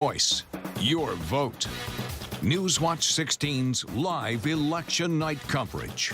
Voice, your vote. Newswatch 16's live election night coverage.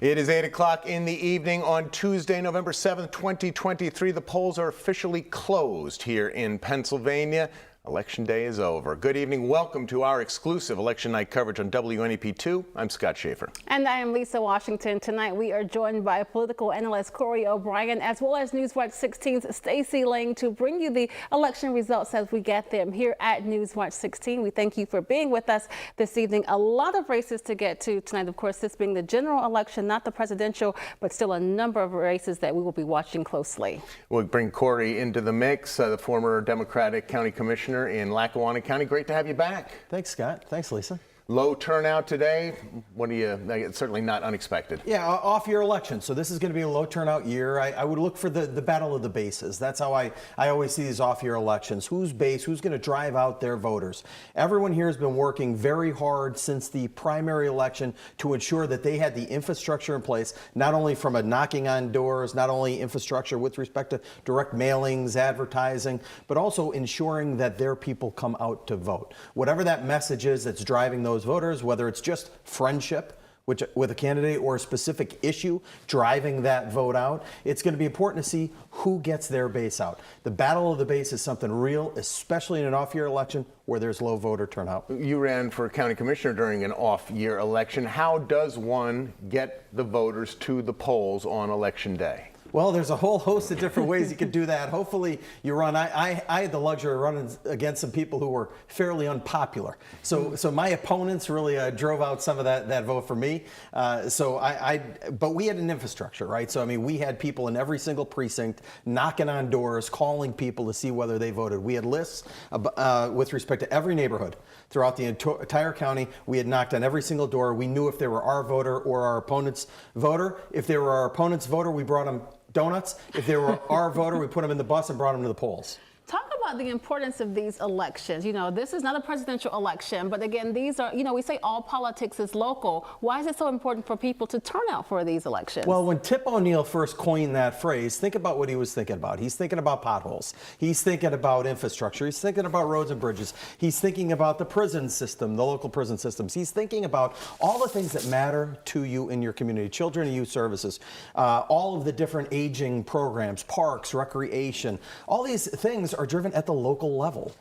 It is 8 o'clock in the evening on Tuesday, November 7th, 2023. The polls are officially closed here in Pennsylvania. Election day is over. Good evening. Welcome to our exclusive election night coverage on WNEP2. I'm Scott Schaefer. And I am Lisa Washington. Tonight we are joined by political analyst Corey O'Brien, as well as Newswatch 16's Stacey Lang, to bring you the election results as we get them here at Newswatch 16. We thank you for being with us this evening. A lot of races to get to tonight, of course, this being the general election, not the presidential, but still a number of races that we will be watching closely. We'll bring Corey into the mix, the former Democratic County Commissioner in Lackawanna County. Great to have you back. Thanks, Scott. Thanks, Lisa. Low turnout today. What do you, it's certainly not unexpected. Yeah, off-year election. So this is going to be a low turnout year. I would look for the battle of the bases. That's how I always see these off-year elections. Who's base? Who's going to drive out their voters? Everyone here has been working very hard since the primary election to ensure that they had the infrastructure in place, not only from a knocking on doors, not only infrastructure with respect to direct mailings, advertising, but also ensuring that their people come out to vote. Whatever that message is that's driving those voters, whether it's just friendship with a candidate or a specific issue driving that vote out, it's going to be important to see who gets their base out. The battle of the base is something real, especially in an off-year election where there's low voter turnout. You ran for county commissioner during an off-year election. How does one get the voters to the polls on election day? Well, there's a whole host of different ways you could do that. Hopefully you run. I had the luxury of running against some people who were fairly unpopular. So my opponents really drove out some of that vote for me. But we had an infrastructure, right? So, I mean, we had people in every single precinct knocking on doors, calling people to see whether they voted. We had lists with respect to every neighborhood throughout the entire county. We had knocked on every single door. We knew if they were our voter or our opponent's voter. If they were our opponent's voter, we brought them donuts. If they were our voter, we put them in the bus and brought them to the polls. Talk about the importance of these elections. You know, this is not a presidential election, but again, these are, we say all politics is local. Why is it so important for people to turn out for these elections? Well, when Tip O'Neill first coined that phrase, think about what he was thinking about. He's thinking about potholes. He's thinking about infrastructure. He's thinking about roads and bridges. He's thinking about the prison system, the local prison systems. He's thinking about all the things that matter to you in your community, children and youth services, all of the different aging programs, parks, recreation, all these things are driven at the local level.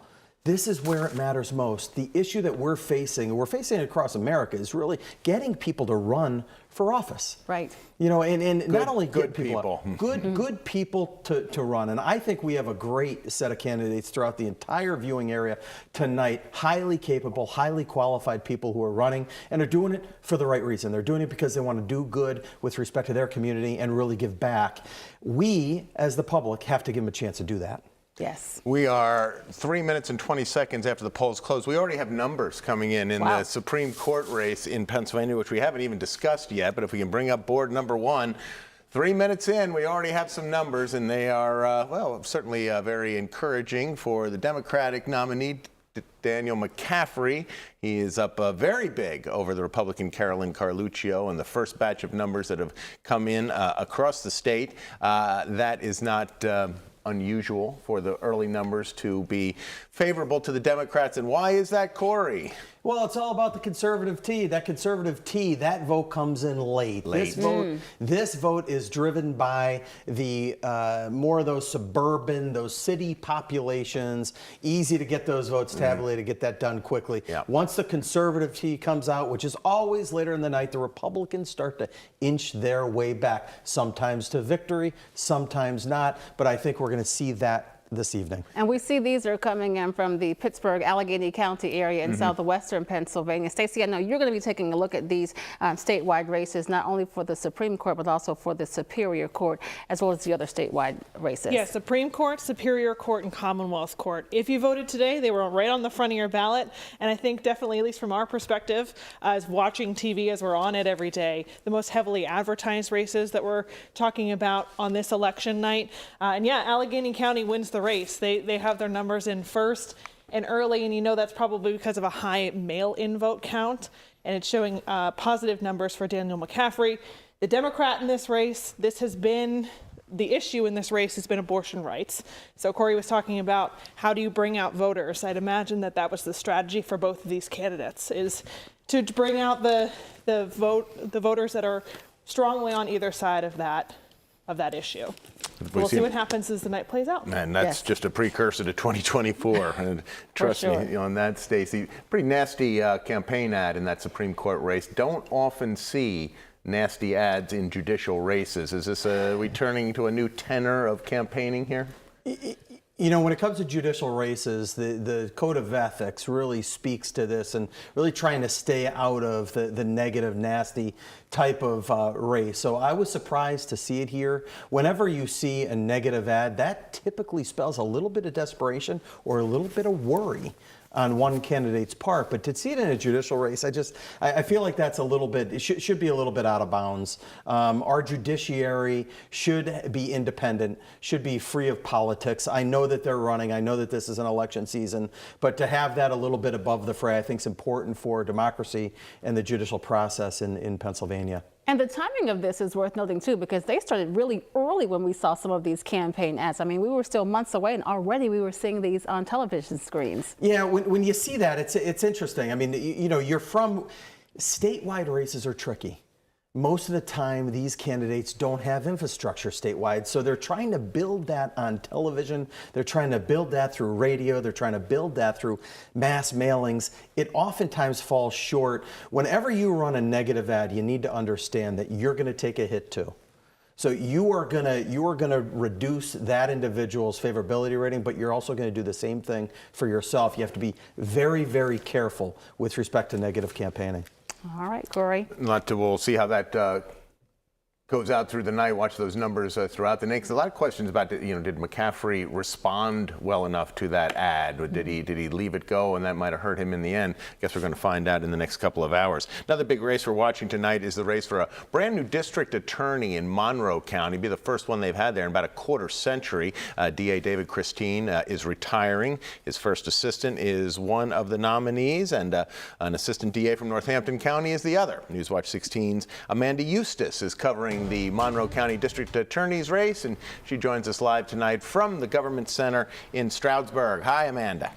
This is where it matters most. The issue that we're facing across America, is really getting people to run for office. Right. And not only good people. Good people to run. And I think we have a great set of candidates throughout the entire viewing area tonight. Highly capable, highly qualified people who are running and are doing it for the right reason. They're doing it because they want to do good with respect to their community and really give back. We, as the public, have to give them a chance to do that. Yes. We are 3 minutes and 20 seconds after the polls close. We already have numbers coming in the Supreme Court race in Pennsylvania, which we haven't even discussed yet. But if we can bring up board number one, 3 minutes in, we already have some numbers, and they are, certainly very encouraging for the Democratic nominee, Daniel McCaffrey. He is up very big over the Republican Carolyn Carluccio, and the first batch of numbers that have come in across the state. That is not unusual for the early numbers to be favorable to the Democrats. And why is that, Corey? Well, it's all about the conservative T. That conservative T, that vote comes in late. This vote is driven by the more of those suburban, those city populations. Easy to get those votes tabulated, get that done quickly. Yeah. Once the conservative T comes out, which is always later in the night, the Republicans start to inch their way back, sometimes to victory, sometimes not. But I think we're going to see that this evening. And we see these are coming in from the Pittsburgh, Allegheny County area in southwestern Pennsylvania. Stacey, I know you're going to be taking a look at these statewide races, not only for the Supreme Court, but also for the Superior Court, as well as the other statewide races. Yes, Supreme Court, Superior Court, and Commonwealth Court. If you voted today, they were right on the front of your ballot. And I think definitely, at least from our perspective, as watching TV, as we're on it every day, the most heavily advertised races that we're talking about on this election night. And yeah, Allegheny County wins the race. They have their numbers in first and early, and that's probably because of a high mail-in vote count, and it's showing positive numbers for Daniel McCaffrey. The Democrat in this race, this has been the issue in this race has been abortion rights. So Corey was talking about how do you bring out voters. I'd imagine that was the strategy for both of these candidates, is to bring out the voters that are strongly on either side of that issue. We'll see what happens as the night plays out. And that's just a precursor to 2024. And trust me on that, Stacey. Pretty nasty campaign ad in that Supreme Court race. Don't often see nasty ads in judicial races. Is this we turning to a new tenor of campaigning here? You know, when it comes to judicial races, the code of ethics really speaks to this, and really trying to stay out of the negative, nasty type of race. So I was surprised to see it here. Whenever you see a negative ad, that typically spells a little bit of desperation or a little bit of worry on one candidate's part. But to see it in a judicial race, I feel like that's a little bit, it should be a little bit out of bounds. Our judiciary should be independent, should be free of politics. I know that they're running, I know that this is an election season, but to have that a little bit above the fray, I think is important for democracy and the judicial process in Pennsylvania. And the timing of this is worth noting too, because they started really early when we saw some of these campaign ads. I mean, we were still months away and already we were seeing these on television screens. Yeah, when you see that, it's interesting. I mean, you know, statewide races are tricky. Most of the time, these candidates don't have infrastructure statewide, so they're trying to build that on television. They're trying to build that through radio. They're trying to build that through mass mailings. It oftentimes falls short. Whenever you run a negative ad, you need to understand that you're going to take a hit too. So you are gonna reduce that individual's favorability rating, but you're also going to do the same thing for yourself. You have to be very, very careful with respect to negative campaigning. All right, Corey. We'll see how that goes out through the night. Watch those numbers throughout the night. 'Cause a lot of questions about, did McCaffrey respond well enough to that ad? Or did he leave it go, and that might have hurt him in the end? I guess we're going to find out in the next couple of hours. Another big race we're watching tonight is the race for a brand new district attorney in Monroe County. It'll be the first one they've had there in about a quarter century. DA David Christine is retiring. His first assistant is one of the nominees, and an assistant DA from Northampton County is the other. Newswatch 16's Amanda Eustace is covering the Monroe County District Attorney's race, and she joins us live tonight from the Government Center in Stroudsburg. Hi, Amanda.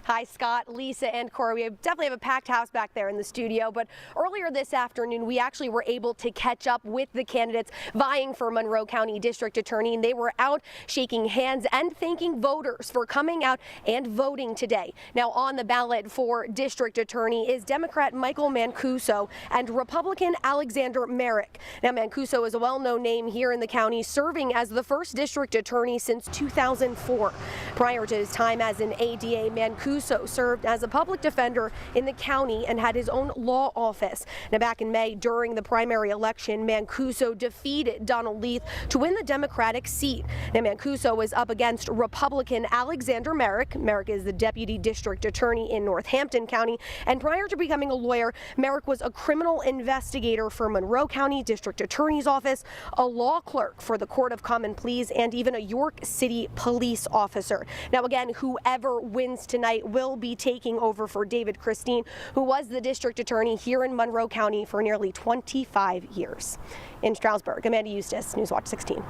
Hi, Scott, Lisa, and Corey. We definitely have a packed house back there in the studio, but earlier this afternoon, we actually were able to catch up with the candidates vying for Monroe County District Attorney, and they were out shaking hands and thanking voters for coming out and voting today. Now, on the ballot for District Attorney is Democrat Michael Mancuso and Republican Alexander Merrick. Now, Mancuso is a well-known name here in the county, serving as the first District Attorney since 2004. Prior to his time as an ADA, Mancuso served as a public defender in the county and had his own law office. Now, back in May, during the primary election, Mancuso defeated Donald Leith to win the Democratic seat. Now, Mancuso was up against Republican Alexander Merrick. Merrick is the deputy district attorney in Northampton County, and prior to becoming a lawyer, Merrick was a criminal investigator for Monroe County District Attorney's Office, a law clerk for the Court of Common Pleas, and even a York City police officer. Now, again, whoever wins tonight will be taking over for David Christine, who was the district attorney here in Monroe County for nearly 25 years. In Stroudsburg, Amanda Eustace, Newswatch 16.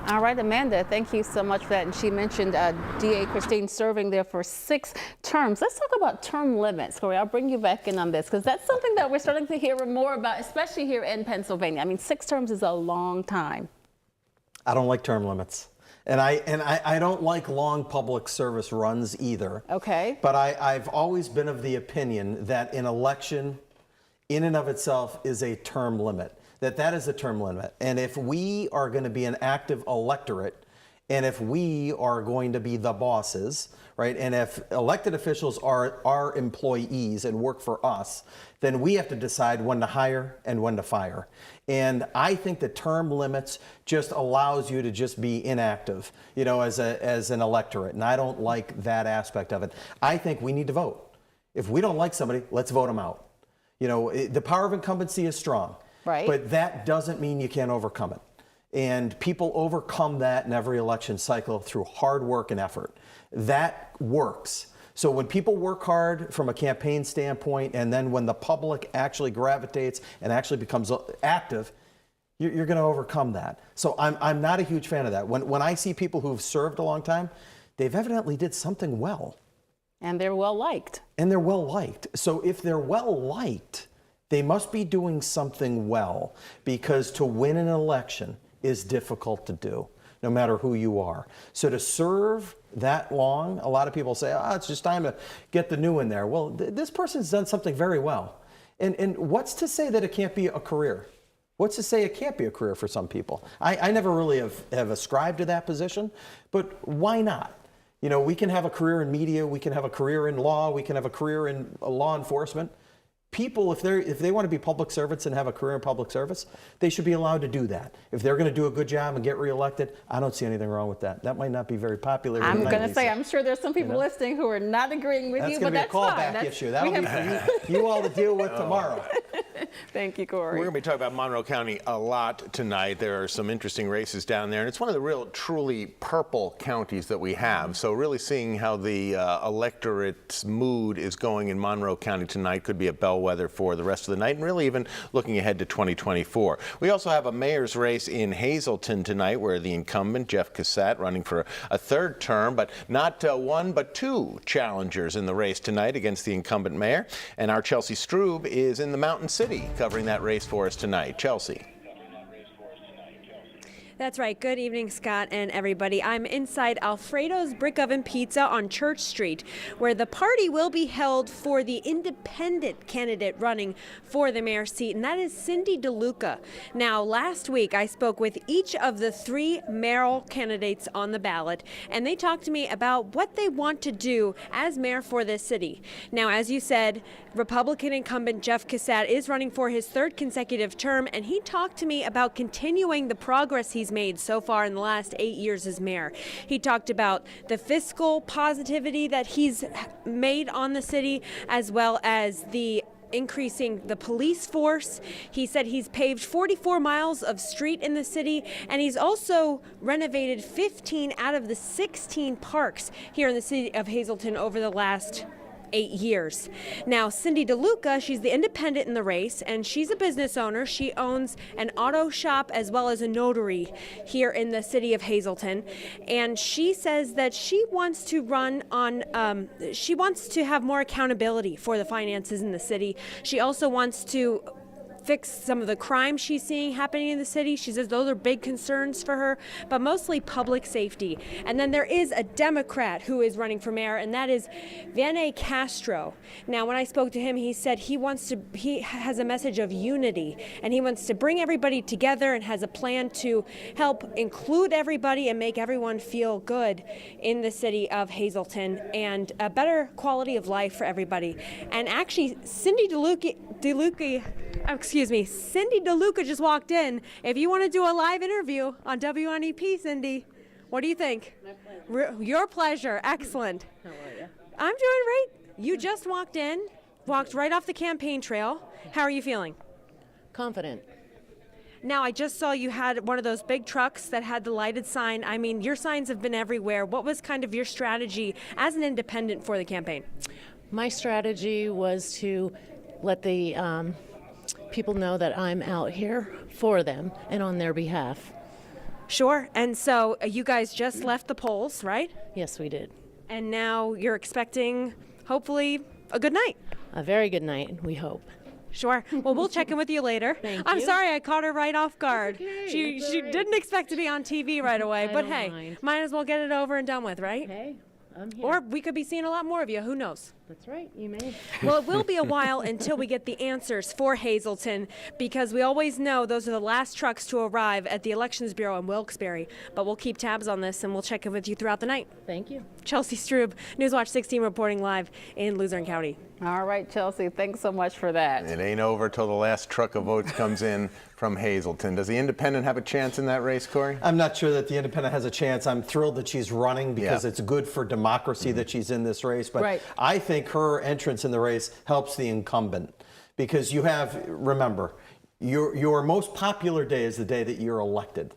All right, Amanda, thank you so much for that. And she mentioned DA Christine serving there for 6 terms. Let's talk about term limits, Corey. I'll bring you back in on this because that's something that we're starting to hear more about, especially here in Pennsylvania. I mean, 6 terms is a long time. I don't like term limits. And I don't like long public service runs either. Okay. But I've always been of the opinion that an election in and of itself is a term limit, that is a term limit. And if we are going to be an active electorate, and if we are going to be the bosses, right, and if elected officials are our employees and work for us, then we have to decide when to hire and when to fire. And I think the term limits just allows you to just be inactive, as an electorate. And I don't like that aspect of it. I think we need to vote. If we don't like somebody, let's vote them out. The power of incumbency is strong, right? But that doesn't mean you can't overcome it. And people overcome that in every election cycle through hard work and effort. That works. So when people work hard from a campaign standpoint, and then when the public actually gravitates and actually becomes active, you're going to overcome that. So I'm not a huge fan of that. When I see people who've served a long time, they've evidently did something well. And they're well liked. And they're well liked. So if they're well liked, they must be doing something well, because to win an election is difficult to do, no matter who you are. So to serve that long, a lot of people say, it's just time to get the new in there. Well, this person's done something very well. And what's to say that it can't be a career? What's to say it can't be a career for some people? I never really have ascribed to that position, but why not? You know, we can have a career in media, we can have a career in law, we can have a career in law enforcement. People, if they want to be public servants and have a career in public service, they should be allowed to do that. If they're going to do a good job and get reelected, I don't see anything wrong with that. That might not be very popular. I'm going to say, I'm sure there's some people listening who are not agreeing with you, but that's fine. That's going to be a callback issue. That'll be for you all to deal with tomorrow. Thank you, Corey. We're going to be talking about Monroe County a lot tonight. There are some interesting races down there, and it's one of the real truly purple counties that we have. So really seeing how the electorate's mood is going in Monroe County tonight could be a bellwether for the rest of the night, and really even looking ahead to 2024. We also have a mayor's race in Hazelton tonight, where the incumbent, Jeff Cassett, running for a third term, but not one but two challengers in the race tonight against the incumbent mayor. And our Chelsea Strube is in the Mountain City covering that race for us tonight. Chelsea. That's right. Good evening, Scott and everybody. I'm inside Alfredo's Brick Oven Pizza on Church Street, where the party will be held for the independent candidate running for the mayor's seat, and that is Cindy DeLuca. Now, last week I spoke with each of the three mayoral candidates on the ballot, and they talked to me about what they want to do as mayor for this city. Now, as you said, Republican incumbent Jeff Cassett is running for his third consecutive term, and he talked to me about continuing the progress he's made so far in the last 8 years as mayor. He talked about the fiscal positivity that he's made on the city, as well as the increasing the police force. He said he's paved 44 miles of street in the city, and he's also renovated 15 out of the 16 parks here in the city of Hazelton over the last 8 years. Now, Cindy DeLuca, she's the independent in the race, and she's a business owner. She owns an auto shop as well as a notary here in the city of Hazelton, and she says that she wants to run on, she wants to have more accountability for the finances in the city. She also wants to fix some of the crime she's seeing happening in the city. She says those are big concerns for her, but mostly public safety. And then there is a Democrat who is running for mayor, and that is Vianney Castro. Now, when I spoke to him, he said he has a message of unity, and he wants to bring everybody together and has a plan to help include everybody and make everyone feel good in the city of Hazelton and a better quality of life for everybody. And actually, Cindy DeLuca just walked in. If you want to do a live interview on WNEP, Cindy, what do you think? My pleasure. Your pleasure. Excellent. How are you? I'm doing great. You just walked right off the campaign trail. How are you feeling? Confident. Now, I just saw you had one of those big trucks that had the lighted sign. I mean, your signs have been everywhere. What was kind of your strategy as an independent for the campaign? My strategy was to let the people know that I'm out here for them and on their behalf. Sure. And so you guys just left the polls, right? Yes, we did. And now you're expecting, hopefully, a good night. A very good night, we hope. Sure. Well, we'll check in with you later. I'm sorry I caught her right off guard. Okay. She didn't expect to be on TV right away, but hey, might as well get it over and done with, right? Hey, I'm here. Or we could be seeing a lot more of you. Who knows? That's right, you may. Well, it will be a while until we get the answers for Hazelton, because we always know those are the last trucks to arrive at the Elections Bureau in Wilkes-Barre. But we'll keep tabs on this, and we'll check in with you throughout the night. Thank you. Chelsea Strube, Newswatch 16 reporting live in Luzerne County. All right, Chelsea, thanks so much for that. It ain't over till the last truck of votes comes in from Hazelton. Does the independent have a chance in that race, Corey? I'm not sure that the independent has a chance. I'm thrilled that she's running because it's good for democracy that she's in this race. But I think her entrance in the race helps the incumbent, because you have, remember, your most popular day is the day that you're elected.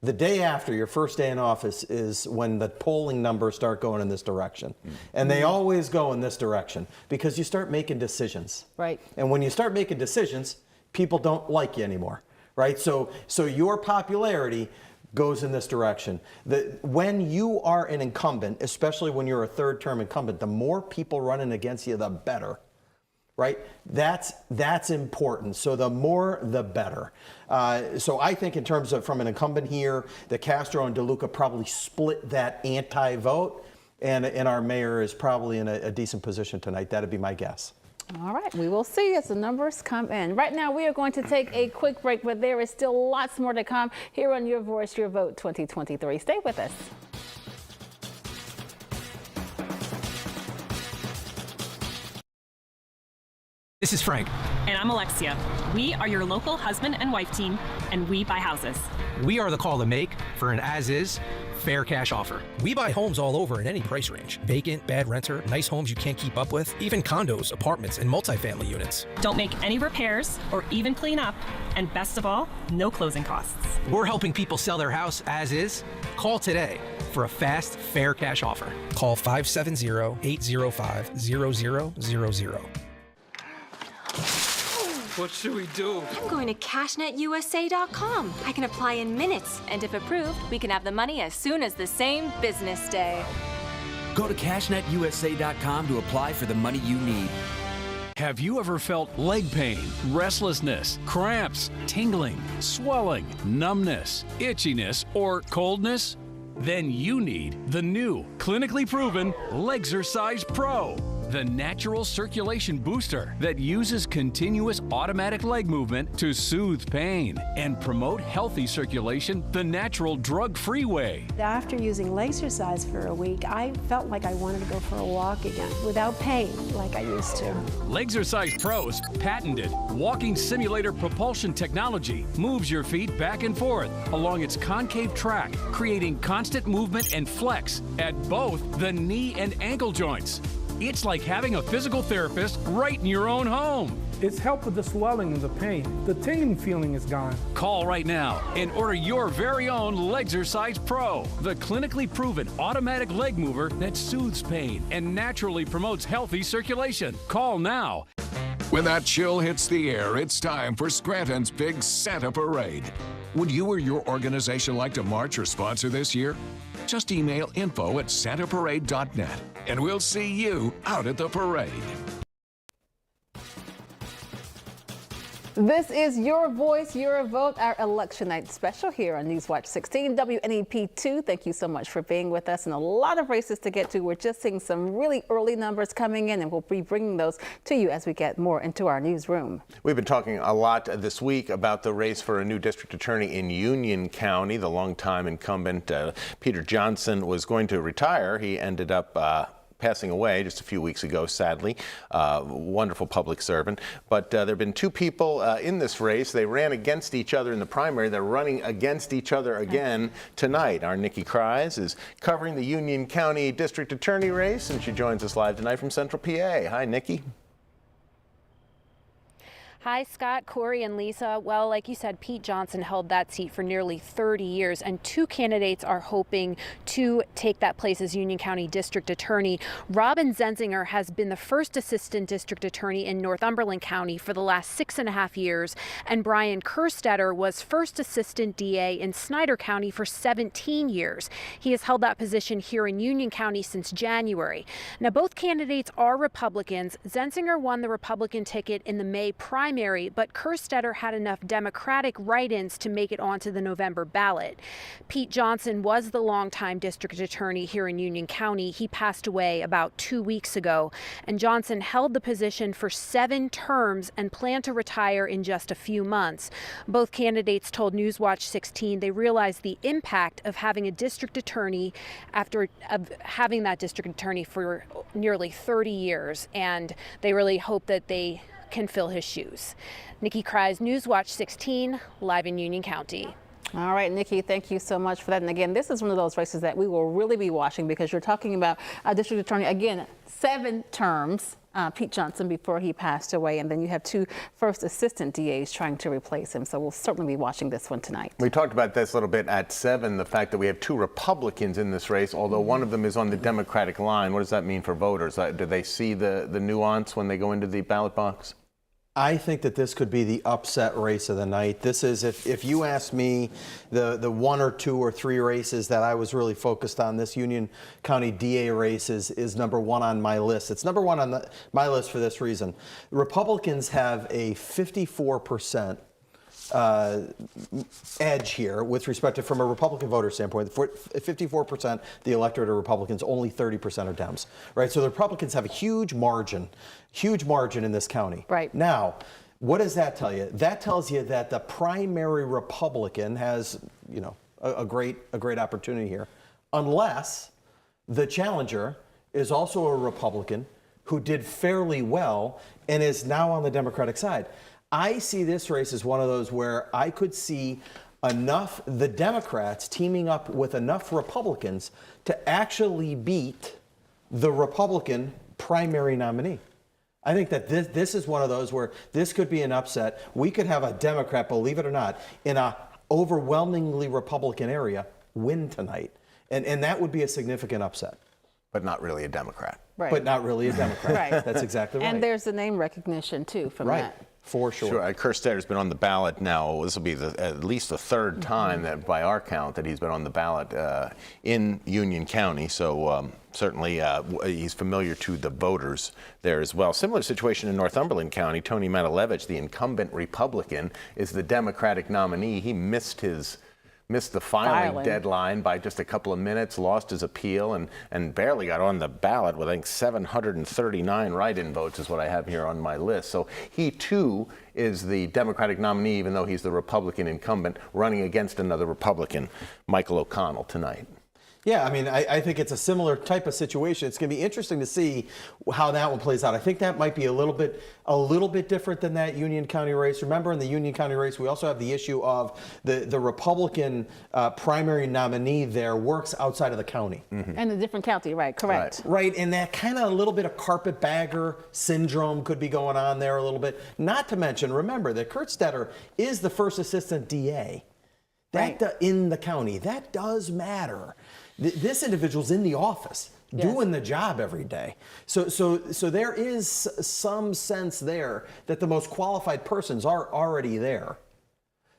The day after, your first day in office, is when the polling numbers start going in this direction. And they always go in this direction because you start making decisions. Right. And when you start making decisions, people don't like you anymore. right? So your popularity goes in this direction. When you are an incumbent, especially when you're a third-term incumbent, the more people running against you, the better, right? That's important. So the more, the better. So I think in terms of from an incumbent here, the Castro and DeLuca probably split that anti-vote, and our mayor is probably in a decent position tonight. That'd be my guess. All right, we will see as the numbers come in. Right now, we are going to take a quick break, but there is still lots more to come here on Your Voice, Your Vote 2023. Stay with us. This is Frank. And I'm Alexia. We are your local husband and wife team, and we buy houses. We are the call to make for an as-is, fair cash offer. We buy homes all over in any price range. Vacant, bad renter, nice homes you can't keep up with, even condos, apartments, and multifamily units. Don't make any repairs or even clean up, and best of all, no closing costs. We're helping people sell their house as is. Call today for a fast, fair cash offer. Call 570-805-0000. What should we do? I'm going to cashnetusa.com. I can apply in minutes, and if approved, we can have the money as soon as the same business day. Go to cashnetusa.com to apply for the money you need. Have you ever felt leg pain, restlessness, cramps, tingling, swelling, numbness, itchiness, or coldness? Then you need the new, clinically proven Legzercise Pro. The natural circulation booster that uses continuous automatic leg movement to soothe pain and promote healthy circulation the natural drug-free way. After using Legzercise for a week, I felt like I wanted to go for a walk again without pain like I used to. Legzercise Pro's patented walking simulator propulsion technology moves your feet back and forth along its concave track, creating constant movement and flex at both the knee and ankle joints. It's like having a physical therapist right in your own home. It's helped with the swelling and the pain. The tingling feeling is gone. Call right now and order your very own Legzercise Pro, the clinically proven automatic leg mover that soothes pain and naturally promotes healthy circulation. Call now. When that chill hits the air, it's time for Scranton's big Santa Parade. Would you or your organization like to march or sponsor this year? Just email info@santaparade.net and we'll see you out at the parade. This is Your Voice, Your Vote, our election night special here on Newswatch 16 WNEP2. Thank you so much for being with us, and a lot of races to get to. We're just seeing some really early numbers coming in, and we'll be bringing those to you as we get more into our newsroom. We've been talking a lot this week about the race for a new district attorney in Union County. The longtime incumbent Peter Johnson was going to retire. He ended up passing away just a few weeks ago, sadly. Wonderful public servant. But there have been two people in this race. They ran against each other in the primary. They're running against each other again tonight. Our Nikki Kreis is covering the Union County District Attorney race, and she joins us live tonight from Central PA. Hi, Nikki. Hi, Scott, Corey, and Lisa. Well, like you said, Pete Johnson held that seat for nearly 30 years, and two candidates are hoping to take that place as Union County District Attorney. Robin Zenzinger has been the first assistant district attorney in Northumberland County for the last 6.5 years, and Brian Kerstetter was first assistant DA in Snyder County for 17 years. He has held that position here in Union County since January. Now, both candidates are Republicans. Zenzinger won the Republican ticket in the May primary, but Kerstetter had enough Democratic write-ins to make it onto the November ballot. Pete Johnson was the longtime district attorney here in Union County. He passed away about 2 weeks ago, and Johnson held the position for 7 terms and planned to retire in just a few months. Both candidates told Newswatch 16 they realized the impact of having a district attorney after having that district attorney for nearly 30 years, and they really hope that they can fill his shoes. Nikki Kreis, Newswatch 16, live in Union County. All right, Nikki, thank you so much for that. And again, this is one of those races that we will really be watching, because you're talking about a district attorney, again, 7 terms, Pete Johnson before he passed away, and then you have 2 first assistant DAs trying to replace him. So we'll certainly be watching this one tonight. We talked about this a little bit at 7, the fact that we have 2 Republicans in this race, although one of them is on the Democratic line. What does that mean for voters? Do they see the nuance when they go into the ballot box? I think that this could be the upset race of the night. This is, if you ask me, the 1 or 2 or 3 races that I was really focused on, this Union County DA race is number 1 on my list. It's number 1 on my list for this reason. Republicans have a 54% edge here with respect to, from a Republican voter standpoint. 54% the electorate are Republicans, only 30% are Dems, right? So the Republicans have a huge margin in this county. Right. Now, what does that tell you? That tells you that the primary Republican has, you know, a great opportunity here, unless the challenger is also a Republican who did fairly well and is now on the Democratic side. I see this race as one of those where I could see the Democrats teaming up with enough Republicans to actually beat the Republican primary nominee. I think that this is one of those where this could be an upset. We could have a Democrat, believe it or not, in a overwhelmingly Republican area win tonight. And that would be a significant upset. But not really a Democrat. Right. But not really a Democrat. Right. That's exactly right. And there's the name recognition, too, from that. For sure. Kerstedter's been on the ballot now. This will be at least the 3rd time that, by our count, that he's been on the ballot in Union County. So certainly he's familiar to the voters there as well. Similar situation in Northumberland County. Tony Matalevich, the incumbent Republican, is the Democratic nominee. He missed the filing deadline by just a couple of minutes, lost his appeal, and barely got on the ballot with, I think, 739 write-in votes is what I have here on my list. So he, too, is the Democratic nominee, even though he's the Republican incumbent, running against another Republican, Michael O'Connell, tonight. Yeah, I mean, I think it's a similar type of situation. It's going to be interesting to see how that one plays out. I think that might be a little bit different than that Union County race. Remember, in the Union County race, we also have the issue of the Republican primary nominee there works outside of the county. Mm-hmm. And a different county, right, correct. Right, and that kind of a little bit of carpetbagger syndrome could be going on there a little bit. Not to mention, remember that Kerstetter is the first assistant DA in the county. That does matter. This individual's in the office doing the job every day. So there is some sense there that the most qualified persons are already there.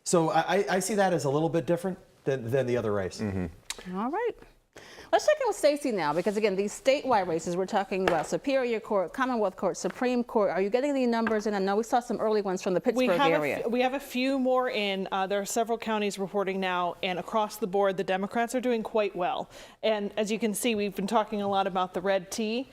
So I see that as a little bit different than the other race. Mm-hmm. All right. Let's check in with Stacey now, because again, these statewide races, we're talking about Superior Court, Commonwealth Court, Supreme Court. Are you getting any numbers? And I know we saw some early ones from the Pittsburgh area. We have a few more in. There are several counties reporting now, and across the board, the Democrats are doing quite well. And as you can see, we've been talking a lot about the red tea.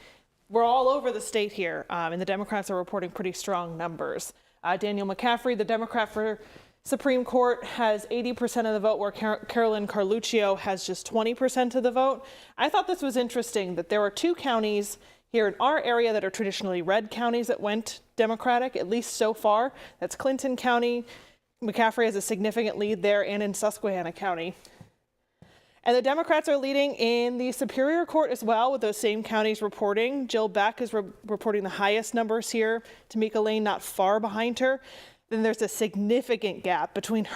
We're all over the state here, and the Democrats are reporting pretty strong numbers. Daniel McCaffrey, the Democrat for Supreme Court, has 80% of the vote, where Carolyn Carluccio has just 20% of the vote. I thought this was interesting that there are 2 counties here in our area that are traditionally red counties that went Democratic, at least so far. That's Clinton County. McCaffrey has a significant lead there, and in Susquehanna County. And the Democrats are leading in the Superior Court as well, with those same counties reporting. Jill Beck is reporting the highest numbers here. Tamika Lane not far behind her. Then there's a significant gap between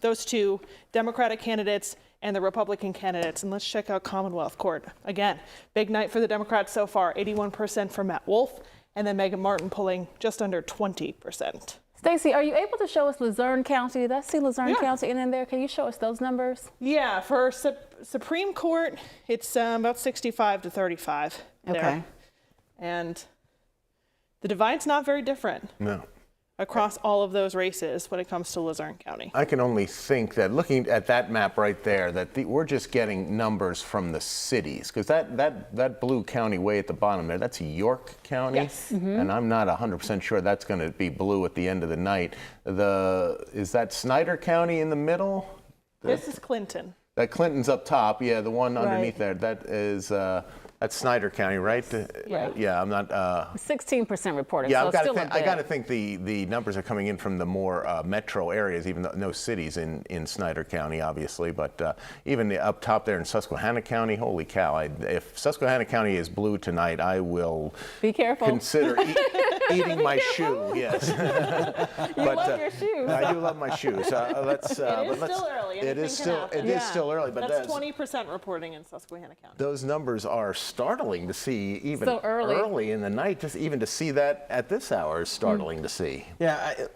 those 2 Democratic candidates and the Republican candidates. And let's check out Commonwealth Court. Again, big night for the Democrats so far, 81% for Matt Wolf, and then Megan Martin pulling just under 20%. Stacey, are you able to show us Luzerne County? Did I see Luzerne County in there? Can you show us those numbers? Yeah, for Supreme Court, it's about 65 to 35 there. Okay. And the divide's not very different. No. Across all of those races when it comes to Luzerne County. I can only think that looking at that map right there, that we're just getting numbers from the cities, because that blue county way at the bottom there, that's York County. Yes. Mm-hmm. And I'm not 100% sure that's going to be blue at the end of the night. Is that Snyder County in the middle? This is Clinton. That Clinton's up top, yeah, the one underneath there. That is that's Snyder County, right? Yeah, I'm not. 16% reported. Yeah, so I got to think the numbers are coming in from the more metro areas, even though no cities in Snyder County, obviously. But even up top there in Susquehanna County, holy cow! If Susquehanna County is blue tonight, I will be careful. Consider eating my shoe. Yes. You love your shoe. shoes. I do love my shoes. It is still early. It is still early, but that's 20% reporting in Susquehanna County. Those numbers are startling to see even so early in the night. Just even to see that at this hour is startling to see. Yeah,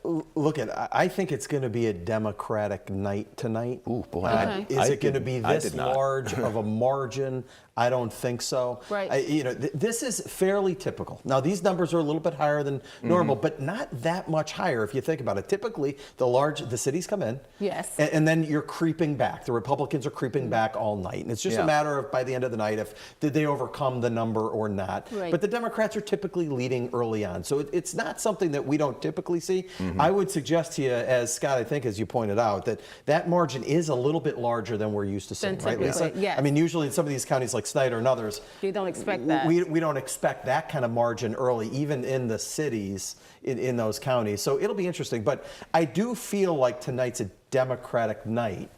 I think it's going to be a Democratic night tonight. Ooh, boy. Is it going to be this large of a margin? I don't think so. Right. This is fairly typical. Now, these numbers are a little bit higher than normal, but not that much higher if you think about it. Typically, the cities come in. Yes. And then you're creeping back. The Republicans are creeping back all night. And it's just a matter of, by the end of the night, did they overcome the number or not. Right. But the Democrats are typically leading early on. So it's not something that we don't typically see. I would suggest to you, as Scott, I think, as you pointed out, that margin is a little bit larger than we're used to seeing, right, Lisa? Yes. I mean, usually in some of these counties like Snyder and others, you don't expect that. We don't expect that kind of margin early, even in the cities in those counties. So it'll be interesting. But I do feel like tonight's a Democratic night.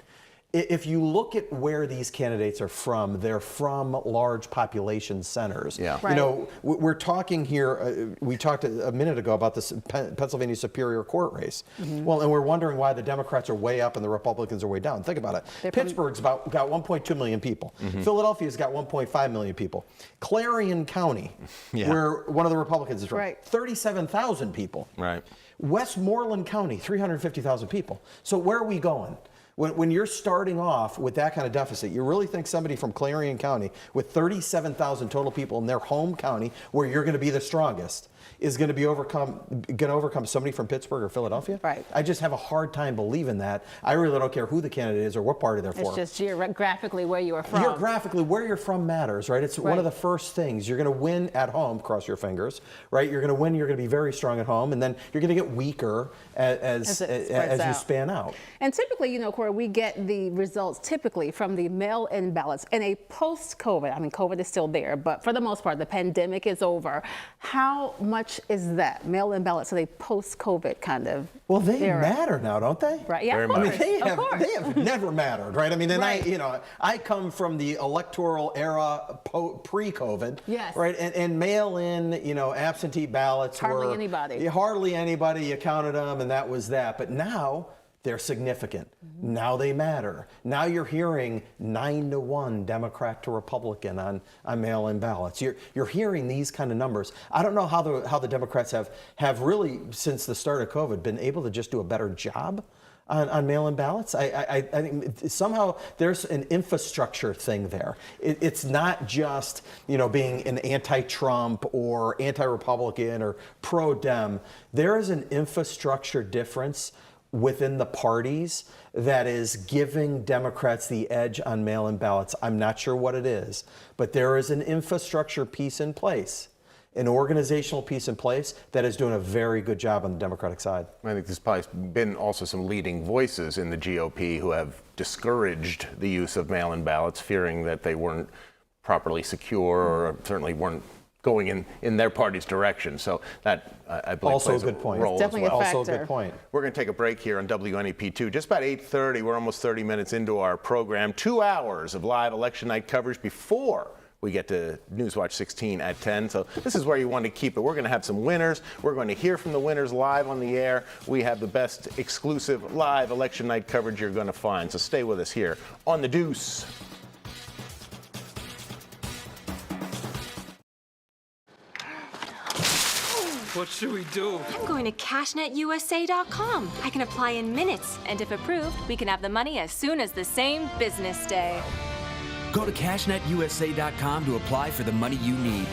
If you look at where these candidates are from, they're from large population centers. Yeah. Right. We're talking here, we talked a minute ago about this Pennsylvania Superior Court race. Well, and we're wondering why the Democrats are way up and the Republicans are way down. Think about it. Pittsburgh's got 1.2 million people. Philadelphia's got 1.5 million people. Clarion County, where one of the Republicans is from, 37,000 people. Right. Westmoreland County, 350,000 people. So where are we going? When you're starting off with that kind of deficit, you really think somebody from Clarion County with 37,000 total people in their home county, where you're going to be the strongest, is going to overcome somebody from Pittsburgh or Philadelphia? Right. I just have a hard time believing that. I really don't care who the candidate is or what party they're for. It's just geographically where you are from. Geographically, where you're from matters, right? It's one of the first things. You're going to win at home, cross your fingers, right? You're going to win, you're going to be very strong at home, and then you're going to get weaker as you span out. And typically, Corey, we get the results typically from the mail-in ballots. In a post-COVID, I mean, COVID is still there, but for the most part, the pandemic is over. How much is that, mail-in ballots, in a post-COVID kind of they era? Matter now, don't they? Right, yeah, Very of course. much. They have never mattered, right? I mean, and I come from the electoral era pre-COVID, yes, right? And mail-in, absentee ballots hardly anybody. Hardly anybody. You counted them, and that was that. But now they're significant. Now they matter. Now you're hearing 9-1 Democrat to Republican on mail-in ballots. You're hearing these kind of numbers. I don't know how the Democrats have really, since the start of COVID, been able to just do a better job on mail-in ballots. I think somehow there's an infrastructure thing there. It's not just being an anti-Trump or anti-Republican or pro-Dem. There is an infrastructure difference within the parties that is giving Democrats the edge on mail-in ballots. I'm not sure what it is, but there is an infrastructure piece in place, an organizational piece in place that is doing a very good job on the Democratic side. I think there's probably been also some leading voices in the GOP who have discouraged the use of mail-in ballots, fearing that they weren't properly secure or certainly weren't going in their party's direction. So that, I believe, also plays a good point. Role definitely as well. a factor. Also a good point. We're going to take a break here on WNEP2. Just about 8:30, we're almost 30 minutes into our program. 2 hours of live election night coverage before we get to Newswatch 16 at 10. So this is where you want to keep it. We're going to have some winners. We're going to hear from the winners live on the air. We have the best exclusive live election night coverage you're going to find. So stay with us here on The Deuce. What should we do? I'm going to cashnetusa.com. I can apply in minutes, and if approved, we can have the money as soon as the same business day. Go to cashnetusa.com to apply for the money you need.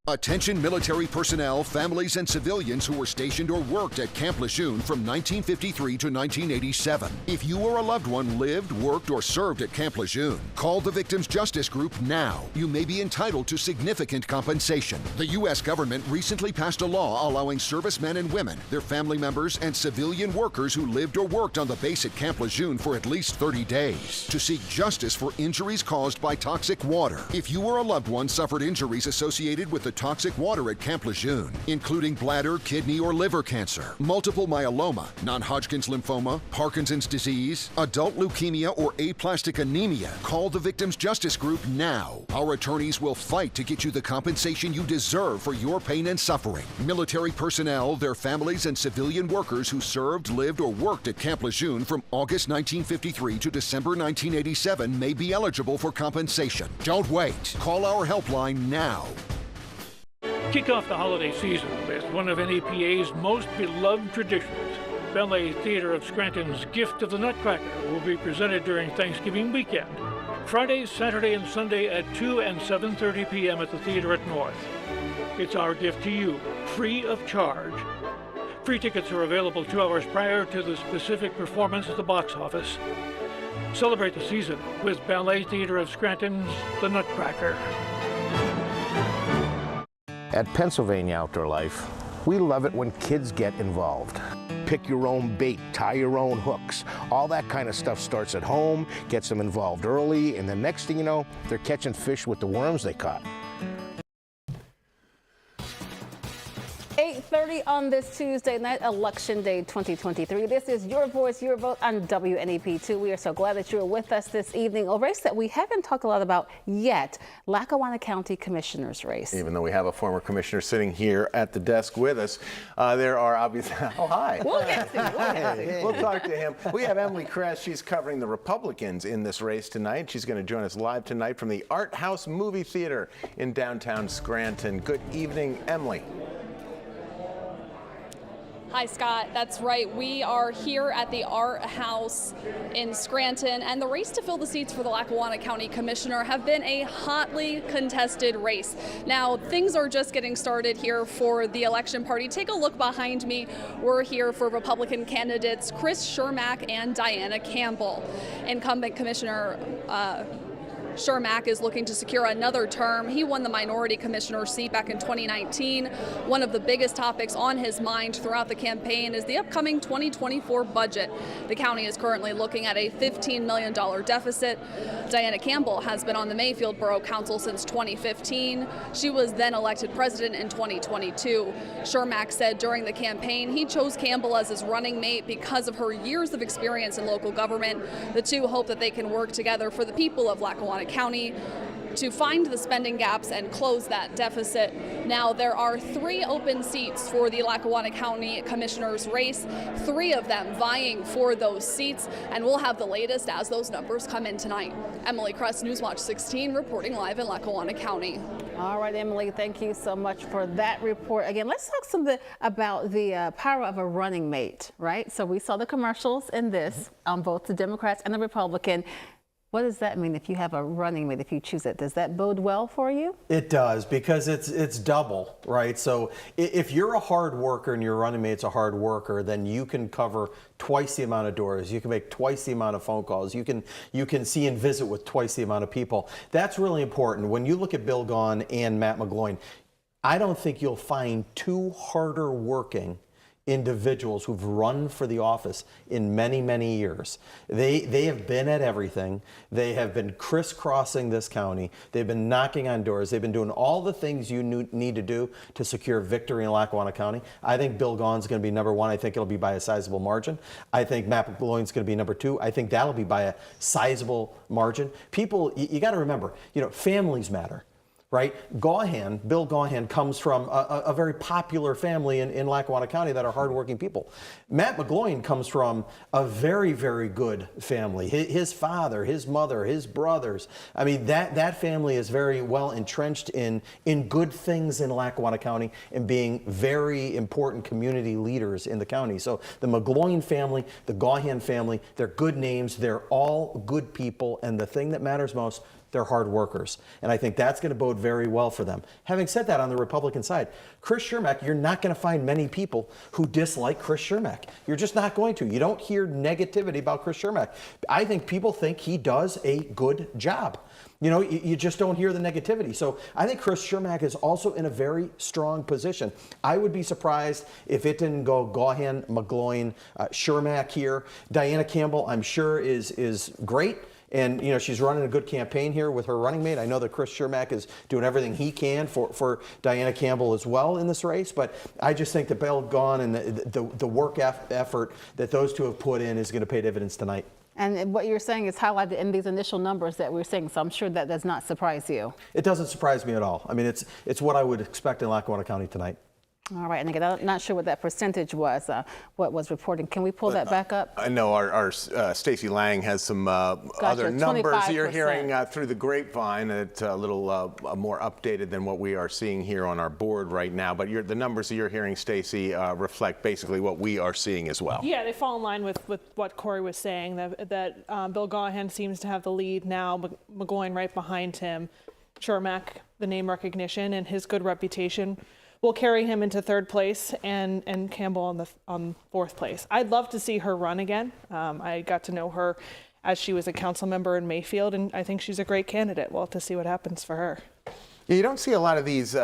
Attention military personnel, families, and civilians who were stationed or worked at Camp Lejeune from 1953 to 1987. If you or a loved one lived, worked, or served at Camp Lejeune, call the Victims Justice Group now. You may be entitled to significant compensation. The U.S. government recently passed a law allowing servicemen and women, their family members, and civilian workers who lived or worked on the base at Camp Lejeune for at least 30 days to seek justice for injuries caused by toxic water. If you or a loved one suffered injuries associated with the toxic water at Camp Lejeune, including bladder, kidney, or liver cancer, multiple myeloma, non-Hodgkin's lymphoma, Parkinson's disease, adult leukemia, or aplastic anemia. Call the Victims Justice Group now. Our attorneys will fight to get you the compensation you deserve for your pain and suffering. Military personnel, their families, and civilian workers who served, lived, or worked at Camp Lejeune from August 1953 to December 1987 may be eligible for compensation. Don't wait. Call our helpline now. Kick off the holiday season with one of NAPA's most beloved traditions. Ballet Theater of Scranton's Gift of the Nutcracker will be presented during Thanksgiving weekend, Friday, Saturday, and Sunday at 2 and 7:30 p.m. at the theater at North. It's our gift to you, free of charge. Free tickets are available 2 hours prior to the specific performance at the box office. Celebrate the season with Ballet Theater of Scranton's The Nutcracker. At Pennsylvania Outdoor Life, we love it when kids get involved. Pick your own bait, tie your own hooks. All that kind of stuff starts at home, gets them involved early, and the next thing you know, they're catching fish with the worms they caught. 8:30 on this Tuesday night, Election Day 2023. This is Your Voice, Your Vote on WNEP2. We are so glad that you're with us this evening. A race that we haven't talked a lot about yet, Lackawanna County Commissioner's race. Even though we have a former commissioner sitting here at the desk with us, there are obviously, oh, hi. We'll get to We'll talk to him. We have Emily Kress. She's covering the Republicans in this race tonight. She's going to join us live tonight from the Art House Movie Theater in downtown Scranton. Good evening, Emily. Hi, Scott. That's right. We are here at the Art House in Scranton, and the race to fill the seats for the Lackawanna County Commissioner have been a hotly contested race. Now, things are just getting started here for the election party. Take a look behind me. We're here for Republican candidates Chris Schermack and Diana Campbell. Incumbent Commissioner Schermack is looking to secure another term. He won the minority commissioner seat back in 2019. One of the biggest topics on his mind throughout the campaign is the upcoming 2024 budget. The county is currently looking at a $15 million deficit. Diana Campbell has been on the Mayfield Borough Council since 2015. She was then elected president in 2022. Schermack said during the campaign he chose Campbell as his running mate because of her years of experience in local government. The two hope that they can work together for the people of Lackawanna County to find the spending gaps and close that deficit. Now, there are 3 open seats for the Lackawanna County Commissioner's race, 3 of them vying for those seats, and we'll have the latest as those numbers come in tonight. Emily Kress, Newswatch 16, reporting live in Lackawanna County. All right, Emily, thank you so much for that report. Again, let's talk something about the power of a running mate, right? So we saw the commercials in this on both the Democrats and the Republican. What does that mean if you have a running mate, if you choose it? Does that bode well for you? It does, because it's double, right? So if you're a hard worker and your running mate's a hard worker, then you can cover twice the amount of doors. You can make twice the amount of phone calls. You can see and visit with twice the amount of people. That's really important. When you look at Bill Gaughan and Matt McGloin, I don't think you'll find 2 harder working individuals who've run for the office in many, many years. They have been at everything. They have been crisscrossing this county. They've been knocking on doors. They've been doing all the things you need to do to secure victory in Lackawanna County. I think Bill Gaughan's going to be number 1. I think it'll be by a sizable margin. I think Matt McGloin's going to be number 2. I think that'll be by a sizable margin. People, you got to remember, families matter. Right? Bill Gaughan comes from a very popular family in Lackawanna County that are hardworking people. Matt McGloin comes from a very, very good family. His father, his mother, his brothers. I mean, that family is very well entrenched in good things in Lackawanna County and being very important community leaders in the county. So the McGloin family, the Gaughan family, they're good names. They're all good people. And the thing that matters most, they're hard workers. And I think that's going to bode very well for them. Having said that, on the Republican side, Chris Schermack, you're not going to find many people who dislike Chris Schermack. You're just not going to. You don't hear negativity about Chris Schermack. I think people think he does a good job. You just don't hear the negativity. So I think Chris Schermack is also in a very strong position. I would be surprised if it didn't go Gaughan, McGloin, Schermack here. Diana Campbell, I'm sure, is great And, she's running a good campaign here with her running mate. I know that Chris Schermack is doing everything he can for Diana Campbell as well in this race. But I just think that Bill Gaughan and the work effort that those two have put in is going to pay dividends tonight. And what you're saying is highlighted in these initial numbers that we're seeing, so I'm sure that does not surprise you. It doesn't surprise me at all. I mean, it's what I would expect in Lackawanna County tonight. All right, and again, I'm not sure what that percentage was, what was reported. Can we pull that back up? I know our Stacey Lang has some other numbers 25%. You're hearing through the grapevine. It's a little more updated than what we are seeing here on our board right now. But the numbers that you're hearing, Stacey, reflect basically what we are seeing as well. Yeah, they fall in line with what Corey was saying, that Bill Gaughan seems to have the lead now, McGloin right behind him. Schermack, the name recognition and his good reputation will carry him into third place, and Campbell on fourth place. I'd love to see her run again. I got to know her as she was a council member in Mayfield, and I think she's a great candidate. We'll have to see what happens for her. You don't see a lot of these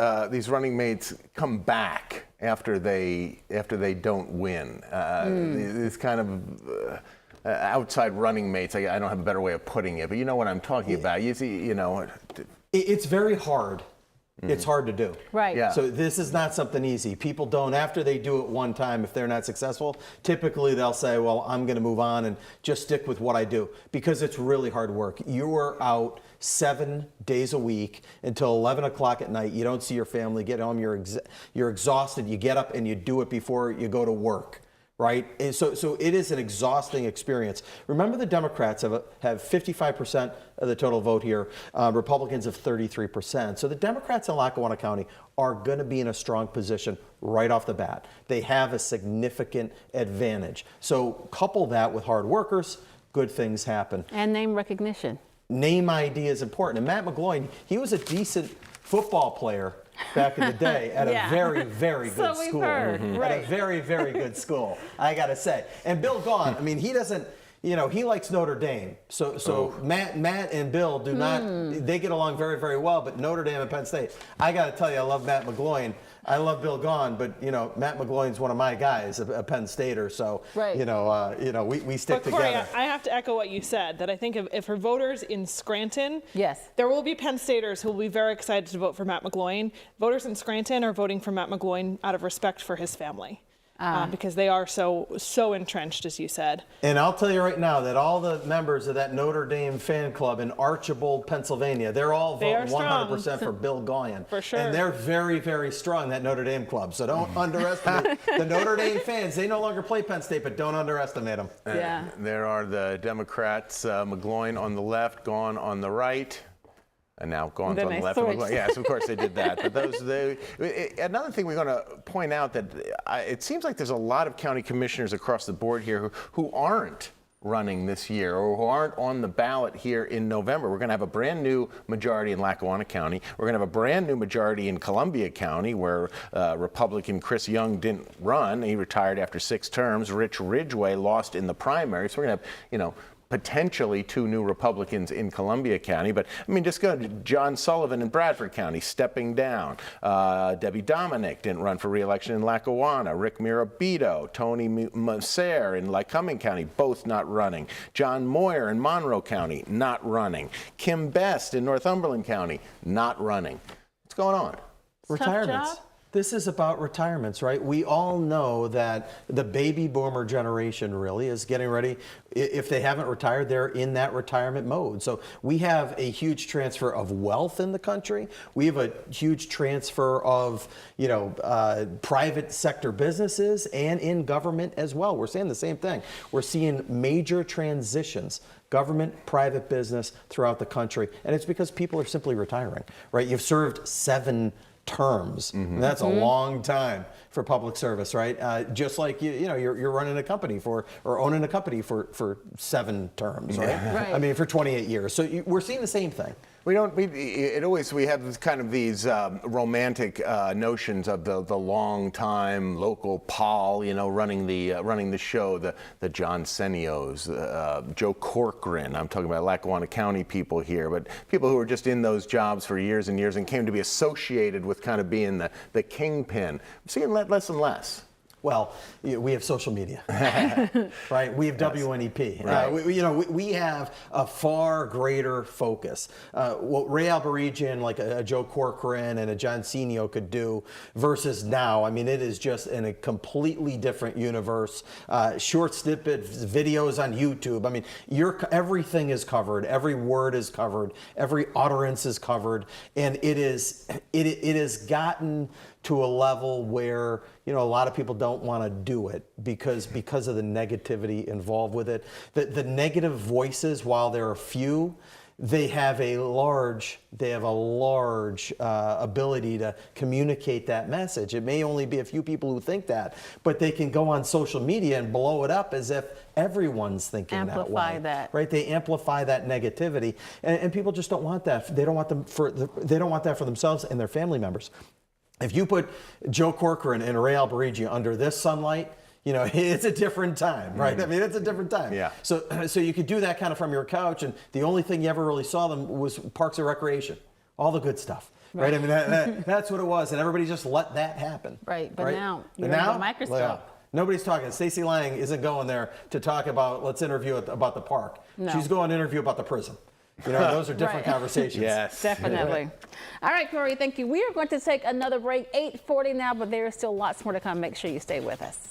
running mates come back after they don't win. These kind of outside running mates. I don't have a better way of putting it, but you know what I'm talking about. You see, it's very hard. It's hard to do. Right. Yeah. So this is not something easy. People don't, after they do it one time, if they're not successful, typically they'll say, well, I'm going to move on and just stick with what I do, because it's really hard work. You are out 7 days a week until 11 o'clock at night. You don't see your family. Get home, you're exhausted. You get up and you do it before you go to work. Right? And so it is an exhausting experience. Remember, the Democrats have 55% of the total vote here. Republicans have 33%. So the Democrats in Lackawanna County are going to be in a strong position right off the bat. They have a significant advantage. So couple that with hard workers, good things happen. And name recognition. Name ID is important. And Matt McGloin, he was a decent football player back in the day at a very, very good school. At a very, very good school, I got to say. And Bill Gaughan, I mean, he doesn't, he likes Notre Dame. So Matt and Bill do not, they get along very, very well, but Notre Dame and Penn State, I got to tell you, I love Matt McGloin. I love Bill Gaughan, but Matt McGloin's one of my guys, a Penn Stater, so we stick Corey, together. I have to echo what you said, that I think if for voters in Scranton, yes, there will be Penn Staters who will be very excited to vote for Matt McGloin. Voters in Scranton are voting for Matt McGloin out of respect for his family. Because they are so entrenched, as you said. And I'll tell you right now that all the members of that Notre Dame fan club in Archibald, Pennsylvania, they're all voting 100% for Bill Gaughan. For sure. And they're very, very strong, that Notre Dame club. So don't underestimate the Notre Dame fans. They no longer play Penn State, but don't underestimate them. Yeah. There are the Democrats, McGloin on the left, Gaughan on the right. And now Gaughan's on the left. Yes, of course they did that. But another thing we're going to point out, that it seems like there's a lot of county commissioners across the board here who aren't running this year, or who aren't on the ballot here in November. We're going to have a brand new majority in Lackawanna County. We're going to have a brand new majority in Columbia County, where Republican Chris Young didn't run. He retired after 6 terms. Rich Ridgway lost in the primary. So we're going to have, potentially 2 new Republicans in Columbia County. But, I mean, just go to John Sullivan in Bradford County, stepping down. Debbie Dominic didn't run for re-election in Lackawanna. Rick Mirabito, Tony Masser in Lycoming County, both not running. John Moyer in Monroe County, not running. Kim Best in Northumberland County, not running. What's going on? Retirements. This is about retirements, right? We all know that the baby boomer generation really is getting ready. If they haven't retired, they're in that retirement mode. So we have a huge transfer of wealth in the country. We have a huge transfer of, private sector businesses and in government as well. We're seeing the same thing. We're seeing major transitions, government, private business throughout the country. And it's because people are simply retiring, right? You've served 7 terms. And that's a long time for public service, right? Just like you're running a company or owning a company for 7 terms, right? Right. I mean, for 28 years. So we're seeing the same thing. We have kind of these romantic notions of the long time local Paul, running the show, the John Senios, Joe Corcoran. I'm talking about Lackawanna County people here, but people who were just in those jobs for years and years and came to be associated with kind of being the kingpin. I'm seeing less and less. Well, we have social media, right? We have WNEP. Right. We have a far greater focus. What Ray Alberigian, like a Joe Corcoran and a John Senio could do versus now, I mean, it is just in a completely different universe. Short snippet videos on YouTube. I mean, everything is covered. Every word is covered. Every utterance is covered. And it has gotten to a level where, a lot of people don't want to do it because of the negativity involved with it. The negative voices, while there are few, they have a large ability to communicate that message. It may only be a few people who think that, but they can go on social media and blow it up as if everyone's thinking that way. Amplify that. Right? They amplify that negativity, and people just don't want that. They don't want that for themselves and their family members. If you put Joe Corcoran and Ray Alberigian under this sunlight, it's a different time, right? I mean, it's a different time. Yeah. So you could do that kind of from your couch, and the only thing you ever really saw them was Parks and Recreation, all the good stuff, right? I mean, that's what it was, and everybody just let that happen. Right, but now you're now, under the microscope. Yeah. Nobody's talking. Stacey Lang isn't going there to talk about, let's interview about the park. No. She's going to interview about the prison. Those are different conversations. Yes. Definitely. All right, Corey, thank you. We are going to take another break, 8:40 now, but there is still lots more to come. Make sure you stay with us.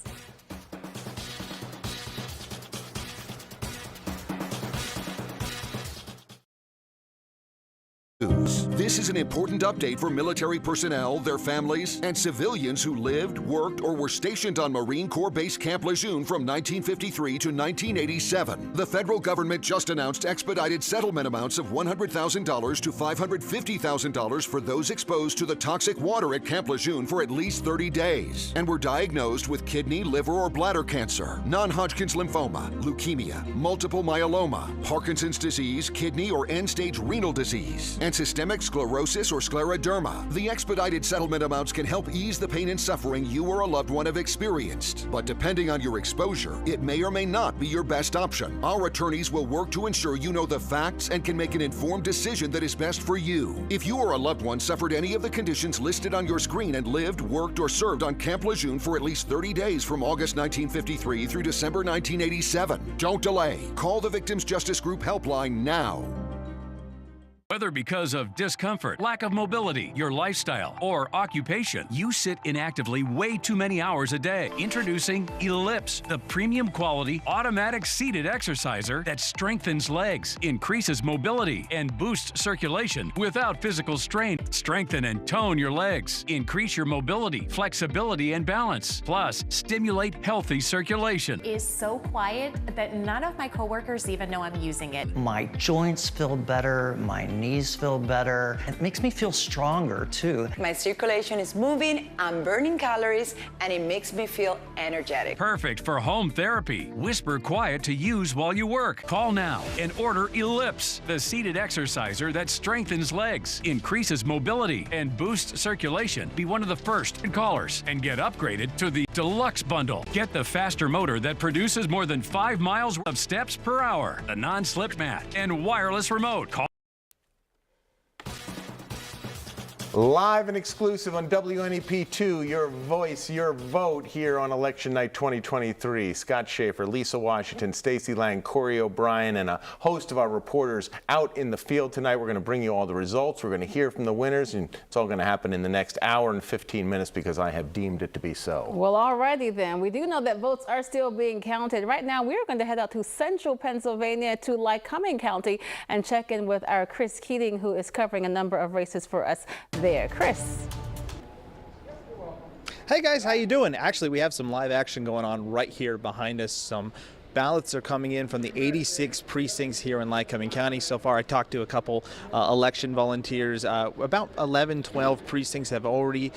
This is an important update for military personnel, their families, and civilians who lived, worked, or were stationed on Marine Corps Base Camp Lejeune from 1953 to 1987. The federal government just announced expedited settlement amounts of $100,000 to $550,000 for those exposed to the toxic water at Camp Lejeune for at least 30 days and were diagnosed with kidney, liver, or bladder cancer, non-Hodgkin's lymphoma, leukemia, multiple myeloma, Parkinson's disease, kidney or end-stage renal disease, and systemic sclerosis or scleroderma. The expedited settlement amounts can help ease the pain and suffering you or a loved one have experienced. But depending on your exposure, it may or may not be your best option. Our attorneys will work to ensure you know the facts and can make an informed decision that is best for you. If you or a loved one suffered any of the conditions listed on your screen and lived, worked, or served on Camp Lejeune for at least 30 days from August 1953 through December 1987, don't delay. Call the Victims Justice Group helpline now. Whether because of discomfort, lack of mobility, your lifestyle, or occupation, you sit inactively way too many hours a day. Introducing Ellipse, the premium quality automatic seated exerciser that strengthens legs, increases mobility, and boosts circulation without physical strain. Strengthen and tone your legs. Increase your mobility, flexibility, and balance. Plus, stimulate healthy circulation. It's so quiet that none of my coworkers even know I'm using it. My joints feel better, my knees feel better. It makes me feel stronger too. My circulation is moving, I'm burning calories, and it makes me feel energetic. Perfect for home therapy. Whisper quiet to use while you work. Call now and order Ellipse, the seated exerciser that strengthens legs, increases mobility, and boosts circulation. Be one of the first callers and get upgraded to the Deluxe Bundle. Get the faster motor that produces more than 5 miles of steps per hour, a non-slip mat, and wireless remote. Call Live and exclusive on WNEP2, your voice, your vote here on Election Night 2023. Scott Schaefer, Lisa Washington, Stacey Lang, Corey O'Brien, and a host of our reporters out in the field tonight. We're going to bring you all the results. We're going to hear from the winners, and it's all going to happen in the next hour and 15 minutes because I have deemed it to be so. Well, alrighty then. We do know that votes are still being counted. Right now, we're going to head out to central Pennsylvania to Lycoming County and check in with our Chris Keating, who is covering a number of races for us there. Chris. Hey guys, how you doing? Actually, we have some live action going on right here behind us. Some ballots are coming in from the 86 precincts here in Lycoming County. So far, I talked to a couple election volunteers. About 11, 12 precincts have already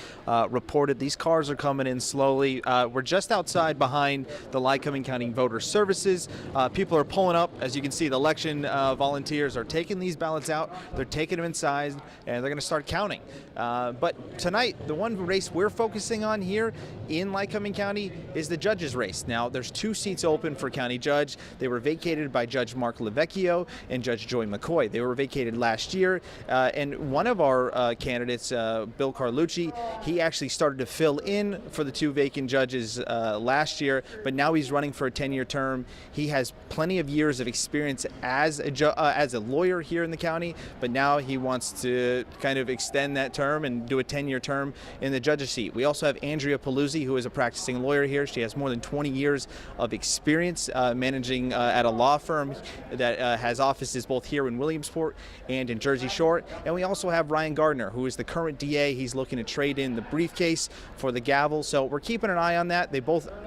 reported. These cars are coming in slowly. We're just outside behind the Lycoming County Voter Services. People are pulling up. As you can see, the election volunteers are taking these ballots out. They're taking them inside, and they're going to start counting. But tonight, the one race we're focusing on here in Lycoming County is the judges race. Now, there's 2 seats open for county County judge. They were vacated by Judge Mark Lavecchio and Judge Joy McCoy. They were vacated last year, and one of our candidates, Bill Carlucci, he actually started to fill in for the two vacant judges last year, but now he's running for a 10-year term. He has plenty of years of experience as a lawyer here in the county, but now he wants to kind of extend that term and do a 10-year term in the judge's seat. We also have Andrea Paluzzi, who is a practicing lawyer here. She has more than 20 years of experience managing at a law firm that has offices both here in Williamsport and in Jersey Shore. And we also have Ryan Gardner, who is the current DA. He's looking to trade in the briefcase for the gavel. So we're keeping an eye on that.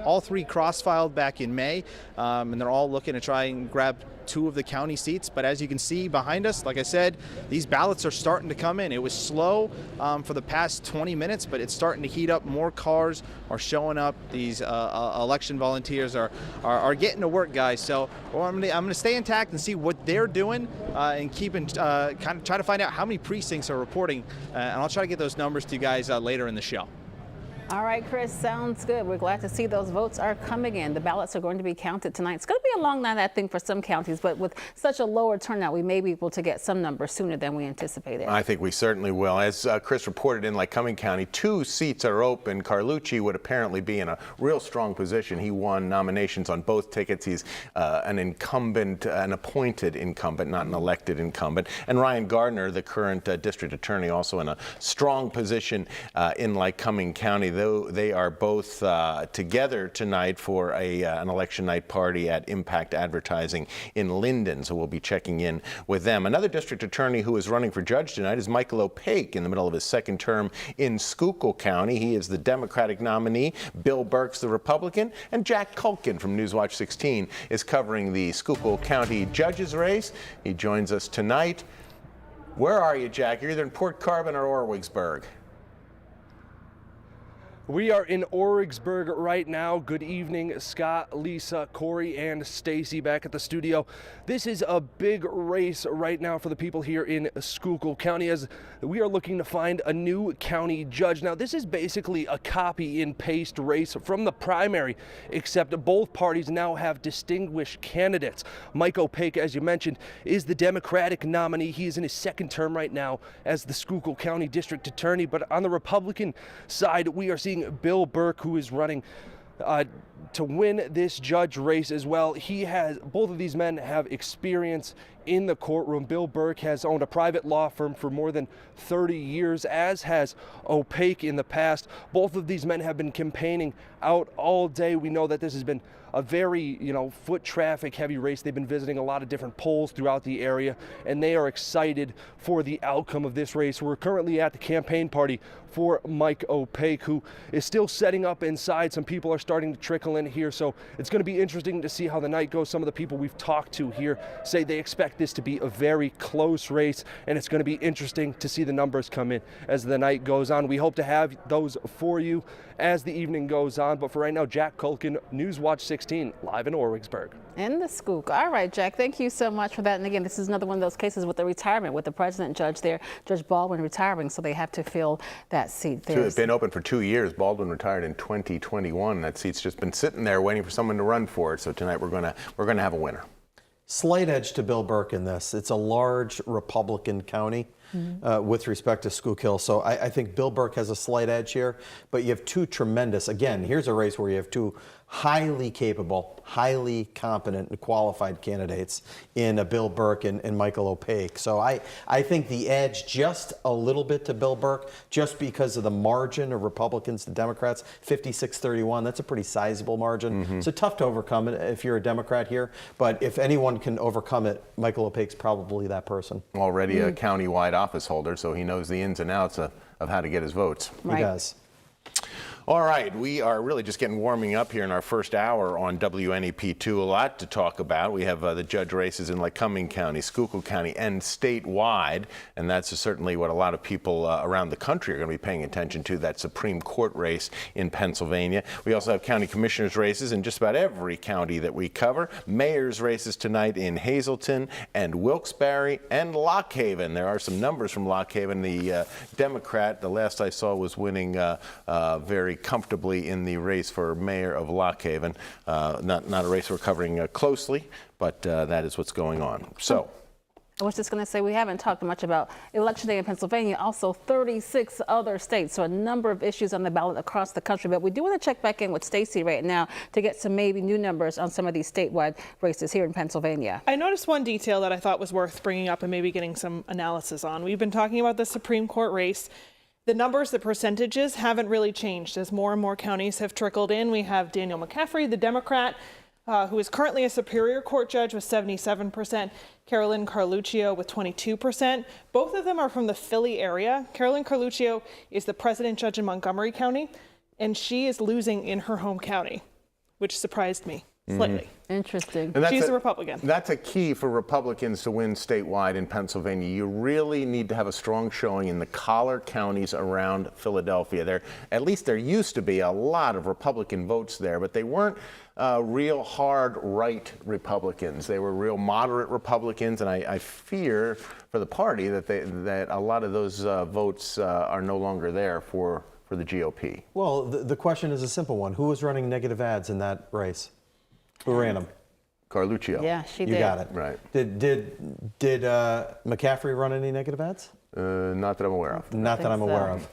All three cross-filed back in May, and they're all looking to try and grab two of the county seats. But as you can see behind us, like I said, these ballots are starting to come in. It was slow for the past 20 minutes, but it's starting to heat up. More cars are showing up. These election volunteers are getting to work, guys. So I'm gonna stay intact and see what they're doing and keeping kind of try to find out how many precincts are reporting, and I'll try to get those numbers to you guys later in the show. All right, Chris, sounds good. We're glad to see those votes are coming in. The ballots are going to be counted tonight. It's going to be a long night, I think, for some counties, but with such a lower turnout, we may be able to get some numbers sooner than we anticipated. I think we certainly will. As Chris reported in Lycoming County, 2 seats are open. Carlucci would apparently be in a real strong position. He won nominations on both tickets. He's an incumbent, an appointed incumbent, not an elected incumbent. And Ryan Gardner, the current district attorney, also in a strong position in Lycoming County. Though they are both together tonight for an election night party at Impact Advertising in Linden, so we'll be checking in with them. Another district attorney who is running for judge tonight is Michael O'Paik, in the middle of his second term in Schuylkill County. He is the Democratic nominee, Bill Burke's the Republican, and Jack Culkin from Newswatch 16 is covering the Schuylkill County judges race. He joins us tonight. Where are you, Jack? You're either in Port Carbon or Orwigsburg. We are in Orwigsburg right now. Good evening, Scott, Lisa, Corey, and Stacy back at the studio. This is a big race right now for the people here in Schuylkill County as we are looking to find a new county judge. Now, this is basically a copy and paste race from the primary, except both parties now have distinguished candidates. Mike O'Paik, as you mentioned, is the Democratic nominee. He is in his second term right now as the Schuylkill County District Attorney. But on the Republican side, we are seeing Bill Burke, who is running to win this judge race as well. Both of these men have experience in the courtroom. Bill Burke has owned a private law firm for more than 30 years, as has O'Paik in the past. Both of these men have been campaigning out all day. We know that this has been a very, foot traffic heavy race. They've been visiting a lot of different polls throughout the area, and they are excited for the outcome of this race. We're currently at the campaign party for Mike O'Paik, who is still setting up inside. Some people are starting to trickle in here, so it's going to be interesting to see how the night goes. Some of the people we've talked to here say they expect this to be a very close race, and it's going to be interesting to see the numbers come in as the night goes on. We hope to have those for you as the evening goes on, but for right now, Jack Culkin, Newswatch 16, live in Orwigsburg. In the Schuylkill. All right, Jack, thank you so much for that. And again, this is another one of those cases with the retirement, with the president judge there, Judge Baldwin retiring, so they have to fill that seat there. It's been open for 2 years. Baldwin retired in 2021. That seat's just been sitting there waiting for someone to run for it. So tonight we're gonna have a winner. Slight edge to Bill Burke in this. It's a large Republican county with respect to Schuylkill. So I think Bill Burke has a slight edge here, but you have two tremendous, again, here's a race where you have two highly capable, highly competent and qualified candidates in Bill Burke and Michael O'Paik. So I think the edge just a little bit to Bill Burke, just because of the margin of Republicans to Democrats, 56-31. That's a pretty sizable margin. So tough to overcome it if you're a Democrat here. But if anyone can overcome it, Michael O'Paik's probably that person. Already a county-wide office holder, so he knows the ins and outs of how to get his votes. He does. All right, we are really just warming up here in our first hour on WNEP2. A lot to talk about. We have the judge races in Lycoming County, Schuylkill County, and statewide, and that's certainly what a lot of people around the country are going to be paying attention to, that Supreme Court race in Pennsylvania. We also have county commissioners races in just about every county that we cover. Mayor's races tonight in Hazelton and Wilkes-Barre and Lock Haven. There are some numbers from Lock Haven. The Democrat, the last I saw, was winning very very comfortably in the race for mayor of Lock Haven. Not a race we're covering closely, but that is what's going on. So. I was just going to say, we haven't talked much about Election Day in Pennsylvania, also 36 other states, so a number of issues on the ballot across the country. But we do want to check back in with Stacey right now to get some maybe new numbers on some of these statewide races here in Pennsylvania. I noticed one detail that I thought was worth bringing up and maybe getting some analysis on. We've been talking about the Supreme Court race. The numbers, the percentages haven't really changed as more and more counties have trickled in. We have Daniel McCaffrey, the Democrat, who is currently a Superior Court judge with 77%, Carolyn Carluccio with 22%. Both of them are from the Philly area. Carolyn Carluccio is the president judge in Montgomery County, and she is losing in her home county, which surprised me slightly. Interesting. And She's a Republican. That's a key for Republicans to win statewide in Pennsylvania. You really need to have a strong showing in the collar counties around Philadelphia. At least there used to be a lot of Republican votes there, but they weren't real hard right Republicans. They were real moderate Republicans, and I fear for the party that a lot of those votes are no longer there for the GOP. Well, the question is a simple one. Who was running negative ads in that race? Who ran them? Carluccio. Yeah, she did. You got it. Right. Did McCaffrey run any negative ads? Not that I'm aware of. Not that I'm aware of.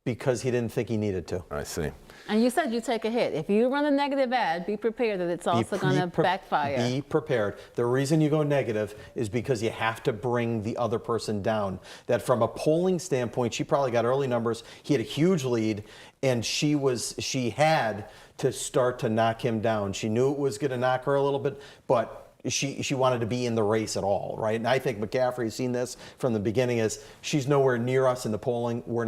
Because he didn't think he needed to. I see. And you said you take a hit. If you run a negative ad, be prepared that it's also going to backfire. Be prepared. The reason you go negative is because you have to bring the other person down. That from a polling standpoint, she probably got early numbers. He had a huge lead, and she had to start to knock him down. She knew it was going to knock her a little bit, but she wanted to be in the race at all, right? And I think McCaffrey's seen this from the beginning as she's nowhere near us in the polling. We're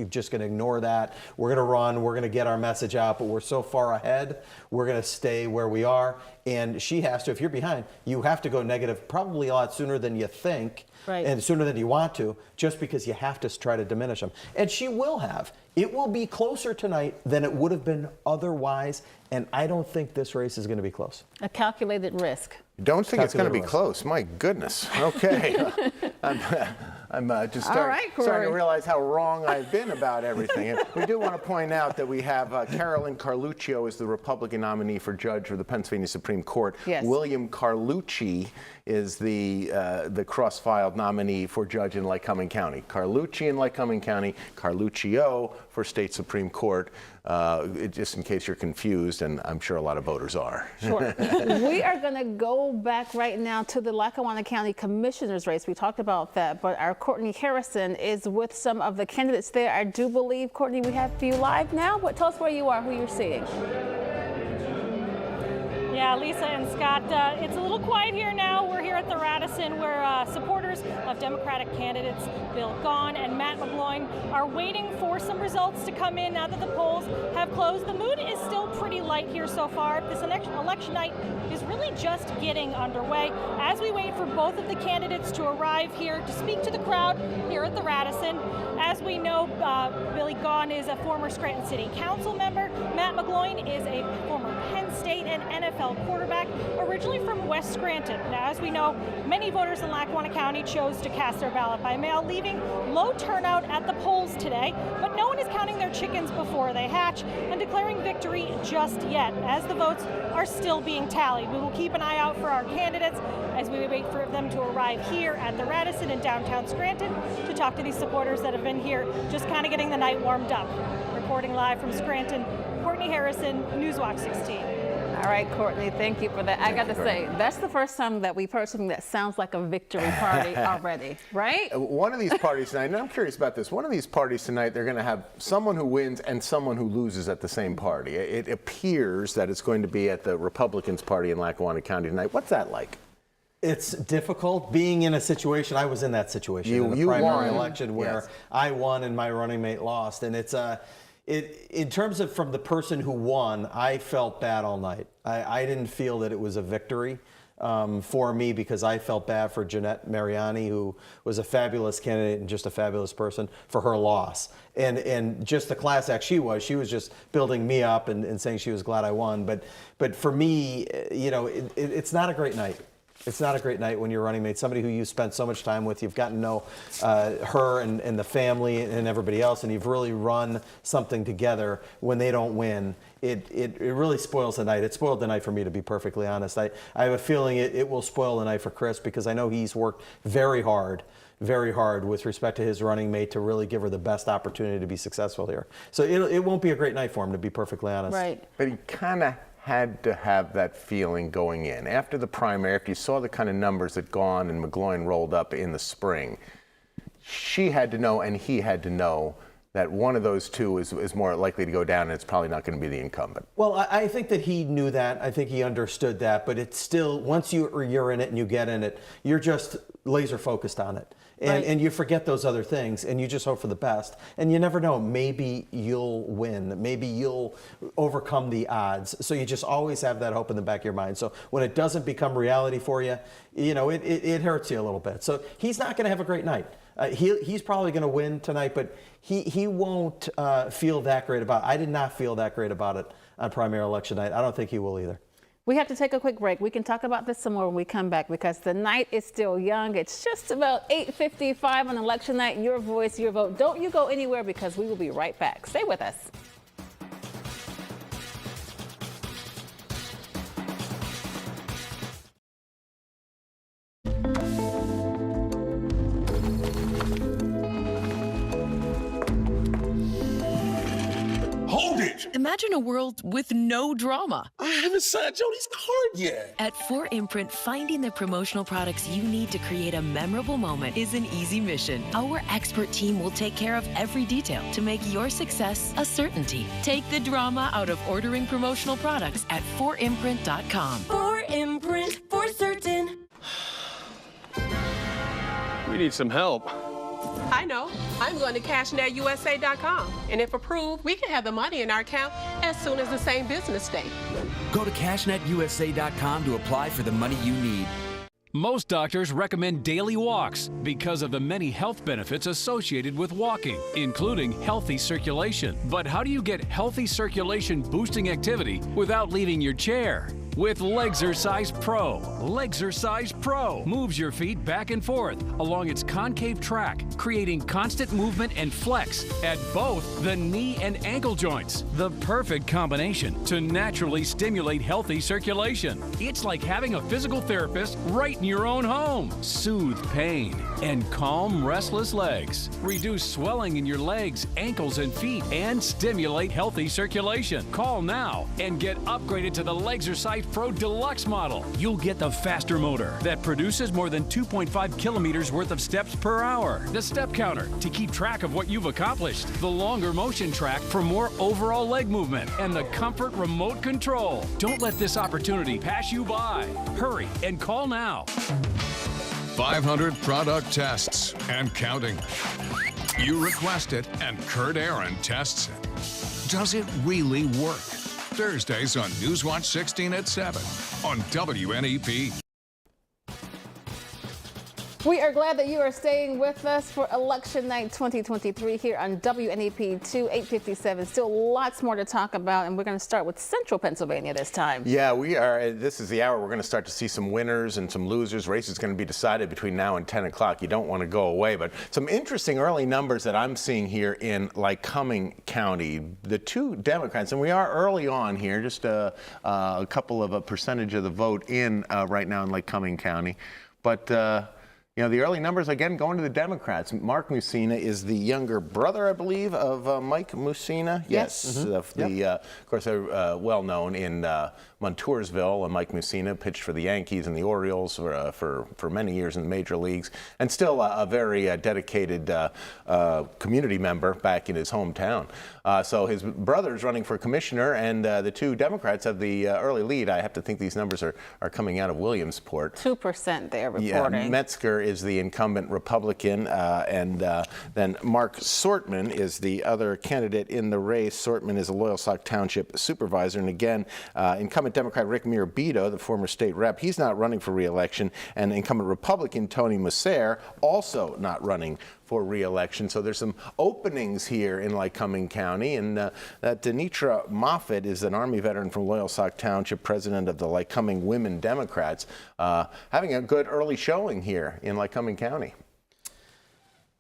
just gonna ignore that. We're gonna run, we're gonna get our message out, but we're so far ahead, we're gonna stay where we are. And she has to, if you're behind, you have to go negative probably a lot sooner than you think. Right. And sooner than you want to, just because you have to try to diminish them. And she will have. It will be closer tonight than it would have been otherwise, and I don't think this race is going to be close. A calculated risk. Don't think it's going to be close. My goodness. Okay. I'm just starting to realize how wrong I've been about everything. And we do want to point out that we have Carolyn Carluccio is the Republican nominee for judge for the Pennsylvania Supreme Court. Yes. William Carlucci is the cross-filed nominee for judge in Lycoming County. Carlucci in Lycoming County, Carluccio for state Supreme Court. Just in case you're confused, and I'm sure a lot of voters are. Sure. We are going to go back right now to the Lackawanna County Commissioner's race. We talked about that, but our Courtney Harrison is with some of the candidates there. I do believe, Courtney, we have you live now. Tell us where you are, who you're seeing. Yeah, Lisa and Scott, it's a little quiet here now. We're here at the Radisson where supporters of Democratic candidates Bill Gaughan and Matt McGloin are waiting for some results to come in now that the polls have closed. The mood is still pretty light here so far. This election night is really just getting underway as we wait for both of the candidates to arrive here to speak to the crowd here at the Radisson. As we know, Billy Gaughan is a former Scranton City Council member. Matt McGloin is a former Penn State and NFL quarterback, originally from West Scranton. Now, as we know, many voters in Lackawanna County chose to cast their ballot by mail, leaving low turnout at the polls today. But no one is counting their chickens before they hatch and declaring victory just yet, as the votes are still being tallied. We will keep an eye out for our candidates as we wait for them to arrive here at the Radisson in downtown Scranton to talk to these supporters that have been here just kind of getting the night warmed up. Reporting live from Scranton, Courtney Harrison, Newswatch 16. All right, Courtney, thank you for that. I got to say, that's the first time that we've heard something that sounds like a victory party already, right? One of these parties tonight, and I'm curious about this, one of these parties tonight, they're going to have someone who wins and someone who loses at the same party. It appears that it's going to be at the Republicans' party in Lackawanna County tonight. What's that like? It's difficult being in a situation. I was in that situation in the primary election where I won and my running mate lost. And it's in terms of from the person who won, I felt bad all night. I didn't feel that it was a victory for me because I felt bad for Jeanette Mariani, who was a fabulous candidate and just a fabulous person, for her loss. And just the class act she was just building me up and saying she was glad I won. But for me, you know, it's not a great night. It's not a great night when your running mate, somebody who you spent so much time with, you've gotten to know her and the family and everybody else, and you've really run something together. When they don't win, it really spoils the night. It spoiled the night for me, to be perfectly honest. I have a feeling it will spoil the night for Chris, because I know he's worked very hard with respect to his running mate to really give her the best opportunity to be successful here. So it won't be a great night for him, to be perfectly honest. Right. But he kind of had to have that feeling going in. After the primary, after you saw the kind of numbers that Gaughan and McGloin rolled up in the spring, she had to know and he had to know that one of those two is more likely to go down, and it's probably not going to be the incumbent. Well, I think that he knew that. I think he understood that. But it's still, once you're in it and you get in it, you're just laser focused on it. And you forget those other things, and you just hope for the best. And you never know, maybe you'll win. Maybe you'll overcome the odds. So you just always have that hope in the back of your mind. So when it doesn't become reality for you, it hurts you a little bit. So he's not going to have a great night. He's probably going to win tonight, but he won't feel that great about it. I did not feel that great about it on primary election night. I don't think he will either. We have to take a quick break. We can talk about this some more when we come back, because the night is still young. It's just about 8:55 on election night. Your voice, your vote. Don't you go anywhere, because we will be right back. Stay with us. Imagine a world with no drama. I haven't signed Jody's card yet. At 4imprint, finding the promotional products you need to create a memorable moment is an easy mission. Our expert team will take care of every detail to make your success a certainty. Take the drama out of ordering promotional products at 4imprint.com. 4imprint, for certain. We need some help. I know. I'm going to cashnetusa.com. And if approved, we can have the money in our account as soon as the same business day. Go to cashnetusa.com to apply for the money you need. Most doctors recommend daily walks because of the many health benefits associated with walking, including healthy circulation. But how do you get healthy circulation boosting activity without leaving your chair? With Legzercise Pro. Legzercise Pro moves your feet back and forth along its concave track, creating constant movement and flex at both the knee and ankle joints. The perfect combination to naturally stimulate healthy circulation. It's like having a physical therapist right in your own home. Soothe pain and calm restless legs. Reduce swelling in your legs, ankles, and feet, and stimulate healthy circulation. Call now and get upgraded to the Legzercise Pro Deluxe model. You'll get the faster motor that produces more than 2.5 kilometers worth of steps per hour. The step counter to keep track of what you've accomplished. The longer motion track for more overall leg movement. And the comfort remote control. Don't let this opportunity pass you by. Hurry and call now. 500 product tests and counting. You request it and Kurt Aaron tests it. Does it really work? Thursdays on Newswatch 16 at 7 on WNEP. We are glad that you are staying with us for Election Night 2023 here on WNEP 2, 857. Still lots more to talk about, and we're going to start with Central Pennsylvania this time. Yeah, we are. This is the hour we're going to start to see some winners and some losers. Race is going to be decided between now and 10 o'clock. You don't want to go away, but some interesting early numbers that I'm seeing here in Lycoming County. The two Democrats, and we are early on here, just a couple of a percentage of the vote in right now in Lycoming County, but the early numbers, again, going to the Democrats. Mark Musina is the younger brother, I believe, of Mike Musina. Yes. Mm-hmm. Of course, they're well known in Montoursville. And Mike Musina pitched for the Yankees and the Orioles for many years in the major leagues, and still a very dedicated community member back in his hometown. So his brother's running for commissioner, and the two Democrats have the early lead. I have to think these numbers are coming out of Williamsport. 2% they're reporting. Yeah, Metzger is the incumbent Republican, and then Mark Sortman is the other candidate in the race. Sortman is a Loyalsock Township supervisor, and again, incumbent Democrat Rick Mirabito, the former state rep, he's not running for re-election, and incumbent Republican Tony Musser also not running for re-election. So there's some openings here in Lycoming County. And Denitra Moffitt is an Army veteran from Loyalsock Township, president of the Lycoming Women Democrats, having a good early showing here in Lycoming County.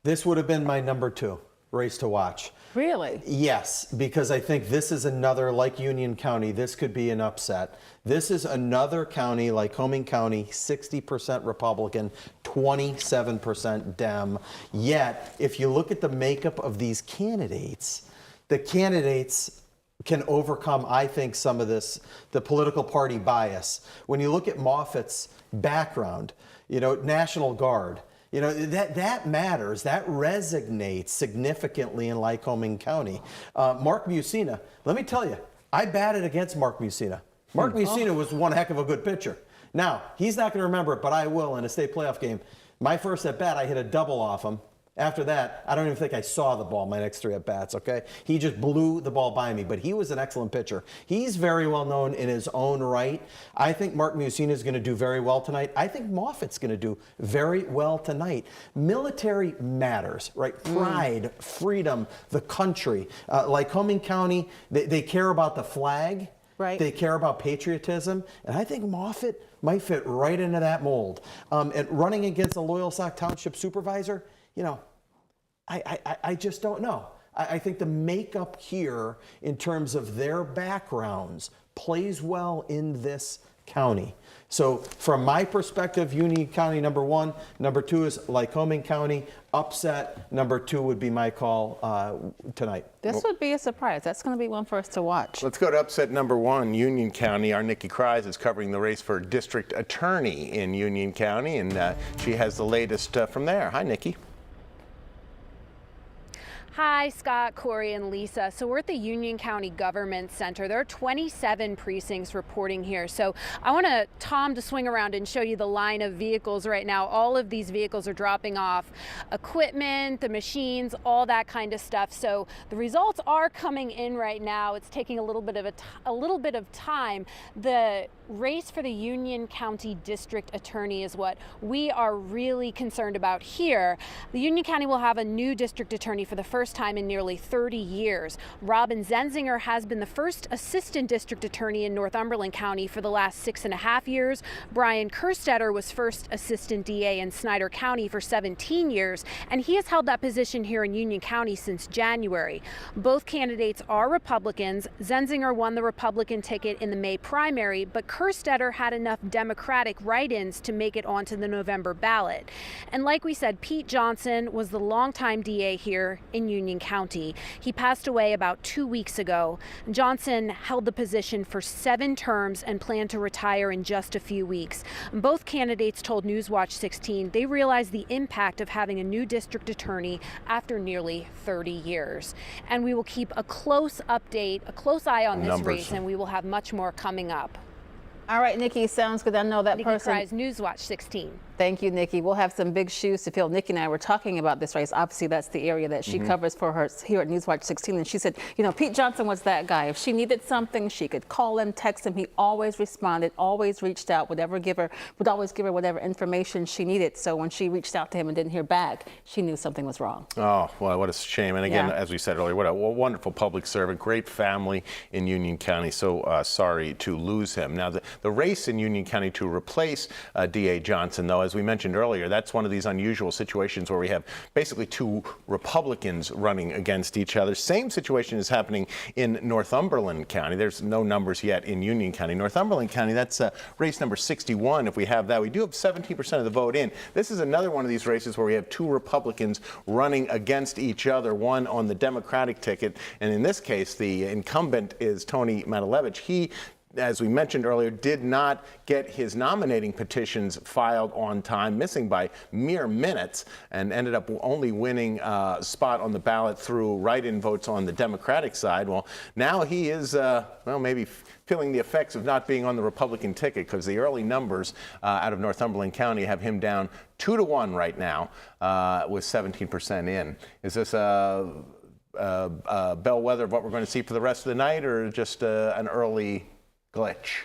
This would have been my number 2 race to watch. Really? Yes, because I think this is another, like Union County, this could be an upset. This is another county, Lycoming County, 60% Republican, 27% Dem. Yet, if you look at the makeup of these candidates, the candidates can overcome, I think, some of this, the political party bias. When you look at Moffitt's background, you know, National Guard, you know, that matters. That resonates significantly in Lycoming County. Mark Musina, let me tell you, I batted against Mark Musina. Mark Musina was one heck of a good pitcher. Now, he's not going to remember it, but I will in a state playoff game. My first at bat, I hit a double off him. After that, I don't even think I saw the ball my next 3 at bats, okay? He just blew the ball by me, but he was an excellent pitcher. He's very well known in his own right. I think Mark Musina is going to do very well tonight. I think Moffitt's going to do very well tonight. Military matters, right? Pride, freedom, the country. Lycoming County, they care about the flag. Right. They care about patriotism, and I think Moffitt might fit right into that mold. And running against a Loyalsock Township supervisor, you know, I just don't know. I think the makeup here in terms of their backgrounds plays well in this county. So from my perspective, Union County number 1, number 2 is Lycoming County. Upset number 2 would be my call tonight. This would be a surprise. That's going to be one for us to watch. Let's go to upset number 1, Union County. Our Nikki Kreis is covering the race for district attorney in Union County, and she has the latest from there. Hi, Nikki. Hi, Scott, Corey, and Lisa. So we're at the Union County Government Center. There are 27 precincts reporting here. So I want Tom to swing around and show you the line of vehicles right now. All of these vehicles are dropping off equipment, the machines, all that kind of stuff. So the results are coming in right now. It's taking a little bit of time. The race for the Union County District Attorney is what we are really concerned about here. The Union County will have a new district attorney for the first time in nearly 30 years. Robin Zenzinger has been the first assistant district attorney in Northumberland County for the last 6.5 years. Brian Kerstetter was first assistant DA in Snyder County for 17 years, and he has held that position here in Union County since January. Both candidates are Republicans. Zenzinger won the Republican ticket in the May primary, but Kerstetter had enough Democratic write-ins to make it onto the November ballot. And like we said, Pete Johnson was the longtime DA here in Union County. He passed away about 2 weeks ago. Johnson held the position for 7 terms and planned to retire in just a few weeks. Both candidates told Newswatch 16 they realized the impact of having a new district attorney after nearly 30 years. And we will keep a close eye on this race, and we will have much more coming up. All right, Nikki, sounds good. I know that Nikki person. Kreis, Newswatch 16. Thank you, Nikki. We'll have some big shoes to fill. Nikki and I were talking about this race. Obviously, that's the area that she covers for her here at Newswatch 16. And she said, you know, Pete Johnson was that guy. If she needed something, she could call him, text him. He always responded, always reached out, would always give her whatever information she needed. So when she reached out to him and didn't hear back, she knew something was wrong. Oh, well, what a shame. And again, as we said earlier, what a wonderful public servant, great family in Union County. So sorry to lose him. Now, the race in Union County to replace DA Johnson, though, as we mentioned earlier, that's one of these unusual situations where we have basically 2 Republicans running against each other. Same situation is happening in Northumberland County. There's no numbers yet in Union County. Northumberland County, that's race number 61. If we have that, we do have 17% of the vote in. This is another one of these races where we have 2 Republicans running against each other, one on the Democratic ticket. And in this case, the incumbent is Tony Matalevich. He, as we mentioned earlier, did not get his nominating petitions filed on time, missing by mere minutes, and ended up only winning a spot on the ballot through write-in votes on the Democratic side. Well, now he is, maybe feeling the effects of not being on the Republican ticket, because the early numbers out of Northumberland County have him down 2-1 right now with 17% in. Is this a bellwether of what we're going to see for the rest of the night, or just an early glitch?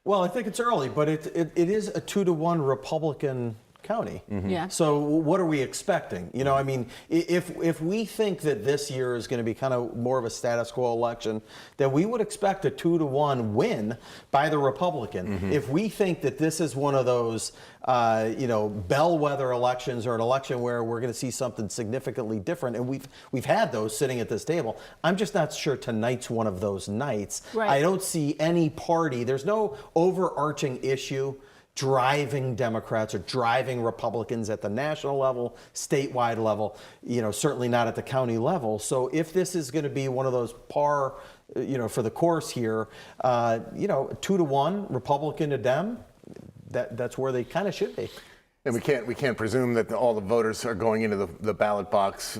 Well, I think it's early, but it is a 2-1 Republican county. Yeah. So what are we expecting? You know, I mean, if we think that this year is going to be kind of more of a status quo election, then we would expect a 2-to-1 win by the Republican. If we think that this is one of those, you know, bellwether elections or an election where we're going to see something significantly different, and we've had those sitting at this table, I'm just not sure tonight's one of those nights. Right. I don't see any party. There's no overarching issue driving Democrats or driving Republicans at the national level, statewide level, you know, certainly not at the county level. So if this is going to be one of those par, you know, for the course here, you know, 2-to-1 Republican to Dem, that's where they kind of should be. And we can't presume that all the voters are going into the ballot box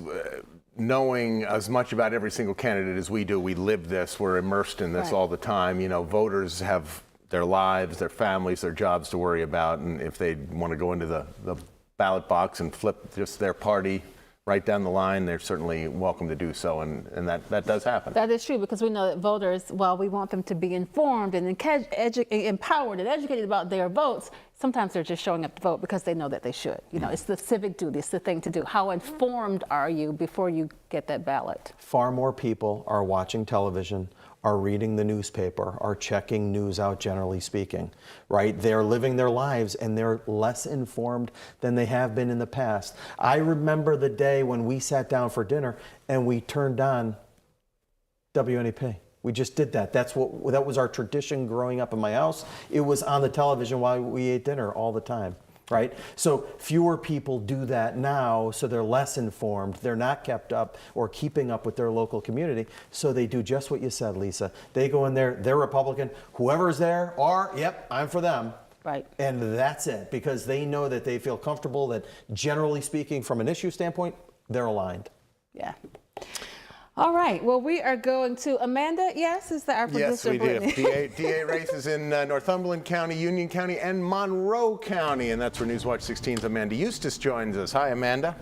knowing as much about every single candidate as we do. We live this, we're immersed in this all the time. You know, voters have their lives, their families, their jobs to worry about, and if they want to go into the ballot box and flip just their party right down the line, they're certainly welcome to do so, and that does happen. That is true, because we know that voters, while we want them to be informed and empowered and educated about their votes, sometimes they're just showing up to vote because they know that they should. You know, it's the civic duty, it's the thing to do. How informed are you before you get that ballot? Far more people are watching television, are reading the newspaper, are checking news out, generally speaking, right? They're living their lives and they're less informed than they have been in the past. I remember the day when we sat down for dinner and we turned on WNEP. We just did that. That was our tradition growing up in my house. It was on the television while we ate dinner all the time. Right? So fewer people do that now, so they're less informed. They're not kept up or keeping up with their local community. So they do just what you said, Lisa. They go in there, they're Republican, whoever's there, or, yep, I'm for them. Right. And that's it, because they know that they feel comfortable that, generally speaking, from an issue standpoint, they're aligned. Yeah. All right. Well, we are going to Amanda. Yes, is that our producer? Yes, we do. DA races in Northumberland County, Union County, and Monroe County, and that's where Newswatch 16's Amanda Eustace joins us. Hi, Amanda.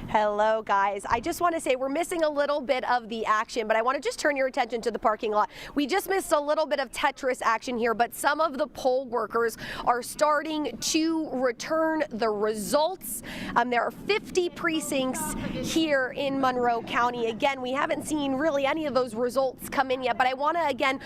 Hello, guys. I just want to say we're missing a little bit of the action, but I want to just turn your attention to the parking lot. We just missed a little bit of Tetris action here, but some of the poll workers are starting to return the results. There are 50 precincts here in Monroe County. Again, we haven't seen really any of those results come in yet, but I want to, again,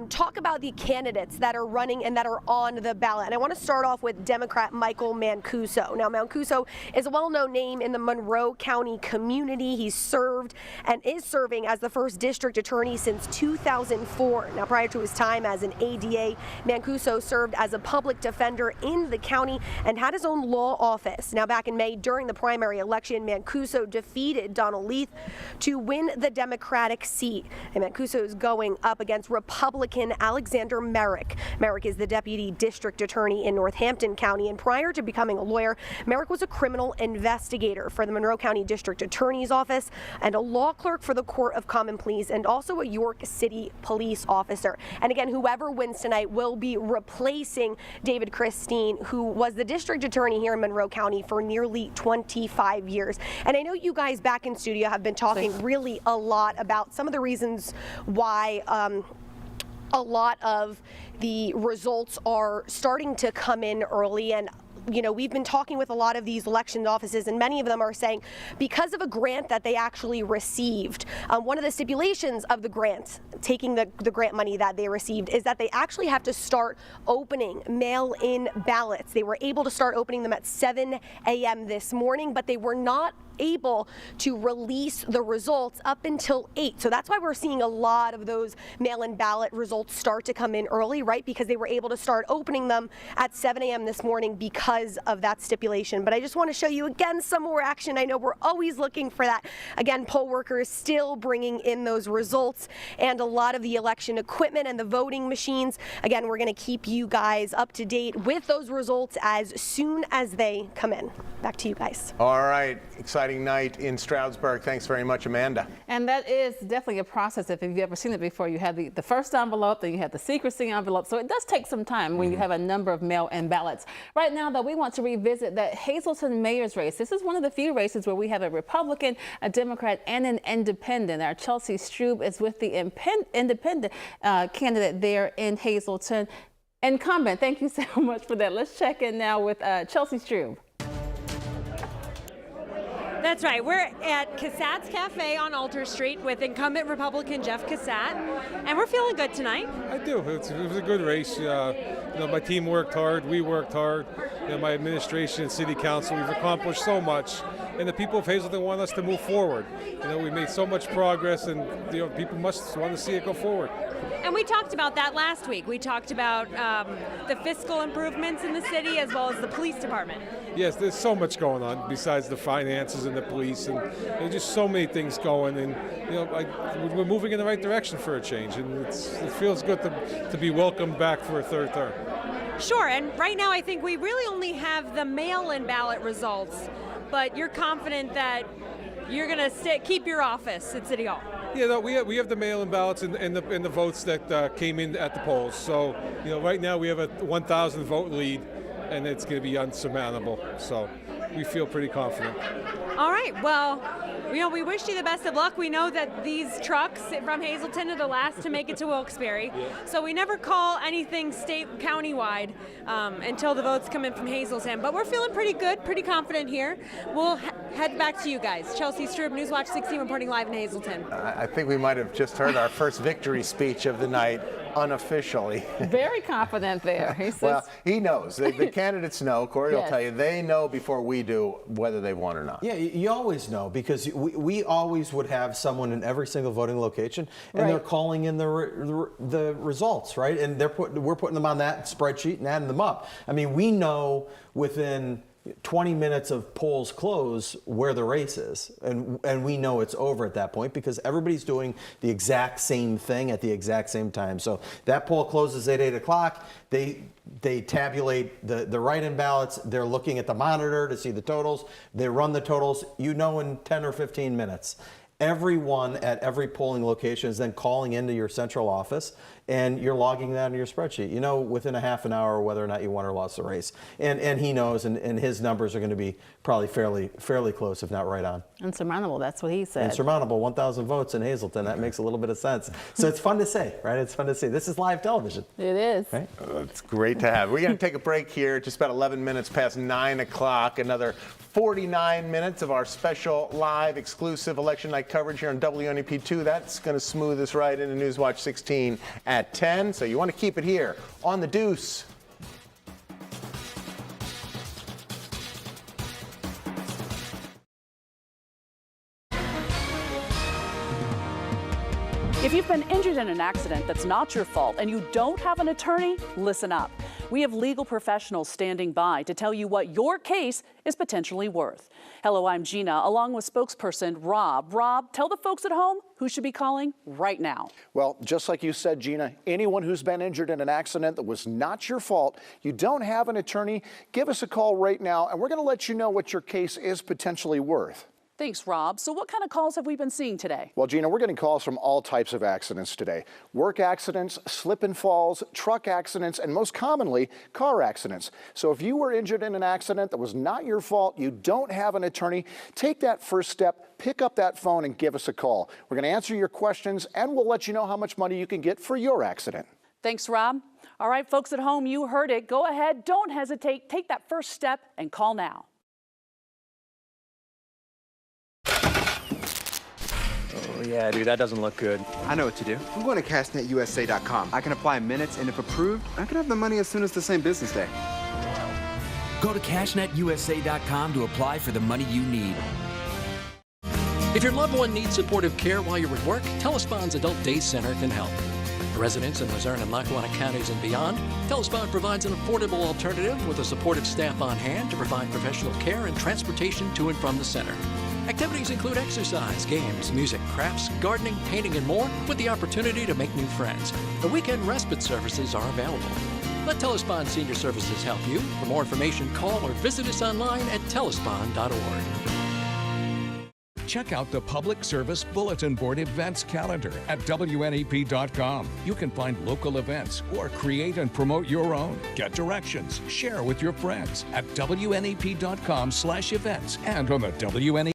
talk about the candidates that are running and that are on the ballot. And I want to start off with Democrat Michael Mancuso. Now, Mancuso is a well-known name in the Monroe County community. He's served and is serving as the first district attorney since 2004. Now, prior to his time as an ADA, Mancuso served as a public defender in the county and had his own law office. Now, back in May, during the primary election, Mancuso defeated Donald Leith to win the Democratic seat. And Mancuso is going up against Republican Alexander Merrick. Merrick is the deputy district attorney in Northampton County, and prior to becoming a lawyer, Merrick was a criminal investigator for the Monroe County District Attorney's Office and a law clerk for the Court of Common Pleas, and also a York City police officer. And again, whoever wins tonight will be replacing David Christine, who was the district attorney here in Monroe County for nearly 25 years. And I know you guys back in studio have been talking really a lot about some of the reasons why a lot of the results are starting to come in early. And you know, we've been talking with a lot of these election offices, and many of them are saying because of a grant that they actually received, one of the stipulations of the grant, taking the grant money that they received, is that they actually have to start opening mail-in ballots. They were able to start opening them at 7 a.m. this morning, but they were not able to release the results up until 8. So that's why we're seeing a lot of those mail-in ballot results start to come in early, right? Because they were able to start opening them at 7 a.m. this morning because of that stipulation. But I just want to show you again some more action. I know we're always looking for that. Again, poll workers still bringing in those results and a lot of the election equipment and the voting machines. Again, we're going to keep you guys up to date with those results as soon as they come in. Back to you guys. All right. Exciting night in Stroudsburg. Thanks very much, Amanda. And that is definitely a process. If you've ever seen it before, you have the first envelope, then you have the secrecy envelope. So it does take some time when you have a number of mail-in ballots. Right now, though, we want to revisit that Hazelton mayor's race. This is one of the few races where we have a Republican, a Democrat, and an independent. Our Chelsea Strube is with the independent candidate there in Hazelton. Incumbent, thank you so much for that. Let's check in now with Chelsea Strube. That's right. We're at Cassatt's Cafe on Alter Street with incumbent Republican Jeff Cassatt, and we're feeling good tonight. I do. It was a good race. My team worked hard. We worked hard. My administration and city council, we've accomplished so much, and the people of Hazelton want us to move forward. We made so much progress, and people must want to see it go forward. And we talked about that last week. We talked about the fiscal improvements in the city as well as the police department. Yes, there's so much going on besides the finances and the police, and there's just so many things going. And we're moving in the right direction for a change, and it feels good to be welcomed back for a third term. Sure, and right now I think we really only have the mail-in ballot results, but you're confident that you're going to keep your office at City Hall. Yeah, no, we have the mail-in ballots and the votes that came in at the polls. So, right now we have a 1,000 vote lead, and it's going to be unsurmountable. So, we feel pretty confident. All right. Well, we wish you the best of luck. We know that these trucks from Hazelton are the last to make it to Wilkes-Barre. So we never call anything countywide until the votes come in from Hazelton. But we're feeling pretty good, pretty confident here. We'll head back to you guys. Chelsea Strube, Newswatch 16, reporting live in Hazelton. I think we might have just heard our first victory speech of the night unofficially. Very confident there. He says, well, he knows. The candidates know. Corey will tell you. They know before we do whether they won or not. Yeah, you always know because we always would have someone in every single voting location, and they're calling in the results, right? And we're putting them on that spreadsheet and adding them up. I mean, we know within 20 minutes of polls close where the race is, and we know it's over at that point because everybody's doing the exact same thing at the exact same time. So that poll closes at 8 o'clock. They tabulate the write-in ballots. They're looking at the monitor to see the totals. They run the totals, in 10 or 15 minutes. Everyone at every polling location is then calling into your central office, and you're logging that in your spreadsheet. You know within a half an hour whether or not you won or lost the race. And he knows, and his numbers are going to be probably fairly close, if not right on. Insurmountable, that's what he said. Insurmountable, 1,000 votes in Hazelton. That makes a little bit of sense. So it's fun to say, right? It's fun to see. This is live television. It is. Right? It's great to have. We're going to take a break here, just about 11 minutes past 9 o'clock. Another 49 minutes of our special live exclusive election night coverage here on WNEP2. That's going to smooth us right into Newswatch 16 at 10. So you want to keep it here on the Deuce. If you've been injured in an accident that's not your fault and you don't have an attorney, listen up. We have legal professionals standing by to tell you what your case is potentially worth. Hello, I'm Gina, along with spokesperson Rob. Rob, tell the folks at home who should be calling right now. Well, just like you said, Gina, anyone who's been injured in an accident that was not your fault, you don't have an attorney, give us a call right now, and we're going to let you know what your case is potentially worth. Thanks, Rob. So what kind of calls have we been seeing today? Well, Gina, we're getting calls from all types of accidents today. Work accidents, slip and falls, truck accidents, and most commonly, car accidents. So if you were injured in an accident that was not your fault, you don't have an attorney, take that first step, pick up that phone and give us a call. We're going to answer your questions, and we'll let you know how much money you can get for your accident. Thanks, Rob. All right, folks at home, you heard it. Go ahead, don't hesitate, take that first step and call now. Oh, yeah, dude, that doesn't look good. I know what to do. I'm going to cashnetusa.com. I can apply in minutes, and if approved, I can have the money as soon as the same business day. Go to cashnetusa.com to apply for the money you need. If your loved one needs supportive care while you're at work, Telespon's Adult Day Center can help. For residents in Luzerne and Lackawanna counties and beyond, Telespon provides an affordable alternative with a supportive staff on hand to provide professional care and transportation to and from the center. Activities include exercise, games, music, crafts, gardening, painting, and more, with the opportunity to make new friends. The weekend respite services are available. Let Telespon Senior Services help you. For more information, call or visit us online at telespon.org. Check out the Public Service Bulletin Board events calendar at WNEP.com. You can find local events or create and promote your own. Get directions, share with your friends at WNEP.com/events and on the WNEP.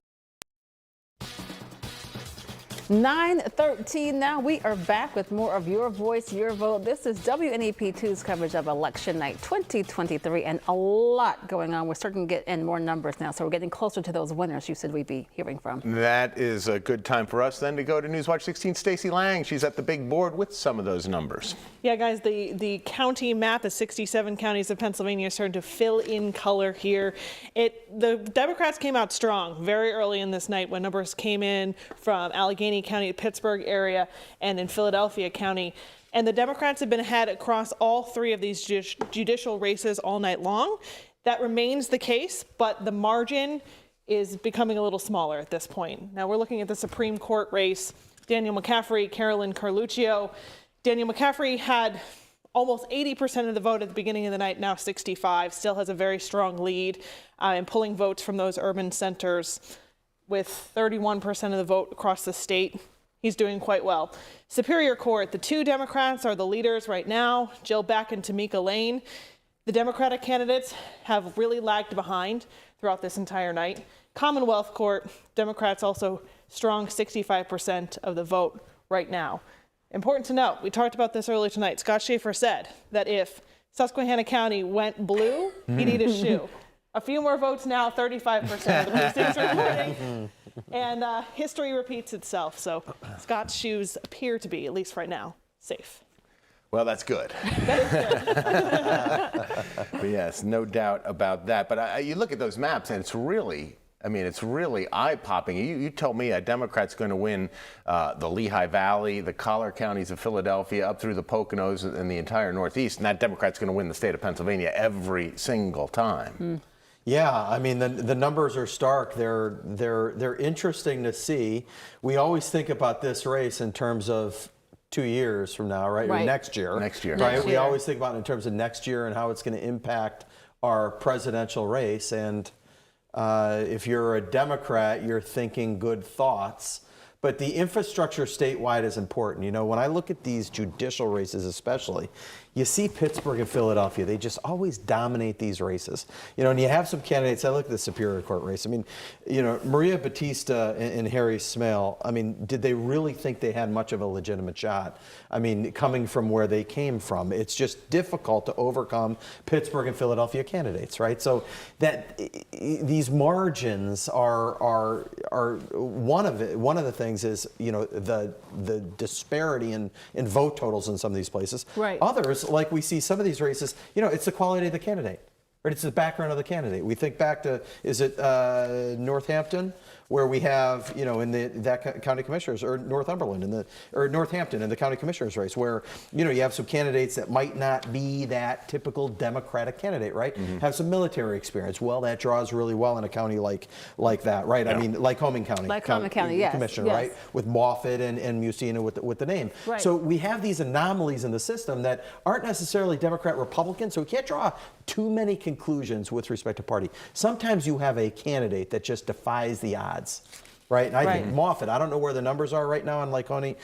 9:13 now. We are back with more of Your Voice, Your Vote. This is WNEP2's coverage of Election Night 2023, and a lot going on. We're starting to get in more numbers now, so we're getting closer to those winners you said we'd be hearing from. That is a good time for us then to go to Newswatch 16. Stacey Lang, she's at the big board with some of those numbers. Yeah, guys, the county map, the 67 counties of Pennsylvania, is starting to fill in color here. The Democrats came out strong very early in this night when numbers came in from Allegheny County, Pittsburgh area, and in Philadelphia County. And the Democrats have been ahead across all three of these judicial races all night long. That remains the case, but the margin is becoming a little smaller at this point. Now we're looking at the Supreme Court race. Daniel McCaffrey, Carolyn Carluccio. Daniel McCaffrey had almost 80% of the vote at the beginning of the night, now 65, still has a very strong lead in pulling votes from those urban centers. With 31% of the vote across the state, he's doing quite well. Superior Court, the two Democrats are the leaders right now, Jill Beck and Tamika Lane. The Democratic candidates have really lagged behind throughout this entire night. Commonwealth Court, Democrats also strong, 65% of the vote right now. Important to note, we talked about this earlier tonight. Scott Schaefer said that if Susquehanna County went blue, he'd eat a shoe. A few more votes now, 35% of the precincts are voting. And history repeats itself. So Scott's shoes appear to be, at least right now, safe. Well, that's good. But yes, no doubt about that. But you look at those maps, and it's really, it's really eye-popping. You told me a Democrat's going to win the Lehigh Valley, the collar counties of Philadelphia, up through the Poconos and the entire Northeast, and that Democrat's going to win the state of Pennsylvania every single time. Yeah, the numbers are stark. They're interesting to see. We always think about this race in terms of 2 years from now, right? Or next year. Right? We always think about it in terms of next year and how it's going to impact our presidential race. And if you're a Democrat, you're thinking good thoughts. But the infrastructure statewide is important. You know, when I look at these judicial races especially, you see Pittsburgh and Philadelphia, they just always dominate these races. You know, and you have some candidates, I look at the Superior Court race. Maria Batista and Harry Smale, did they really think they had much of a legitimate shot? Coming from where they came from, it's just difficult to overcome Pittsburgh and Philadelphia candidates, right? So that these margins are one of the things is, the disparity in vote totals in some of these places. Right. Others, like we see some of these races, it's the quality of the candidate, right? It's the background of the candidate. We think back to, is it Northampton, where we have, in that county commissioners, or Northumberland, or Northampton in the county commissioners race, where, you have some candidates that might not be that typical Democratic candidate, right? Have some military experience. Well, that draws really well in a county like that, right? Yeah. Lycoming County. Lycoming County, yes. Commissioner, yes. Right? With Moffett and Musina with the name. Right. So we have these anomalies in the system that aren't necessarily Democrat-Republican, so we can't draw too many conclusions with respect to party. Sometimes you have a candidate that just defies the odds. Right, and I think Moffett. I don't know where the numbers are right now on Lycoming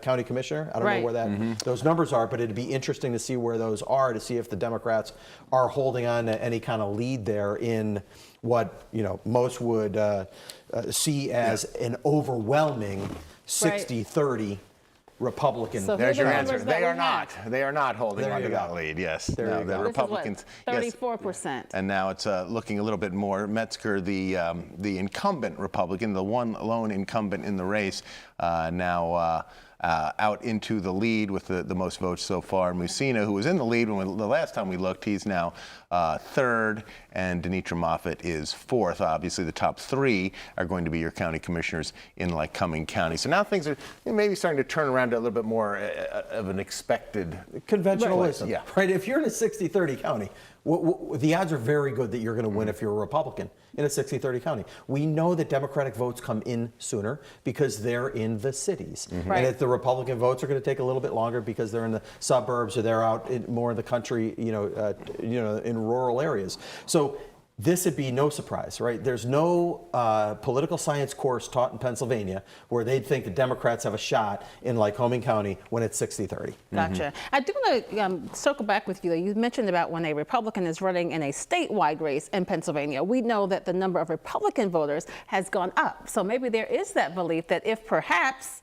County Commissioner. I don't know where those numbers are, but it'd be interesting to see where those are, to see if the Democrats are holding on to any kind of lead there in what most would see as an overwhelming 60-30. Republican. So there's your answer. They are not. They are not holding on to that lead. Yes. The Republicans. 34%. Yes. And now it's looking a little bit more. Metzger, the incumbent Republican, the one lone incumbent in the race, now out into the lead with the most votes so far. Musina, who was in the lead when the last time we looked, he's now third, and Denitra Moffett is fourth. Obviously, the top three are going to be your county commissioners in Lycoming County. So now things are maybe starting to turn around to a little bit more of an expected conventionalism. Yeah. Right. If you're in a 60-30 county, the odds are very good that you're going to win if you're a Republican in a 60-30 county. We know that Democratic votes come in sooner because they're in the cities. And if the Republican votes are going to take a little bit longer because they're in the suburbs or they're out more in the country, in rural areas. So this would be no surprise, right? There's no political science course taught in Pennsylvania where they'd think the Democrats have a shot in Lycoming County when it's 60-30. Gotcha. I do want to circle back with you. You mentioned about when a Republican is running in a statewide race in Pennsylvania. We know that the number of Republican voters has gone up. So maybe there is that belief that if perhaps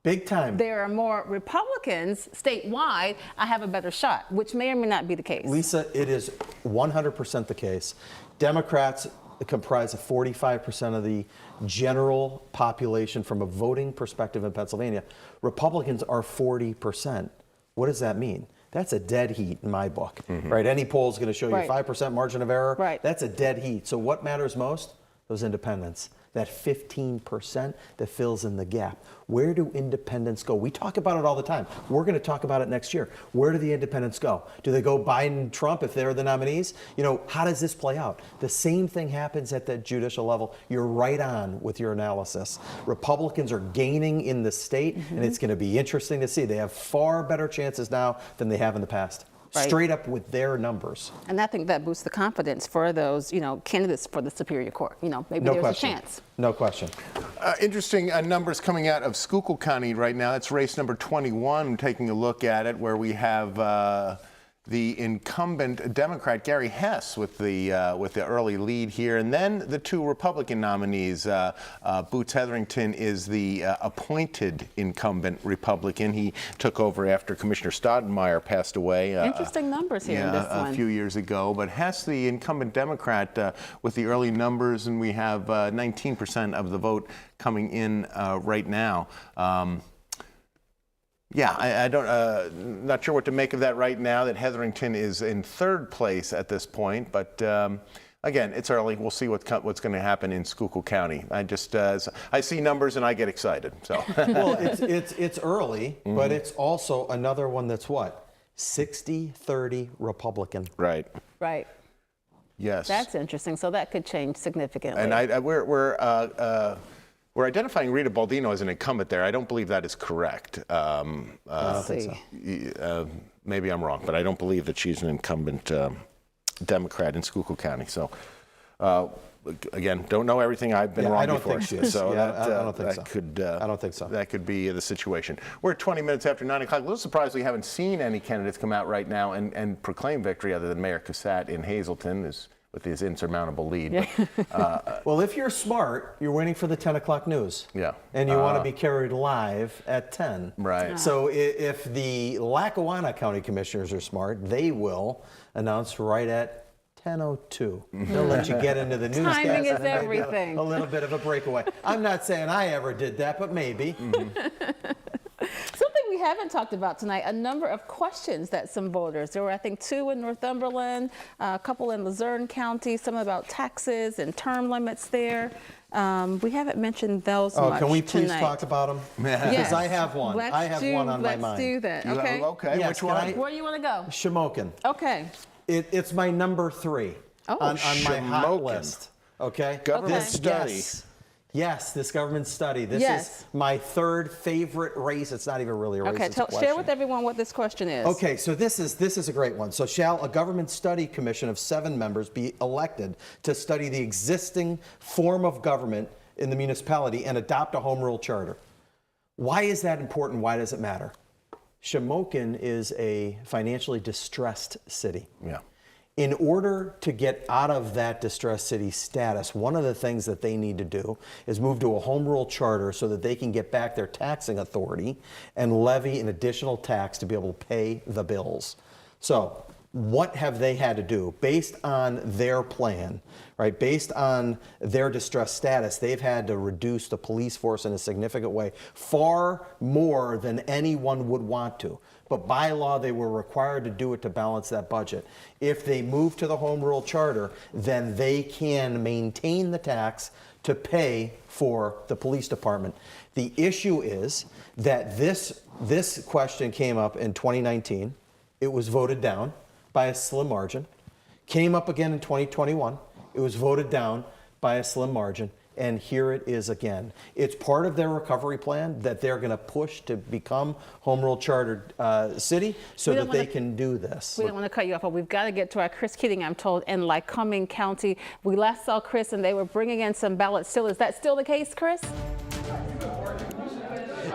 big time there are more Republicans statewide, I have a better shot, which may or may not be the case. Lisa, it is 100% the case. Democrats comprise of 45% of the general population from a voting perspective in Pennsylvania. Republicans are 40%. What does that mean? That's a dead heat in my book, right? Any poll is going to show you 5% margin of error. Right. That's a dead heat. So what matters most? Those independents. That 15% that fills in the gap. Where do independents go? We talk about it all the time. We're going to talk about it next year. Where do the independents go? Do they go Biden, Trump if they're the nominees? You know, how does this play out? The same thing happens at the judicial level. You're right on with your analysis. Republicans are gaining in the state, and it's going to be interesting to see. They have far better chances now than they have in the past. Right. Straight up with their numbers. And I think that boosts the confidence for those, candidates for the Superior Court. Maybe there's a chance. No question. Interesting numbers coming out of Schuylkill County right now. It's race number 21. I'm taking a look at it, where we have the incumbent Democrat Gary Hess with the early lead here, and then the two Republican nominees. Boots Hetherington is the appointed incumbent Republican. He took over after Commissioner Staudenmeier passed away. Interesting numbers here in this one. A few years ago. But Hess, the incumbent Democrat, with the early numbers, and we have 19% of the vote coming in right now. I don't, not sure what to make of that right now, that Hetherington is in third place at this point. But again, it's early. We'll see what's going to happen in Schuylkill County. I see numbers and I get excited. So well, it's early, but it's also another one that's what? 60-30 Republican. Right. Right. Yes. That's interesting. So that could change significantly. And we're identifying Rita Baldino as an incumbent there. I don't believe that is correct. I don't think so. Maybe I'm wrong, but I don't believe that she's an incumbent Democrat in Schuylkill County. So, again, don't know everything. I've been wrong I don't before. Think she is. So I don't think so. I don't think so. That could be the situation. We're 20 minutes after 9 o'clock. A little surprised we haven't seen any candidates come out right now and proclaim victory, other than Mayor Cassatt in Hazelton with his insurmountable lead. Yeah. Well, if you're smart, you're waiting for the 10 o'clock news. Yeah. And you want to be carried live at 10. Right. So if the Lackawanna County Commissioners are smart, they will announce right at 10:02. They'll let you get into the newscast. Timing is everything. A little bit of a breakaway. I'm not saying I ever did that, but maybe. Something we haven't talked about tonight, a number of questions that some voters, there were I think 2 in Northumberland, a couple in Luzerne County, some about taxes and term limits there. We haven't mentioned those much can we please tonight. talk about them? Yes. Because I have one. I have one on my mind. Let's do that. Okay. Okay. Yes, which one? Where do you want to go? Shamokin. Okay. It's my number 3 on my hot list. Okay. Government study. Yes, this government study. This is my 3rd favorite race. It's not even really a race. Okay, it's a question. share with everyone what this question is. Okay, so this is a great one. So shall a government study commission of 7 members be elected to study the existing form of government in the municipality and adopt a home rule charter? Why is that important? Why does it matter? Shamokin is a financially distressed city. Yeah. In order to get out of that distressed city status, one of the things that they need to do is move to a home rule charter so that they can get back their taxing authority and levy an additional tax to be able to pay the bills. So what have they had to do? Based on their plan, right? Based on their distressed status, they've had to reduce the police force in a significant way, far more than anyone would want to. But by law, they were required to do it to balance that budget. If they move to the home rule charter, then they can maintain the tax to pay for the police department. The issue is that this question came up in 2019. It was voted down by a slim margin. Came up again in 2021. It was voted down by a slim margin. and here it is again. It's part of their recovery plan that they're going to push to become home rule chartered city so that they can do this. We don't want to cut you off, but we've got to get to our Chris Keating, I'm told, in Lycoming County. We last saw Chris and they were bringing in some ballots still. Is that still the case, Chris?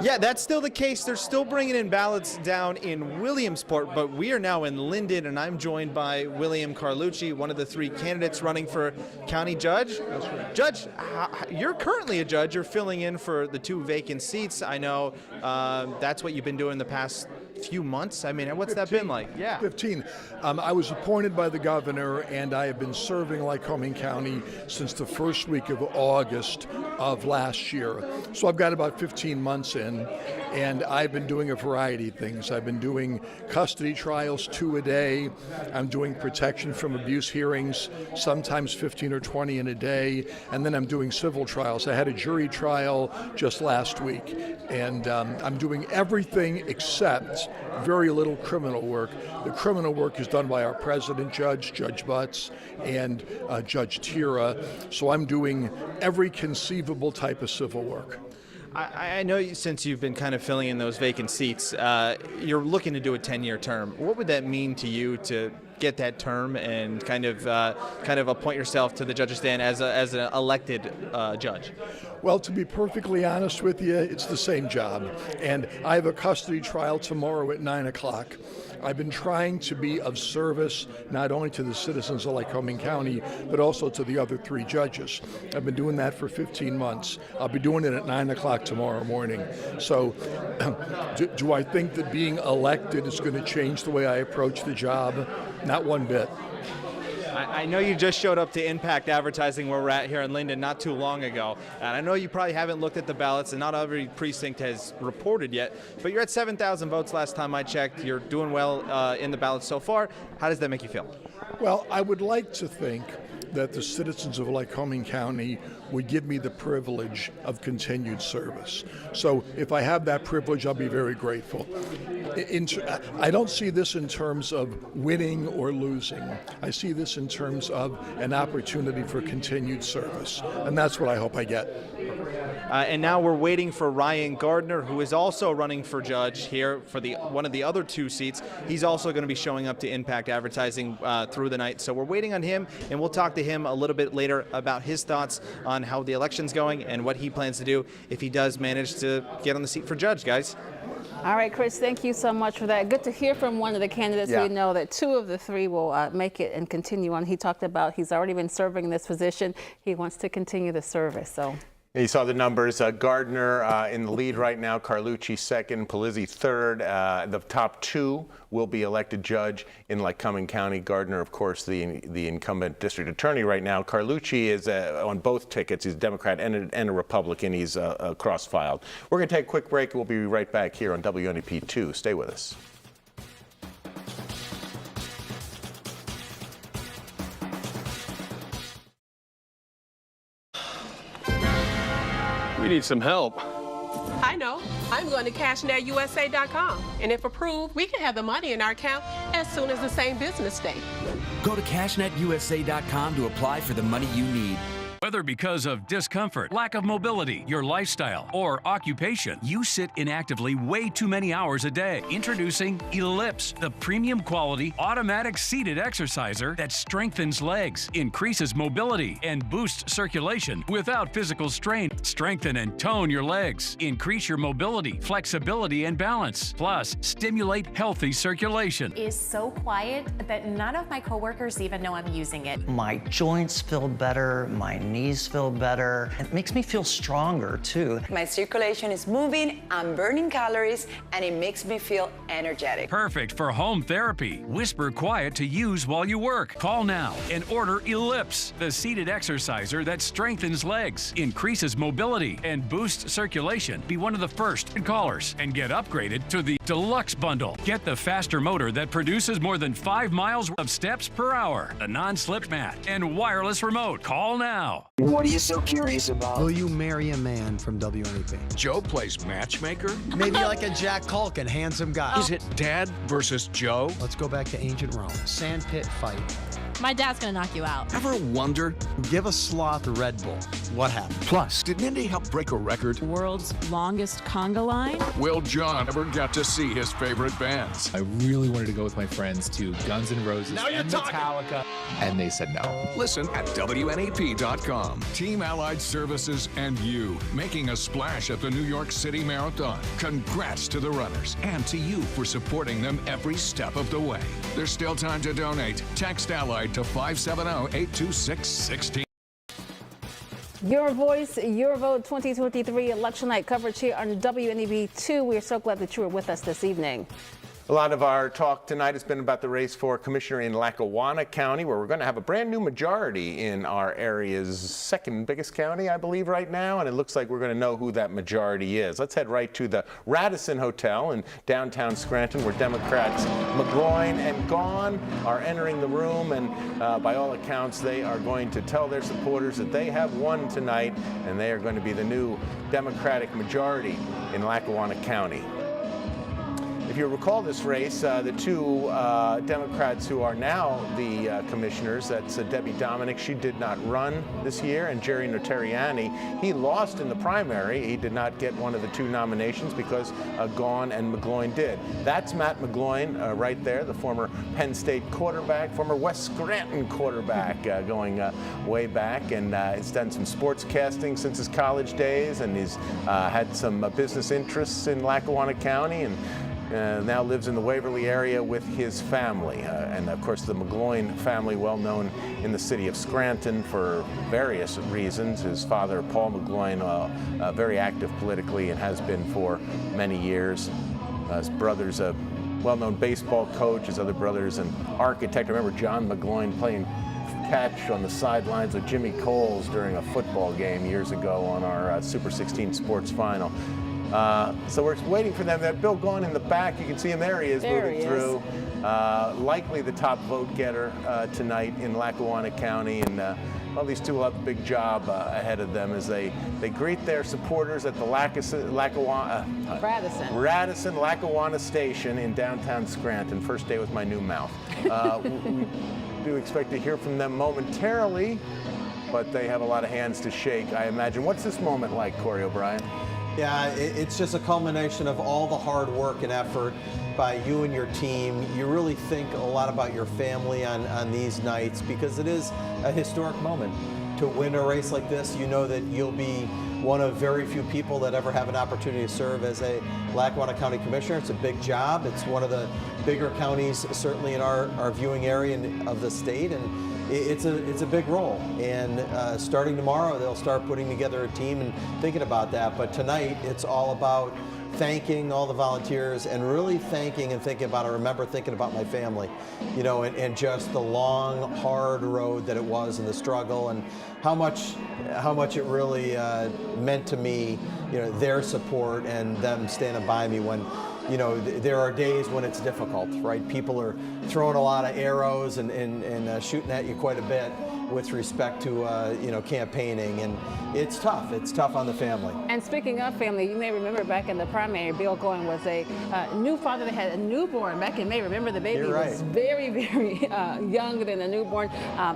Yeah, that's still the case. They're still bringing in ballots down in Williamsport, but we are now in Linden, and I'm joined by William Carlucci, one of the 3 candidates running for county judge. That's right. Judge, you're currently a judge. You're filling in for the 2 vacant seats. I know that's what you've been doing the past few months. I mean, what's 15, that been like? Yeah. 15. I was appointed by the governor, and I have been serving Lycoming County since the first week of August of last year. So I've got about 15 months in, and I've been doing a variety of things. I've been doing custody trials, 2 a day. I'm doing protection from abuse hearings, sometimes 15 or 20 in a day, and then I'm doing civil trials. I had a jury trial just last week, and I'm doing everything except very little criminal work. The criminal work is done by our president judge, Judge Butts, and Judge Tira. So I'm doing every conceivable type of civil work. I know since you've been kind of filling in those vacant seats, you're looking to do a 10-year term. What would that mean to you to get that term and kind of appoint yourself to the judge's stand as an elected judge? Well, to be perfectly honest with you, it's the same job. And I have a custody trial tomorrow at 9 o'clock. I've been trying to be of service not only to the citizens of Lycoming County, but also to the other 3 judges. I've been doing that for 15 months. I'll be doing it at 9 o'clock tomorrow morning. So do I think that being elected is going to change the way I approach the job? Not one bit. I know you just showed up to Impact Advertising where we're at here in Linden not too long ago, and I know you probably haven't looked at the ballots and not every precinct has reported yet, but you're at 7,000 votes last time I checked. You're doing well in the ballots so far. How does that make you feel? Well, I would like to think that the citizens of Lycoming County would give me the privilege of continued service. So if I have that privilege, I'll be very grateful. I don't see this in terms of winning or losing. I see this in terms of an opportunity for continued service, and that's what I hope I get. And now we're waiting for Ryan Gardner, who is also running for judge here for one of the other 2 seats. He's also going to be showing up to Impact Advertising through the night. So we're waiting on him, and we'll talk to him a little bit later about his thoughts on how the election's going and what he plans to do if he does manage to get on the seat for judge, guys. All right, Chris, thank you so much for that. Good to hear from one of the candidates. We know that 2 of the 3 will make it and continue on. He talked about he's already been serving in this position. He wants to continue the service. So. You saw the numbers. Gardner in the lead right now, Carlucci second, Palizzi third. The top 2 will be elected judge in Lycoming County. Gardner, of course, the incumbent district attorney right now. Carlucci is on both tickets. He's a Democrat and a Republican. He's cross-filed. We're going to take a quick break. We'll be right back here on WNEP 2. Stay with us. We need some help. I know. I'm going to CashNetUSA.com. And if approved, we can have the money in our account as soon as the same business day. Go to CashNetUSA.com to apply for the money you need. Whether because of discomfort, lack of mobility, your lifestyle, or occupation, you sit inactively way too many hours a day. Introducing Ellipse, the premium quality automatic seated exerciser that strengthens legs, increases mobility, and boosts circulation without physical strain. Strengthen and tone your legs, increase your mobility, flexibility, and balance. Plus, stimulate healthy circulation. It's so quiet that none of my coworkers even know I'm using it. My joints feel better, my knees feel better. It makes me feel stronger too. My circulation is moving, I'm burning calories, and it makes me feel energetic. Perfect for home therapy. Whisper quiet to use while you work. Call now and order Ellipse, the seated exerciser that strengthens legs, increases mobility, and boosts circulation. Be one of the first callers and get upgraded to the Deluxe Bundle. Get the faster motor that produces more than 5 miles of steps per hour, a non-slip mat, and wireless remote. Call now. now. What are you so curious about? Will you marry a man from WNEP? Joe plays matchmaker? Maybe like a Jack Culkin, handsome guy. Is it Dad versus Joe? Let's go back to ancient Rome. Sandpit fight. My dad's gonna knock you out. Ever wonder? Give a sloth a Red Bull. What happened? Plus, did Mindy help break a record? World's longest conga line? Will John ever get to see his favorite bands? I really wanted to go with my friends to Guns N' Roses and Metallica, and they said no. Listen at WNEP.com. Team Allied Services and you, making a splash at the New York City Marathon. Congrats to the runners and to you for supporting them every step of the way. There's still time to donate. Text Allied to 570-826-16. Your voice, your vote 2023 election night coverage here on WNEB2. We are so glad that you were with us this evening. A lot of our talk tonight has been about the race for commissioner in Lackawanna County, where we're going to have a brand new majority in our area's second biggest county, I believe, right now. And it looks like we're going to know who that majority is. Let's head right to the Radisson Hotel in downtown Scranton, where Democrats McGloin and Gahn are entering the room. And by all accounts, they are going to tell their supporters that they have won tonight, and they are going to be the new Democratic majority in Lackawanna County. If you recall this race, the two Democrats who are now the commissioners, that's Debbie Dominic, she did not run this year, and Jerry Notarianni, he lost in the primary. He did not get one of the two nominations because Gahn and McGloin did. That's Matt McGloin right there, the former Penn State quarterback, former West Scranton quarterback, going way back, and he's done some sports casting since his college days, and he's had some business interests in Lackawanna County, and now lives in the Waverly area with his family. And of course, the McGloin family, well known in the city of Scranton for various reasons. His father, Paul McGloin, very active politically and has been for many years. His brother's a well-known baseball coach. His other brother's an architect. I remember John McGloin playing catch on the sidelines with Jimmy Coles during a football game years ago on our Super 16 sports final. So we're waiting for them. That Bill Gahn in the back, you can see him there. He is moving through. Likely the top vote getter tonight in Lackawanna County, and well, these two will have a big job ahead of them as they greet their supporters at the Radisson Lackawanna Station in downtown Scranton. First day with my new mouth. We do expect to hear from them momentarily, but they have a lot of hands to shake, I imagine. What's this moment like, Corey O'Brien? Yeah, it's just a culmination of all the hard work and effort by you and your team. You really think a lot about your family on these nights because it is a historic moment. To win a race like this, you know that you'll be one of very few people that ever have an opportunity to serve as a Lackawanna County Commissioner. It's a big job. It's one of the bigger counties, certainly in our viewing area of the state, and it's a big role. And starting tomorrow, they'll start putting together a team and thinking about that. But tonight, it's all about thanking all the volunteers and really thanking and thinking about, I remember thinking about my family, you know, and just the long, hard road that it was and the struggle and how much it really meant to me, you know, their support and them standing by me when, you know, there are days when it's difficult, right? People are throwing a lot of arrows and shooting at you quite a bit with respect to, you know, campaigning, and it's tough. It's tough on the family. And speaking of family, you may remember back in the primary, Bill Gahn was a new father that had a newborn back in May. Remember, the baby was very, very young than a newborn.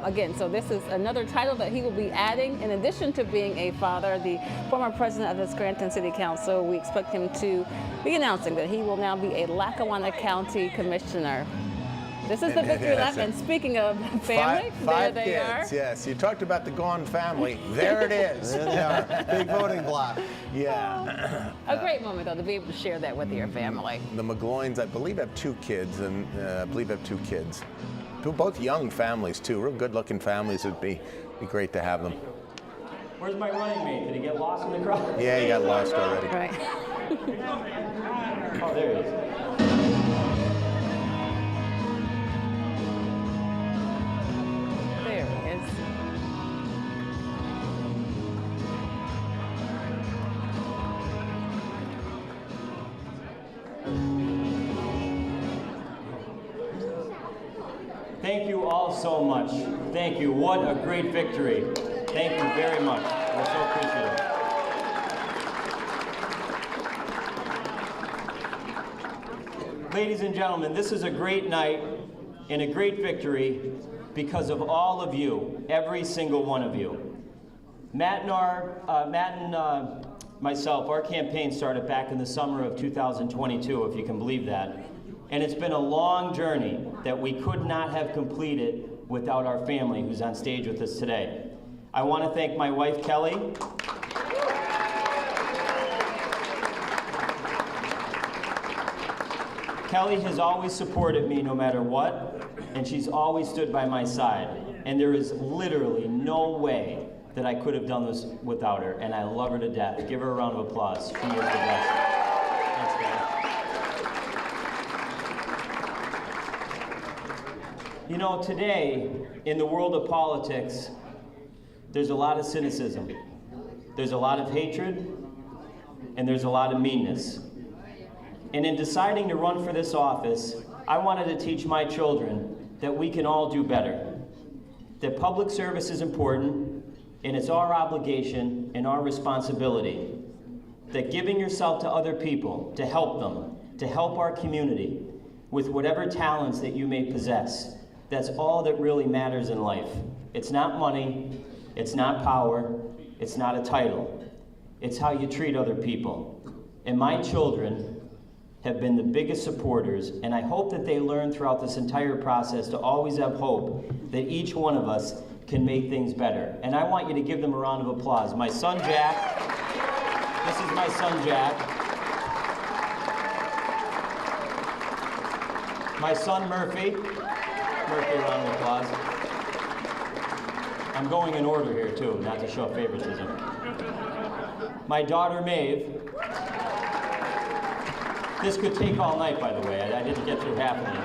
Again, so this is another title that he will be adding. In addition to being a father, the former president of the Scranton City Council, we expect him to be announcing that he will now be a Lackawanna County Commissioner. This is the victory lap, and speaking of family, five there they kids, are. Yes, you talked about the Gahn family. There it is. There they are. Big voting block. Yeah. A great moment, though, to be able to share that with your family. The McGloins, I believe, have two kids, and both young families, too. Real good-looking families. It'd be great to have them. Where's my running mate? Did he get lost in the crowd? Yeah, he got lost already. Right. Oh, there he is. There he is. Thank you all so much. Thank you. What a great victory. Thank you very much. We're so appreciative. Ladies and gentlemen, this is a great night and a great victory because of all of you, every single one of you. Matt and myself, our campaign started back in the summer of 2022, if you can believe that. And it's been a long journey that we could not have completed without our family who's on stage with us today. I want to thank my wife, Kelly. Kelly has always supported me no matter what, and she's always stood by my side. And there is literally no way that I could have done this without her, and I love her to death. Give her a round of applause. She is the best. Thanks, guys. You know, today, in the world of politics, there's a lot of cynicism. There's a lot of hatred, and there's a lot of meanness. And in deciding to run for this office, I wanted to teach my children that we can all do better. That public service is important, and it's our obligation and our responsibility. That giving yourself to other people, to help them, to help our community with whatever talents that you may possess, that's all that really matters in life. It's not money, it's not power, it's not a title. It's how you treat other people. And my children have been the biggest supporters, and I hope that they learn throughout this entire process to always have hope that each one of us can make things better. And I want you to give them a round of applause. My son, Jack. This is my son, Jack. My son, Murphy. Murphy, a round of applause. I'm going in order here, too, not to show favoritism. My daughter, Maeve. This could take all night, by the way. I didn't get through half of it.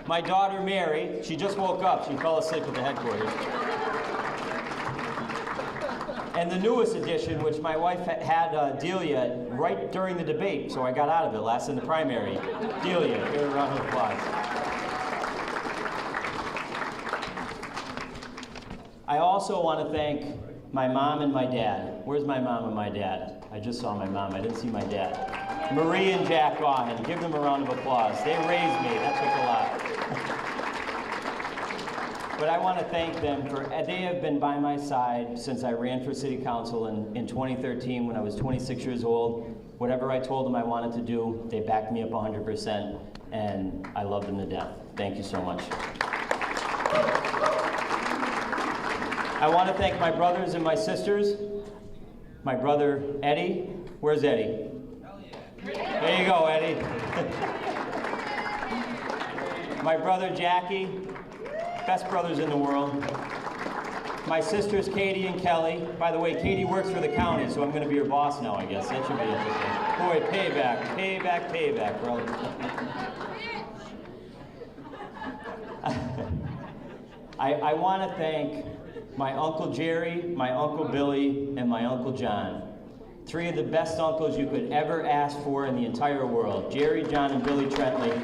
My daughter, Mary, she just woke up. She fell asleep at the headquarters. And the newest addition, which my wife had Delia right during the debate, so I got out of it last in the primary. Delia, give her a round of applause. I also want to thank my mom and my dad. Where's my mom and my dad? I just saw my mom. I didn't see my dad. Marie and Jack Gaughan. Give them a round of applause. They raised me. That took a lot. But I want to thank them for, they have been by my side since I ran for city council in 2013 when I was 26 years old. Whatever I told them I wanted to do, they backed me up 100%, and I love them to death. Thank you so much. I want to thank my brothers and my sisters. My brother, Eddie. Where's Eddie? There you go, Eddie. My brother, Jackie. Best brothers in the world. My sisters, Katie and Kelly. By the way, Katie works for the county, so I'm going to be your boss now, I guess. That should be interesting. Boy, payback, payback, payback, brother. I want to thank my Uncle Jerry, my Uncle Billy, and my Uncle John. Three of the best uncles you could ever ask for in the entire world. Jerry, John, and Billy Trentley.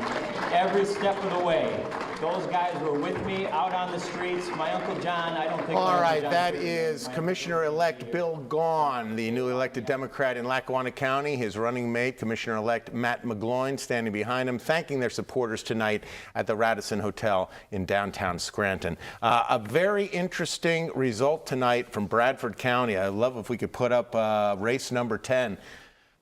Every step of the way. Those guys were with me out on the streets. My Uncle John, I don't think... All right, that is Commissioner-elect Bill Gaughan, the newly elected Democrat in Lackawanna County. His running mate, Commissioner-elect Matt McGloin, standing behind him, thanking their supporters tonight at the Radisson Hotel in downtown Scranton. A very interesting result tonight from Bradford County. I'd love if we could put up race number 10.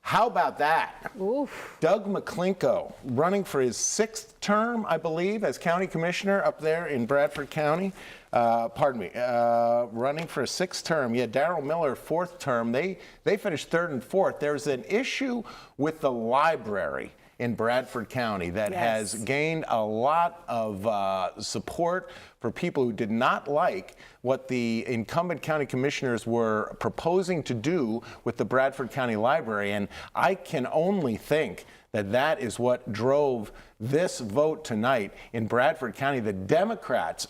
How about that? Oof. Doug McClinko running for his 6th term, I believe, as county commissioner up there in Bradford County. Running for a 6th term. Yeah, Darrell Miller, 4th term. They finished 3rd and 4th. There's an issue with the library in Bradford County that has gained a lot of support for people who did not like what the incumbent county commissioners were proposing to do with the Bradford County Library. And I can only think that is what drove this vote tonight in Bradford County. The Democrats,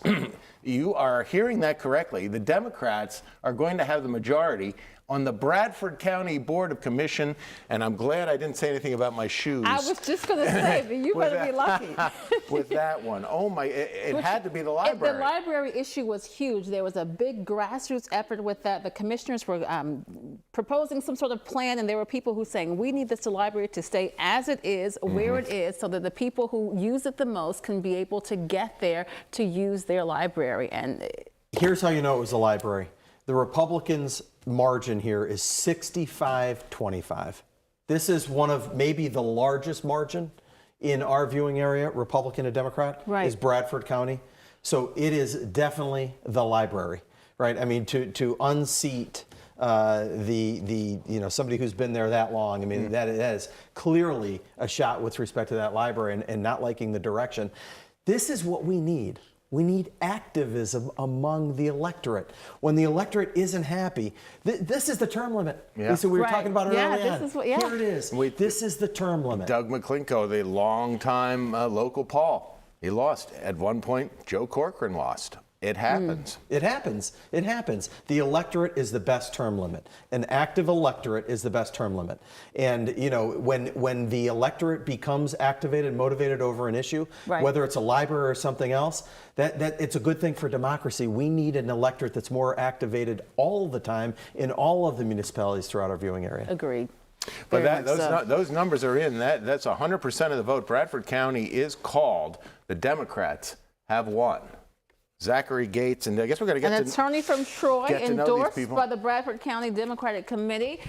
you are hearing that correctly, the Democrats are going to have the majority on the Bradford County Board of Commission, and I'm glad I didn't say anything about my shoes. I was just going to say, but you better be lucky. With that one. Oh my, it had to be the library. The library issue was huge. There was a big grassroots effort with that. The commissioners were proposing some sort of plan, and there were people who saying, we need this library to stay as it is, where it is, so that the people who use it the most can be able to get there to use their library. And here's how you know it was a library. The Republicans' margin here is 65-25. This is one of maybe the largest margin in our viewing area, Republican and Democrat, is Bradford County. So it is definitely the library, right? I mean, to unseat somebody who's been there that long, I mean, that is clearly a shot with respect to that library and not liking the direction. This is what we need. We need activism among the electorate. When the electorate isn't happy, this is the term limit. Yeah. Lisa, we were talking about it earlier on. Here it is. This is the term limit. Doug McClinko, the longtime local Paul, he lost. At one point, Joe Corcoran lost. It happens. It happens. It happens. The electorate is the best term limit. An active electorate is the best term limit. And you know, when the electorate becomes activated, motivated over an issue, whether it's a library or something else, that it's a good thing for democracy. We need an electorate that's more activated all the time in all of the municipalities throughout our viewing area. Agreed. But those numbers are in. That's 100% of the vote. Bradford County is called. The Democrats have won. Zachary Gates, and I guess we're going to get an attorney from Troy, endorsed by the Bradford County Democratic Committee.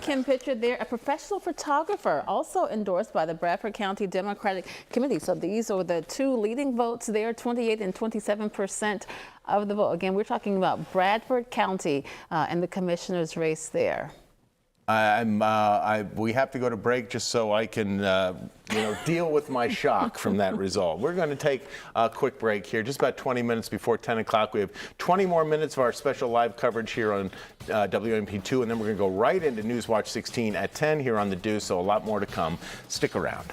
Kim Pitcher there, a professional photographer, also endorsed by the Bradford County Democratic Committee. So these are the two leading votes there, 28 and 27% of the vote. Again, we're talking about Bradford County and the commissioner's race there. We have to go to break just so I can deal with my shock from that result. We're going to take a quick break here, just about 20 minutes before 10 o'clock. We have 20 more minutes of our special live coverage here on WNP2, and then we're going to go right into Newswatch 16 at 10 here on The Deuce, so a lot more to come. Stick around.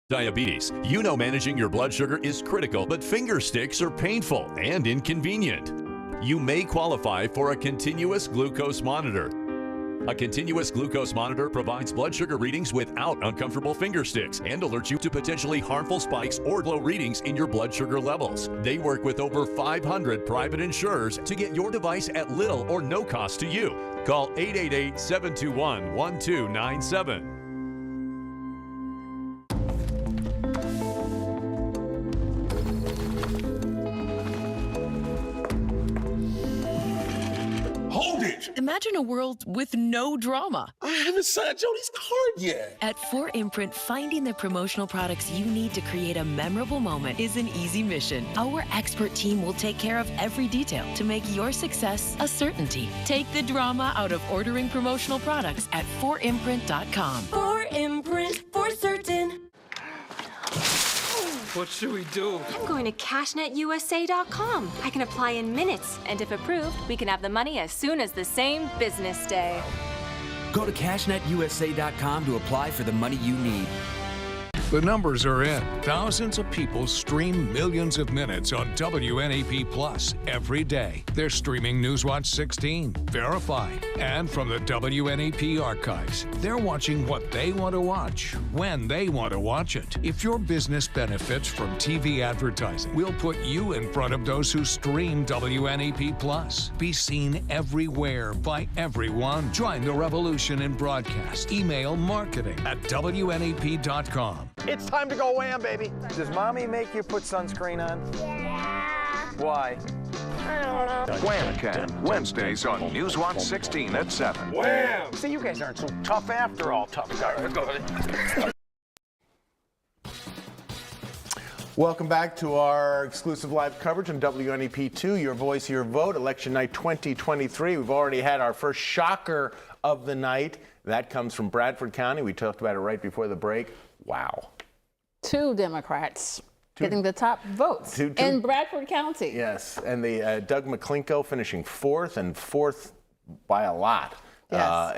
Diabetes. You know managing your blood sugar is critical, but finger sticks are painful and inconvenient. You may qualify for a continuous glucose monitor. A continuous glucose monitor provides blood sugar readings without uncomfortable finger sticks and alerts you to potentially harmful spikes or low readings in your blood sugar levels. They work with over 500 private insurers to get your device at little or no cost to you. Call 888-721-1297. Imagine a world with no drama. I haven't signed Jody's card yet. At 4imprint, finding the promotional products you need to create a memorable moment is an easy mission. Our expert team will take care of every detail to make your success a certainty. Take the drama out of ordering promotional products at 4imprint.com. 4imprint, for certain. What should we do? I'm going to cashnetusa.com. I can apply in minutes, and if approved, we can have the money as soon as the same business day. Go to cashnetusa.com to apply for the money you need. The numbers are in. Thousands of people stream millions of minutes on WNAP Plus every day. They're streaming Newswatch 16, verified, and from the WNAP archives. They're watching what they want to watch, when they want to watch it. If your business benefits from TV advertising, we'll put you in front of those who stream WNAP Plus. Be seen everywhere by everyone. Join the revolution in broadcast. Email marketing@WNAP.com. It's time to go wham, baby. Does mommy make you put sunscreen on? Yeah. Why? I don't know. Wham Can, Wednesdays on Newswatch 16 at 7. Wham! See, you guys aren't so tough after all, tough guys. Welcome back to our exclusive live coverage on WNEP2, Your Voice, Your Vote, Election Night 2023. We've already had our first shocker of the night. That comes from Bradford County. We talked about it right before the break. Wow. Two Democrats getting the top votes in Bradford County. Yes, and the Doug McClinko finishing fourth, and fourth by a lot. Yes.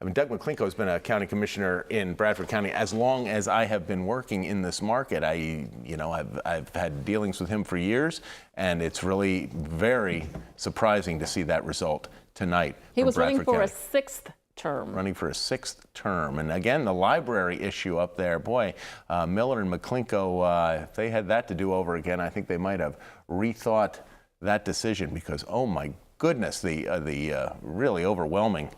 I mean, Doug McClinko has been a county commissioner in Bradford County as long as I have been working in this market. I've had dealings with him for years, and it's really very surprising to see that result tonight. He was running for County. a sixth term. Running for a sixth term. And again, the library issue up there, boy, Miller and McClinko, if they had that to do over again, I think they might have rethought that decision because, oh my goodness, the really overwhelming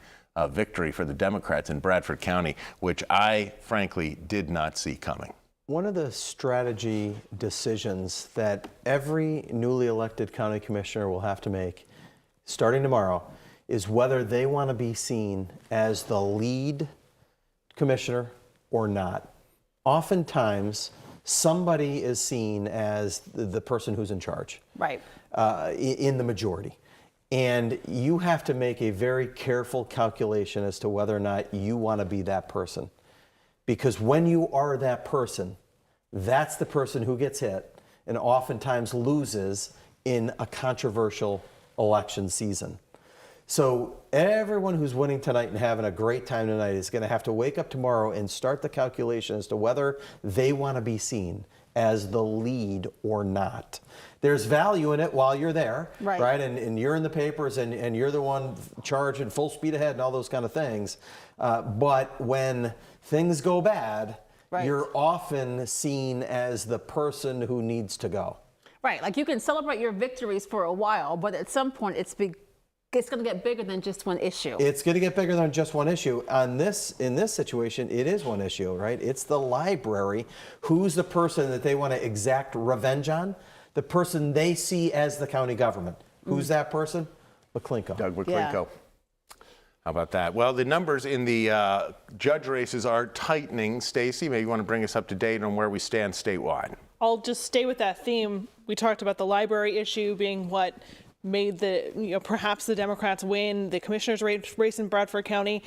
victory for the Democrats in Bradford County, which I frankly did not see coming. One of the strategy decisions that every newly elected county commissioner will have to make starting tomorrow is whether they want to be seen as the lead commissioner or not. Oftentimes, somebody is seen as the person who's in charge. Right. In the majority. And you have to make a very careful calculation as to whether or not you want to be that person. Because when you are that person, that's the person who gets hit and oftentimes loses in a controversial election season. So everyone who's winning tonight and having a great time tonight is going to have to wake up tomorrow and start the calculation as to whether they want to be seen as the lead or not. There's value in it while you're there, right? And you're in the papers and you're the one charging full speed ahead and all those kind of things. But when things go bad, you're often seen as the person who needs to go. Right, like you can celebrate your victories for a while, but at some point it's going to get bigger than just one issue. It's going to get bigger than just one issue. In this situation, it is one issue, right? It's the library. Who's the person that they want to exact revenge on? The person they see as the county government. Who's that person? McClinko. Doug McClinko. How about that? Well, the numbers in the judge races are tightening. Stacey, maybe you want to bring us up to date on where we stand statewide. I'll just stay with that theme. We talked about the library issue being what made perhaps the Democrats win the commissioner's race in Bradford County.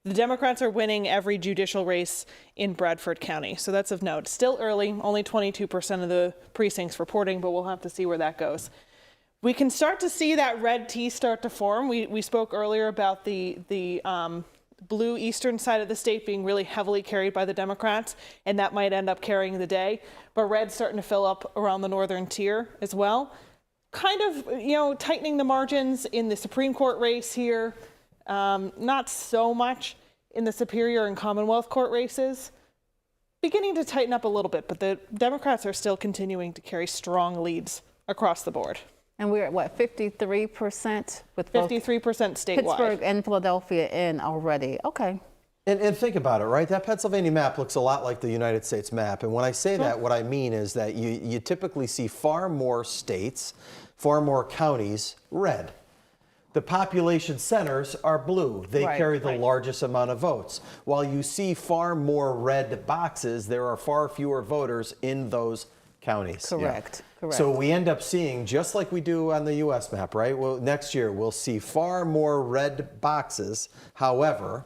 The Democrats are winning every judicial race in Bradford County. So that's of note. Still early, only 22% of the precincts reporting, but we'll have to see where that goes. We can start to see that red T start to form. We spoke earlier about the blue eastern side of the state being really heavily carried by the Democrats, and that might end up carrying the day. But red's starting to fill up around the northern tier as well. Kind of, tightening the margins in the Supreme Court race here. Not so much in the Superior and Commonwealth Court races. Beginning to tighten up a little bit, but the Democrats are still continuing to carry strong leads across the board. And we're at what, 53% with 53% statewide. Pittsburgh and Philadelphia in already. Okay. And think about it, right? That Pennsylvania map looks a lot like the United States map. And when I say that, what I mean is that you typically see far more states, far more counties red. The population centers are blue. They carry the largest amount of votes. While you see far more red boxes, there are far fewer voters in those counties. Correct. Correct. So we end up seeing, just like we do on the U.S. map, right? Well, next year we'll see far more red boxes. However,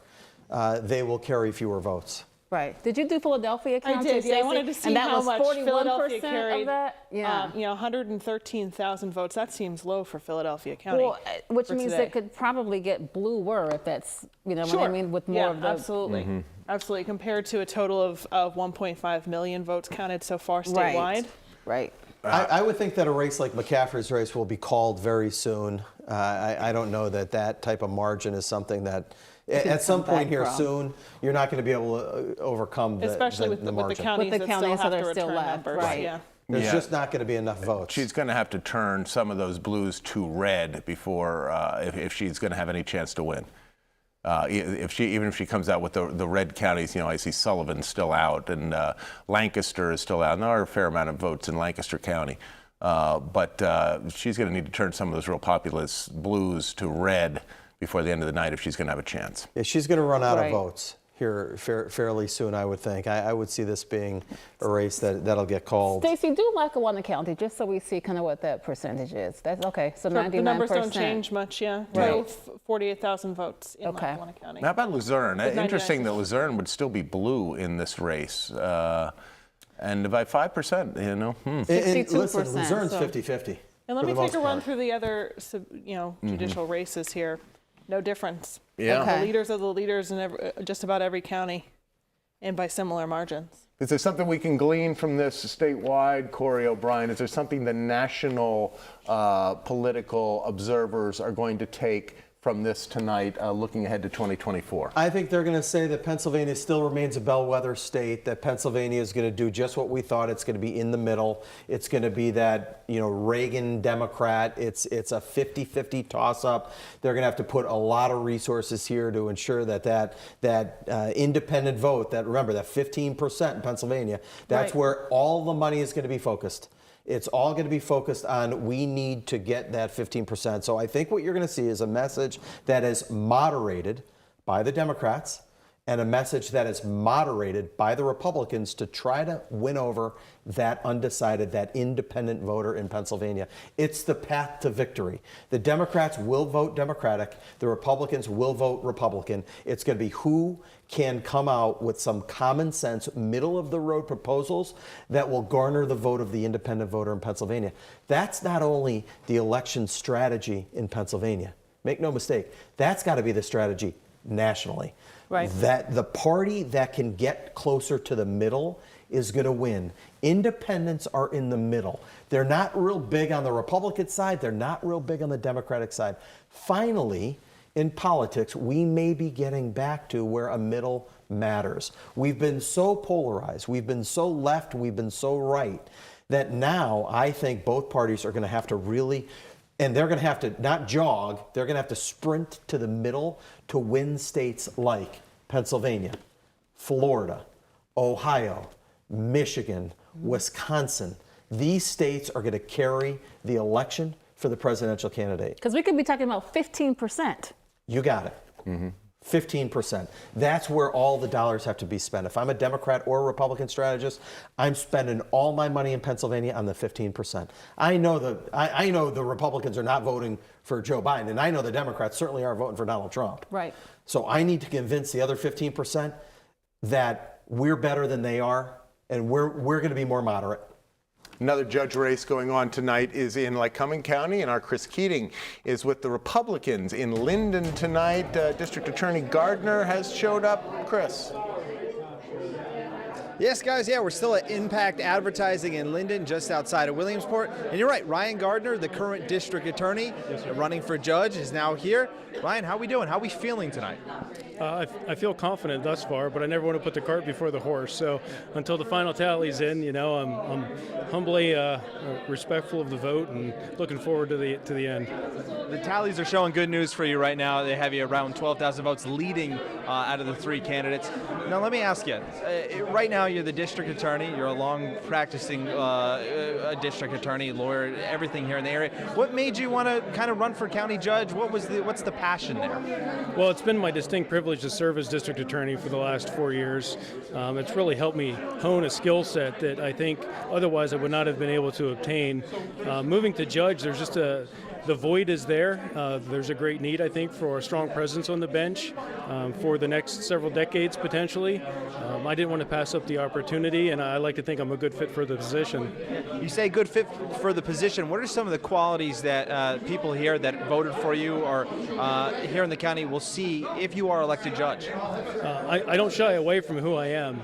they will carry fewer votes. Right. Did you do Philadelphia County? I did. Yeah, I wanted to see how much Philadelphia carried. Of that? Yeah. 113,000 votes. That seems low for Philadelphia County. Well, which means it could probably get bluer if that's, what I mean, with more of the. Absolutely. Mm-hmm. Absolutely. Compared to a total of 1.5 million votes counted so far statewide. Right. I would think that a race like McCaffrey's race will be called very soon. I don't know that type of margin is something that at some point here soon, you're not going to be able to overcome the especially with the counties that are still left. Right. Yeah. There's just not going to be enough votes. She's going to have to turn some of those blues to red before, if she's going to have any chance to win. Even if she comes out with the red counties, I see Sullivan still out and Lancaster is still out. And there are a fair amount of votes in Lancaster County. But she's going to need to turn some of those real populist blues to red before the end of the night if she's going to have a chance. Yeah, she's going to run out of votes here fairly soon, I would think. I would see this being a race that'll get called. Stacey, do Lackawanna County just so we see kind of what that percentage is. That's okay. So 99%. The numbers don't change much, yeah. Total 48,000 votes in Lackawanna County. How about Luzerne? Interesting that Luzerne would still be blue in this race. And by 5%, 62%. Listen, Lucerne's 50-50. And let me take a run through the other, judicial races here. no difference. Yeah. Okay. The leaders are the leaders in just about every county, and by similar margins. Is there something we can glean from this statewide, Corey O'Brien? Is there something the national political observers are going to take from this tonight, looking ahead to 2024? I think they're going to say that Pennsylvania still remains a bellwether state, that Pennsylvania is going to do just what we thought. It's going to be in the middle. It's going to be that, Reagan Democrat. It's a 50-50 toss-up. They're going to have to put a lot of resources here to ensure that independent vote, remember that 15% in Pennsylvania, that's Right. where all the money is going to be focused. It's all going to be focused on we need to get that 15%. So I think what you're going to see is a message that is moderated by the Democrats and a message that is moderated by the Republicans to try to win over that undecided, that independent voter in Pennsylvania. It's the path to victory. The Democrats will vote Democratic. The Republicans will vote Republican. It's going to be who can come out with some common sense, middle of the road proposals that will garner the vote of the independent voter in Pennsylvania. That's not only the election strategy in Pennsylvania. Make no mistake, that's got to be the strategy nationally. Right. That the party that can get closer to the middle is going to win. Independents are in the middle. They're not real big on the Republican side. They're not real big on the Democratic side. Finally, in politics, we may be getting back to where a middle matters. We've been so polarized. We've been so left. We've been so right that now I think both parties are going to have to really, and they're going to have to not jog, they're going to have to sprint to the middle to win states like Pennsylvania, Florida, Ohio, Michigan, Wisconsin. These states are going to carry the election for the presidential candidate. Because we could be talking about 15%. You got it. 15%. That's where all the dollars have to be spent. If I'm a Democrat or a Republican strategist, I'm spending all my money in Pennsylvania on the 15%. I know the Republicans are not voting for Joe Biden, and I know the Democrats certainly aren't voting for Donald Trump. Right. So I need to convince the other 15% that we're better than they are, and we're going to be more moderate. Another judge race going on tonight is in Lycoming County, and our Chris Keating is with the Republicans in Linden tonight. District Attorney Gardner has showed up. Chris. Yes, guys, we're still at Impact Advertising in Linden, just outside of Williamsport. And you're right, Ryan Gardner, the current district attorney, running for judge, is now here. Ryan, how we doing? How we feeling tonight? I feel confident thus far, but I never want to put the cart before the horse. So until the final tally's in, I'm humbly respectful of the vote and looking forward to the end. The tallies are showing good news for you right now. They have you around 12,000 votes leading out of the three candidates. Now, let me ask you, right now you're the district attorney. You're a long practicing a district attorney, lawyer, everything here in the area. What made you want to kind of run for county judge? What's the passion there? Well, it's been my distinct privilege to serve as district attorney for the last 4 years. It's really helped me hone a skill set that I think otherwise I would not have been able to obtain. Moving to judge, there's just the void is there. There's a great need, I think, for a strong presence on the bench for the next several decades, potentially. I didn't want to pass up the opportunity, and I like to think I'm a good fit for the position. You say good fit for the position. What are some of the qualities that people here that voted for you or here in the county will see if you are elected judge? I don't shy away from who I am.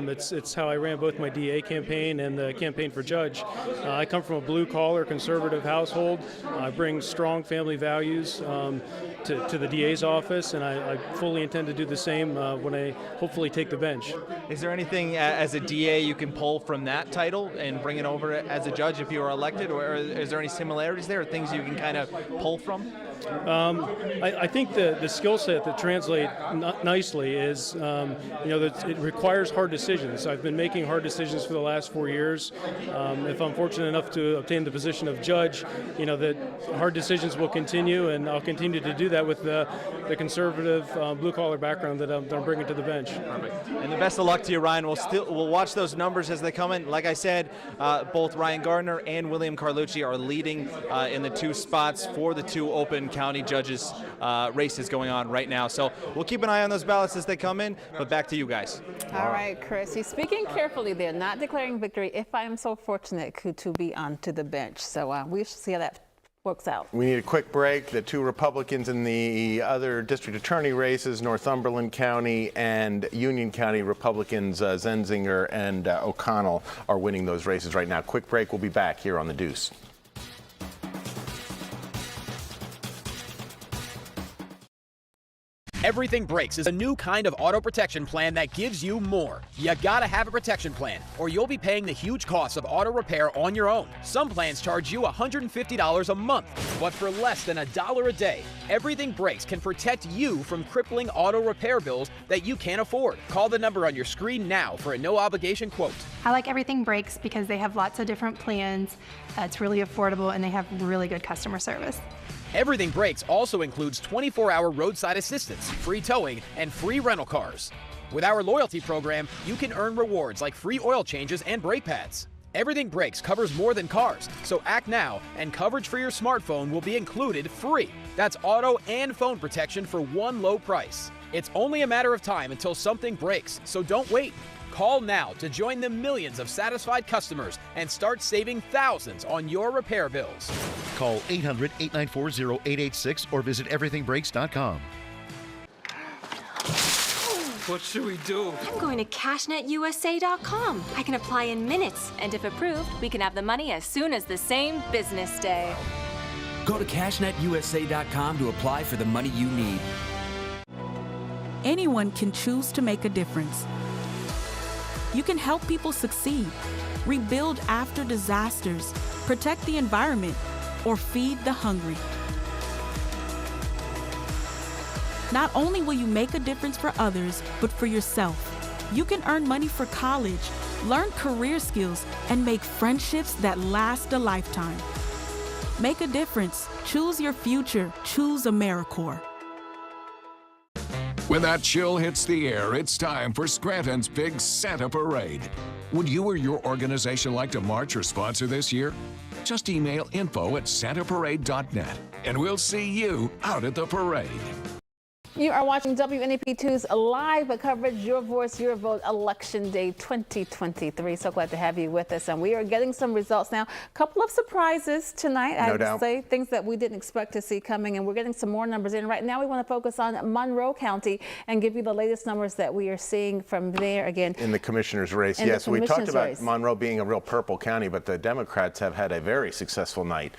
It's how I ran both my DA campaign and the campaign for judge. I come from a blue-collar conservative household. I bring strong family values to the DA's office, and I fully intend to do the same when I hopefully take the bench. Is there anything as a DA you can pull from that title and bring it over as a judge if you are elected, or is there any similarities there, or things you can kind of pull from? I think the skill set that translates nicely is, that it requires hard decisions. I've been making hard decisions for the last 4 years. If I'm fortunate enough to obtain the position of judge, that hard decisions will continue, and I'll continue to do that with the conservative blue-collar background that I'm bringing to the bench. Perfect. And the best of luck to you, Ryan. We'll watch those numbers as they come in. Like I said, both Ryan Gardner and William Carlucci are leading in the two spots for the two open county judges races going on right now. So we'll keep an eye on those ballots as they come in, but back to you guys. All right, Chris, you're speaking carefully there, not declaring victory if I am so fortunate to be onto the bench. So we shall see how that works out. We need a quick break. The two Republicans in the other district attorney races, Northumberland County and Union County Republicans, Zenzinger and O'Connell, are winning those races right now. Quick break. We'll be back here on The Deuce. Everything Breaks is a new kind of auto protection plan that gives you more. You gotta have a protection plan, or you'll be paying the huge costs of auto repair on your own. Some plans charge you $150 a month, but for less than $1 a day, Everything Breaks can protect you from crippling auto repair bills that you can't afford. Call the number on your screen now for a no-obligation quote. I like Everything Breaks because they have lots of different plans. It's really affordable and they have really good customer service. Everything Breaks also includes 24-hour roadside assistance, free towing, and free rental cars. With our loyalty program, you can earn rewards like free oil changes and brake pads. Everything Breaks covers more than cars, so act now and coverage for your smartphone will be included free. That's auto and phone protection for one low price. It's only a matter of time until something breaks, so don't wait. Call now to join the millions of satisfied customers and start saving thousands on your repair bills. Call 800-894-0886 or visit everythingbreaks.com. What should we do? I'm going to cashnetusa.com. I can apply in minutes, and if approved, we can have the money as soon as the same business day. Go to cashnetusa.com to apply for the money you need. Anyone can choose to make a difference. You can help people succeed, rebuild after disasters, protect the environment, or feed the hungry. Not only will you make a difference for others, but for yourself. You can earn money for college, learn career skills, and make friendships that last a lifetime. Make a difference. Choose your future. Choose AmeriCorps. When that chill hits the air, it's time for Scranton's big Santa Parade. Would you or your organization like to march or sponsor this year? Just email info@santaparade.net, and we'll see you out at the parade. You are watching WNEP2's live coverage, Your Voice, Your Vote, Election Day 2023. So glad to have you with us. And we are getting some results now. A couple of surprises tonight, I would say, things that we didn't expect to see coming. And we're getting some more numbers in. Right now, we want to focus on Monroe County and give you the latest numbers that we are seeing from there again. In the commissioner's race, yes. We talked about Monroe being a real purple county, but the Democrats have had a very successful night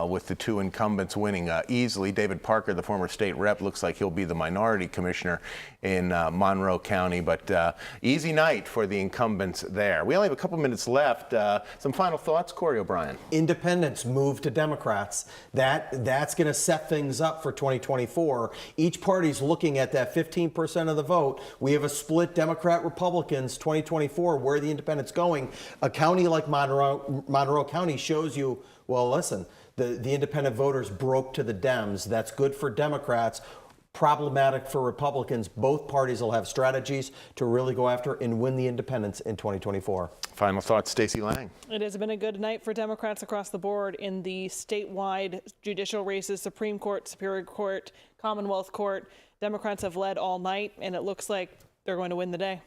with the two incumbents winning easily. David Parker, the former state rep, looks like he'll be the minority commissioner in Monroe County, but easy night for the incumbents there. We only have a couple minutes left. Some final thoughts, Corey O'Brien. Independents move to Democrats. That's going to set things up for 2024. Each party's looking at that 15% of the vote. We have a split Democrat-Republicans 2024. Where are the independents going? A county like Monroe County shows you, well, listen, the independent voters broke to the Dems. That's good for Democrats. Problematic for Republicans. Both parties will have strategies to really go after and win the independents in 2024. Final thoughts, Stacey Lang. It has been a good night for Democrats across the board in the statewide judicial races, Supreme Court, Superior Court, Commonwealth Court. Democrats have led all night, and it looks like they're going to win the day.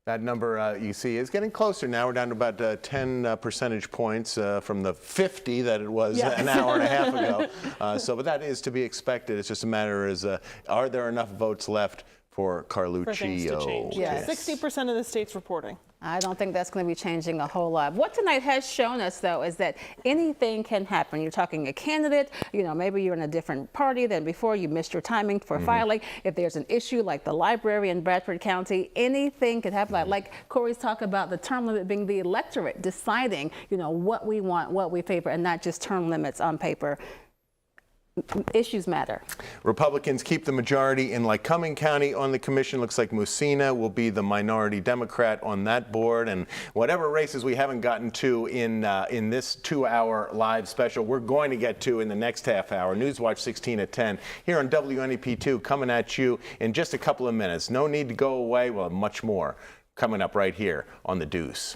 That number you see is getting closer now. We're down to about 10 percentage points from the 50 that it was an hour and a half ago. But that is to be expected. It's just a matter is, are there enough votes left for Carluccio? For things to change. Yes. 60% of the state's reporting. I don't think that's going to be changing a whole lot. What tonight has shown us, though, is that anything can happen. You're talking a candidate, maybe you're in a different party than before, you missed your timing for filing. If there's an issue like the library in Bradford County, anything could happen. Like Corey's talk about the term limit being the electorate deciding, what we want, what we favor, and not just term limits on paper. Issues matter. Republicans keep the majority in Lycoming County on the commission. Looks like Musina will be the minority Democrat on that board. And whatever races we haven't gotten to in this 2-hour live special, we're going to get to in the next half hour. Newswatch 16 at 10 here on WNEP2, coming at you in just a couple of minutes. No need to go away. We'll have much more coming up right here on The Deuce.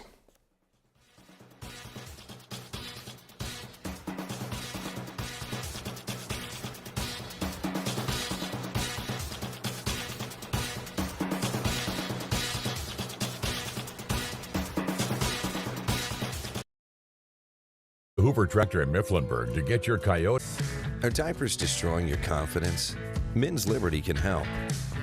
Hoover Tractor in Mifflinburg to get your Coyote. Are diapers destroying your confidence? Men's Liberty can help.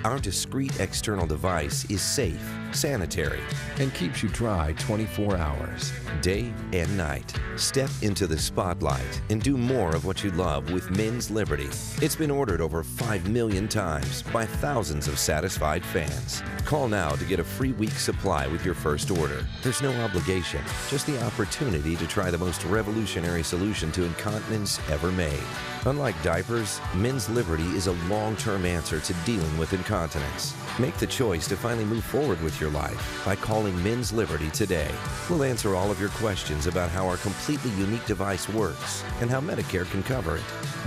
Our discreet external device is safe, sanitary, and keeps you dry 24 hours, day and night. Step into the spotlight and do more of what you love with Men's Liberty. It's been ordered over 5 million times by thousands of satisfied fans. Call now to get a free week supply with your first order. There's no obligation, just the opportunity to try the most revolutionary solution to incontinence ever made. Unlike diapers, Men's Liberty is a long-term answer to dealing with incontinence. Make the choice to finally move forward with your life by calling Men's Liberty today. We'll answer all of your questions about how our completely unique device works and how Medicare can cover it.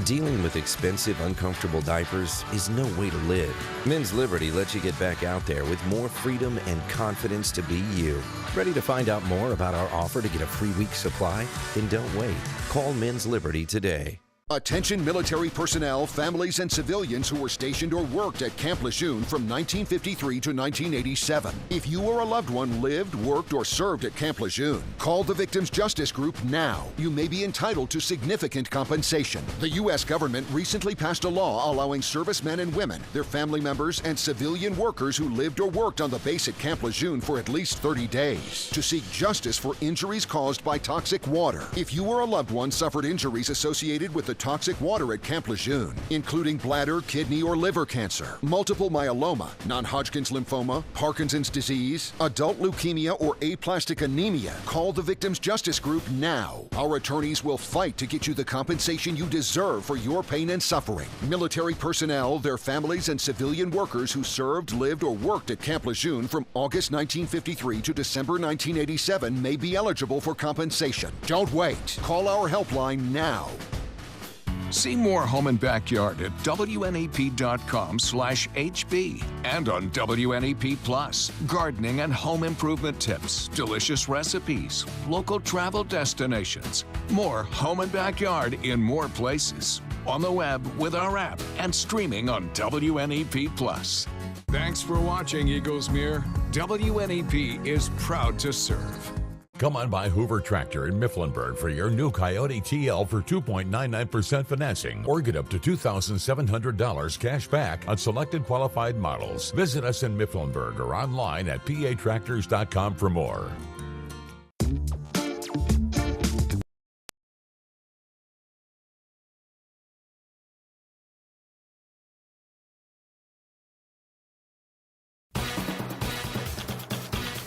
Dealing with expensive, uncomfortable diapers is no way to live. Men's Liberty lets you get back out there with more freedom and confidence to be you. Ready to find out more about our offer to get a free week supply? Then don't wait. Call Men's Liberty today. Attention military personnel, families, and civilians who were stationed or worked at Camp Lejeune from 1953 to 1987. If you or a loved one lived, worked, or served at Camp Lejeune, call the Victims Justice Group now. You may be entitled to significant compensation. The U.S. government recently passed a law allowing servicemen and women, their family members, and civilian workers who lived or worked on the base at Camp Lejeune for at least 30 days to seek justice for injuries caused by toxic water. If you or a loved one suffered injuries associated with the toxic water at Camp Lejeune, including bladder, kidney, or liver cancer, multiple myeloma, non-Hodgkin's lymphoma, Parkinson's disease, adult leukemia, or aplastic anemia, call the Victims Justice Group now. Our attorneys will fight to get you the compensation you deserve for your pain and suffering. Military personnel, their families, and civilian workers who served, lived, or worked at Camp Lejeune from August 1953 to December 1987 may be eligible for compensation. Don't wait. Call our helpline now. See more Home and Backyard at WNEP.com/HB and on WNEP Plus. Gardening and home improvement tips, delicious recipes, local travel destinations. More Home and Backyard in more places. On the web with our app and streaming on WNEP Plus. Thanks for watching, Eaglesmere. WNEP is proud to serve. Come on by Hoover Tractor in Mifflinburg for your new Coyote TL for 2.99% financing or get up to $2,700 cash back on selected qualified models. Visit us in Mifflinburg or online at patractors.com for more.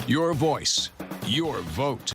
Your voice, your vote.